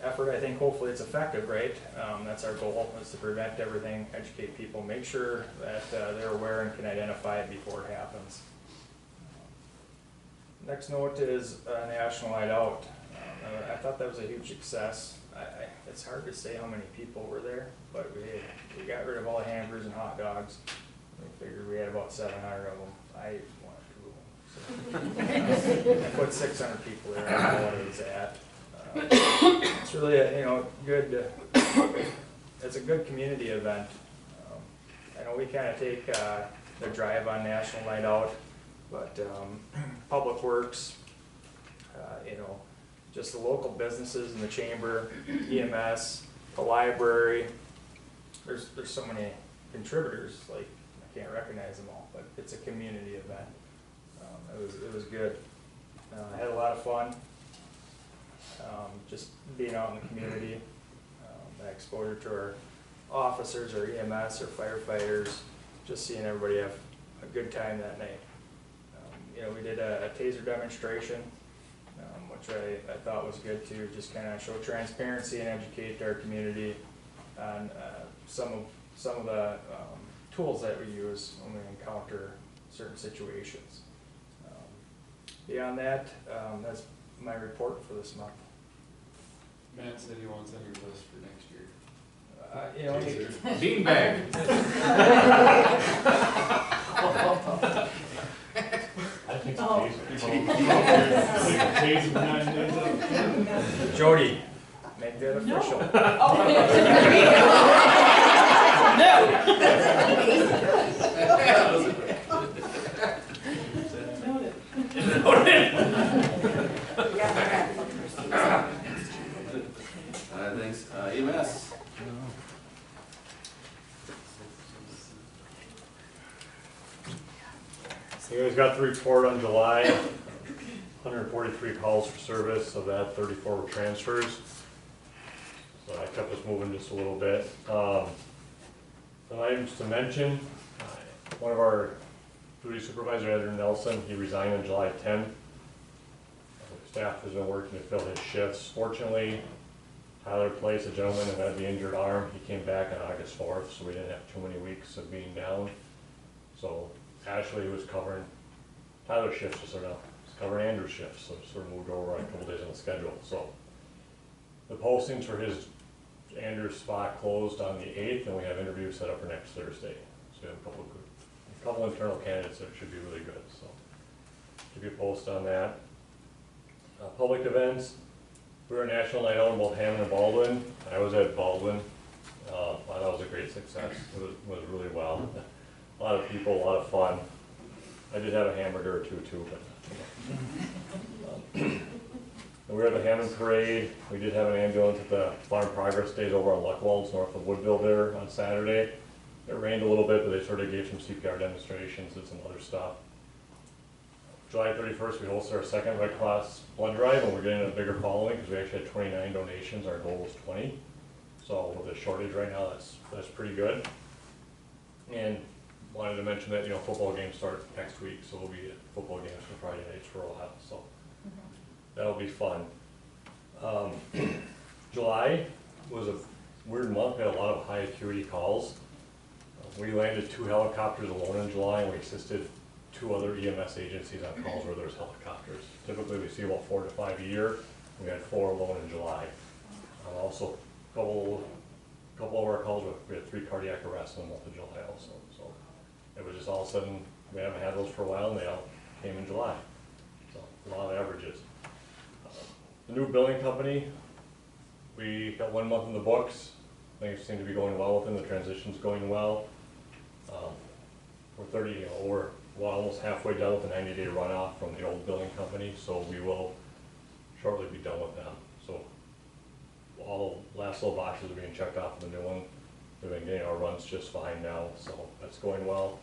effort, I think hopefully it's effective, right? That's our goal, is to prevent everything, educate people, make sure that they're aware and can identify it before it happens. Next note is National Night Out. I thought that was a huge success. It's hard to say how many people were there, but we got rid of all the hamburgers and hot dogs. We figured we had about 700 of them. I ate 1 or 2 of them. So, I put 600 people there. I don't know what it was at. It's really a good. It's a good community event. I know we kind of take the drive on National Night Out, but Public Works, just the local businesses in the chamber, EMS, the library. There's so many contributors, like I can't recognize them all, but it's a community event. It was good. I had a lot of fun. Just being out in the community, that exposure to our officers, our EMS, our firefighters, just seeing everybody have a good time that night. We did a taser demonstration, which I thought was good to just kind of show transparency and educate our community on some of the tools that we use when we encounter certain situations. Beyond that, that's my report for this month. Matt said he wants on your list for next year. Beanbag. I think Oh. Jody, make that official. Thanks. EMS. You guys got the report on July, 143 calls for service, of that 34 were transfers. So that kept us moving just a little bit. Some items to mention, one of our duty supervisors, Edwin Nelson, he resigned on July 10th. Staff has been working to fill his shifts. Fortunately, Tyler replaced a gentleman who had the injured arm. He came back on August 4th, so we didn't have too many weeks of being down. So Ashley was covering Tyler's shifts, just sort of covering Andrew's shifts, so sort of moved over a couple days on the schedule. So the postings for Andrew's spot closed on the 8th, and we have interviews set up for next Thursday. So we have a couple internal candidates that should be really good. So keep you posted on that. Public events. We were at National Night Out in both Hammond and Baldwin. I was at Baldwin. I thought it was a great success. It was really well. A lot of people, a lot of fun. I did have a hamburger or two too. But, we were at the Hammond Parade. We did have an ambulance at the Farm Progress Days over on Luckwalds, north of Woodville there on Saturday. It rained a little bit, but they sort of gave some CPR demonstrations and some other stuff. July 31st, we hosted our second Red Cross blood drive, and we're getting a bigger following because we actually had 29 donations. Our goal was 20. So with the shortage right now, that's pretty good. And wanted to mention that football games start next week, so we'll be at football games for Friday nights for a while. So that'll be fun. July was a weird month. We had a lot of high acuity calls. We landed 2 helicopters alone in July, and we assisted 2 other EMS agencies on calls where there's helicopters. Typically we see about 4 to 5 a year. We had 4 alone in July. Also, couple of our calls, we had 3 cardiac arrests in the month of July also. So it was just all of a sudden, we haven't had those for a while, and they all came in July. So a lot of averages. The new billing company, we got 1 month in the books. Things seem to be going well with them. The transition's going well. We're almost halfway done with the 90-day runoff from the old billing company, so we will shortly be done with them. So all the last little boxes are being checked off of the new one. We've been getting our runs just fine now, so that's going well.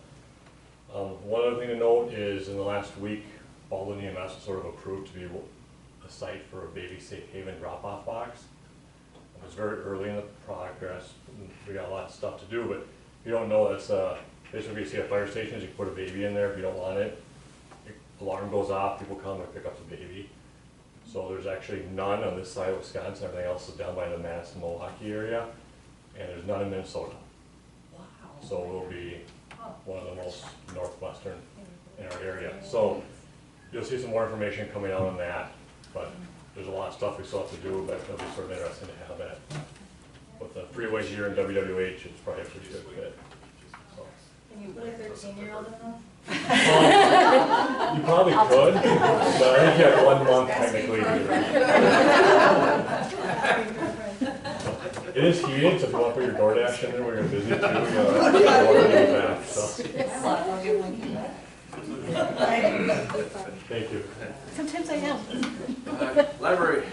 One other thing to note is in the last week, Baldwin EMS was sort of approved to be a site for a baby safe haven drop-off box. It was very early in the progress. We got a lot of stuff to do, but if you don't know, that's basically you see at fire stations, you can put a baby in there if you don't want it. The alarm goes off, people come and pick up the baby. So there's actually none on this side of Wisconsin. Everything else is down by the Mass and Milwaukee area, and there's none in Minnesota. Wow. So we'll be one of the most northwestern in our area. So you'll see some more information coming out on that, but there's a lot of stuff we still have to do, but it'll be sort of interesting to have that. With the freeway here in WWH, it's probably a pretty good fit. So. Can you put a 13-year-old in them? You probably could, but I think you have 1 month technically. It is heated, so if you want to put your DoorDash in there when you're busy too, you know, water in the bath, so. Thank you. Sometimes I am. Library.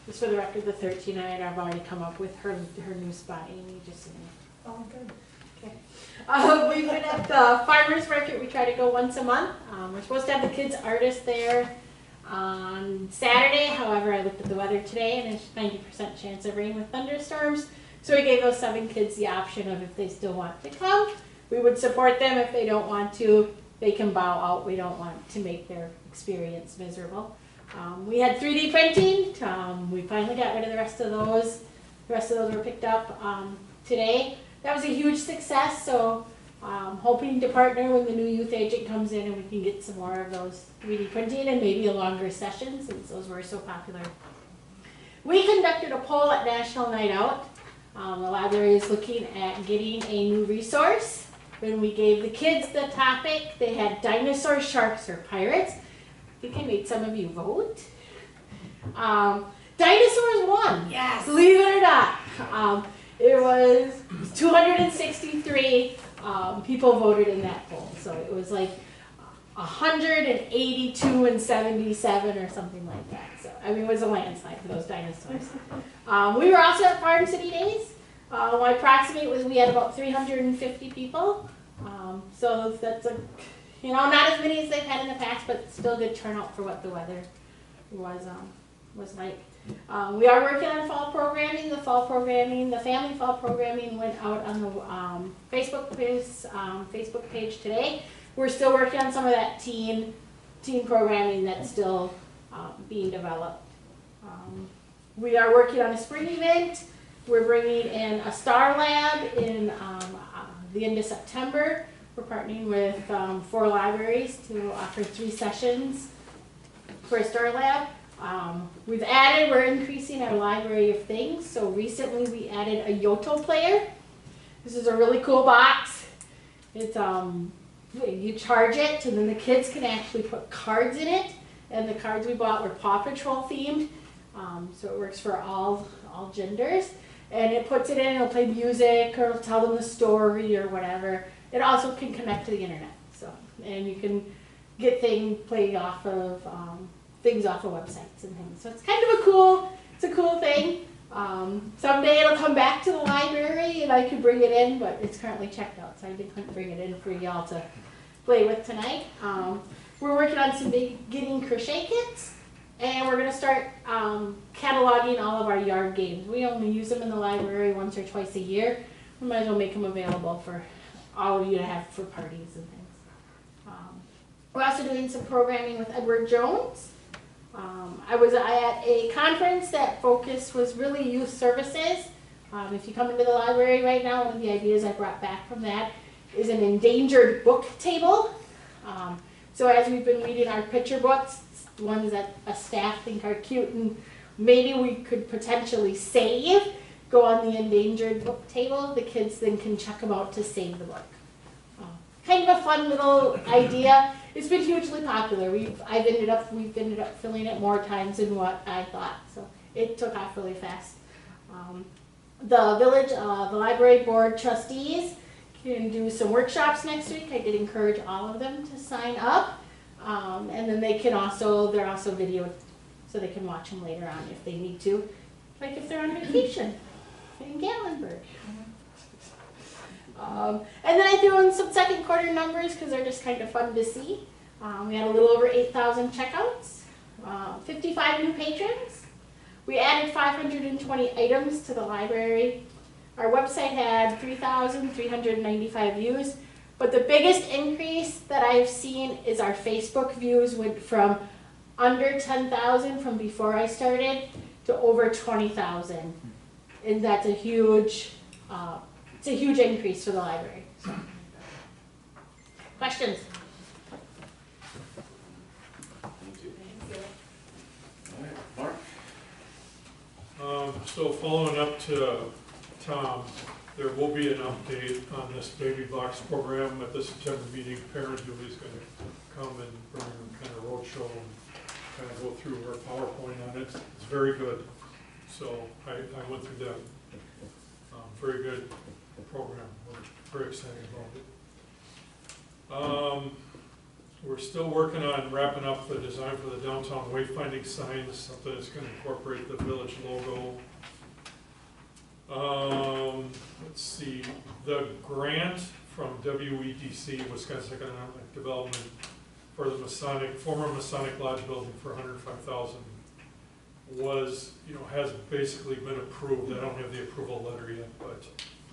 Just for the record, the 13-year-old, I've already come up with her new spot, Amy, just so you know. Oh, good. Okay. We've been at the farmer's market. We try to go once a month. We're supposed to have the kids' artist there on Saturday. However, I looked at the weather today and there's 90% chance of rain with thunderstorms. So we gave those 7 kids the option of if they still want to come, we would support them. If they don't want to, they can bow out. We don't want to make their experience miserable. We had 3D printing. We finally got rid of the rest of those. The rest of those were picked up today. That was a huge success, so hoping to partner when the new youth agent comes in and we can get some more of those 3D printing and maybe a longer session since those were so popular. We conducted a poll at National Night Out. The library is looking at getting a new resource. When we gave the kids the topic, they had dinosaurs, sharks, or pirates. I think I made some of you vote. Dinosaurs won. Yes. Believe it or not. It was 263 people voted in that poll. So it was like 182 and 77 or something like that. So, I mean, it was a landslide for those dinosaurs. We were also at Farm City Days. My approximate was we had about 350 people. So that's a, not as many as they've had in the past, but still good turnout for what the weather was like. We are working on fall programming. The family fall programming went out on the Facebook page today. We're still working on some of that teen programming that's still being developed. We are working on a spring event. We're bringing in a Star Lab in the end of September. We're partnering with 4 libraries to offer 3 sessions for a Star Lab. We're increasing our library of things. So recently we added a Yoto player. This is a really cool box. It's you charge it and then the kids can actually put cards in it. And the cards we bought were Paw Patrol themed. So it works for all genders. And it puts it in, it'll play music or it'll tell them the story or whatever. It also can connect to the internet. And you can get things off of websites and things. So it's kind of a cool thing. Someday it'll come back to the library and I can bring it in, but it's currently checked out, so I couldn't bring it in for y'all to play with tonight. We're working on some beginning crochet kits, and we're gonna start cataloging all of our yard games. We only use them in the library once or twice a year. We might as well make them available for all of you to have for parties and things. We're also doing some programming with Edward Jones. I was at a conference that focus was really youth services. If you come into the library right now, one of the ideas I brought back from that is an endangered book table. So as we've been reading our picture books, ones that a staff think are cute and maybe we could potentially save, go on the endangered book table. The kids then can check them out to save the book. Kind of a fun little idea. It's been hugely popular. We've ended up filling it more times than what I thought. So it took off really fast. The library board trustees can do some workshops next week. I did encourage all of them to sign up. And then they're also videoed, so they can watch them later on if they need to. Like if they're on vacation in Gatlinburg. And then I threw in some second quarter numbers because they're just kind of fun to see. We had a little over 8,000 checkouts, 55 new patrons. We added 520 items to the library. Our website had 3,395 views, but the biggest increase that I've seen is our Facebook views went from under 10,000 from before I started to over 20,000. And that's a huge, it's a huge increase for the library. So. Questions? So following up to Tom, there will be an update on this baby box program at the September meeting. Parent Julie's going to come and bring a kind of roadshow and kind of go through her PowerPoint on it. It's very good. So I went through that. Very good program. We're very excited about it. We're still working on wrapping up the design for the downtown wayfinding signs, something that's going to incorporate the village logo. Let's see, the grant from WEDC, Wisconsin Economic Development, for the former Masonic Lodge building for $105,000 was, has basically been approved. I don't have the approval letter yet, but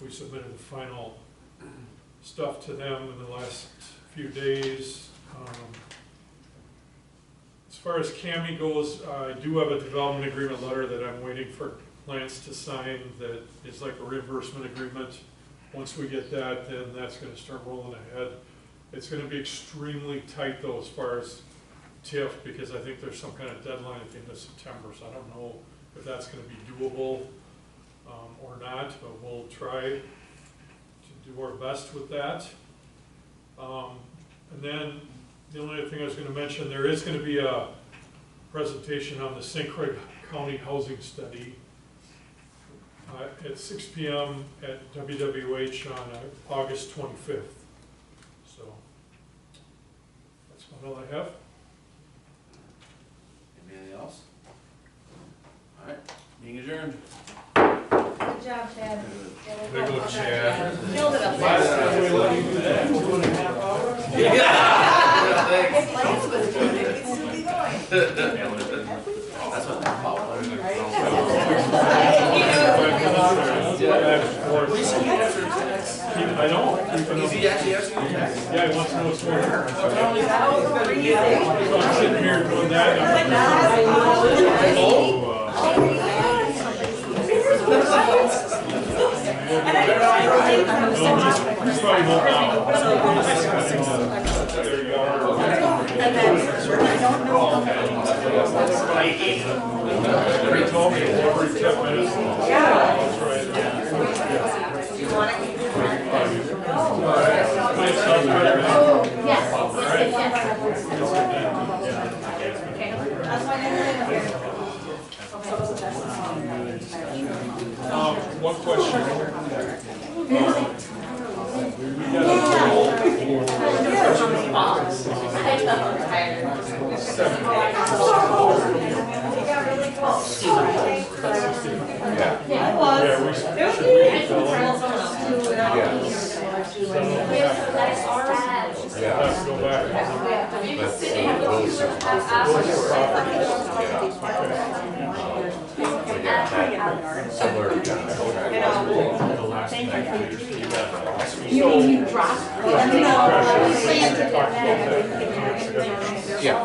we submitted the final stuff to them in the last few days. As far as CAMI goes, I do have a development agreement letter that I'm waiting for Lance to sign that is like a reimbursement agreement. Once we get that, then that's going to start rolling ahead. It's going to be extremely tight though as far as TIF, because I think there's some kind of deadline at the end of September, so I don't know if that's going to be doable or not, but we'll try to do our best with that. And then the only other thing I was going to mention, there is going to be a presentation on the St. Croix County Housing Study at 6 p.m. at WWH on August 25th. So that's about all I have. Anything else? All right, being adjourned. Good job, Chad. There goes Chad. Killed it up there. Last time we let you do that, 2.5 hours? Yeah. That's what they're about. I know. Is he actually asking you? Yeah, he wants to know what's going on. So I'm sitting here doing that. There you are. He told me every 10 minutes. That's right. One question. You mean you dropped? Yeah.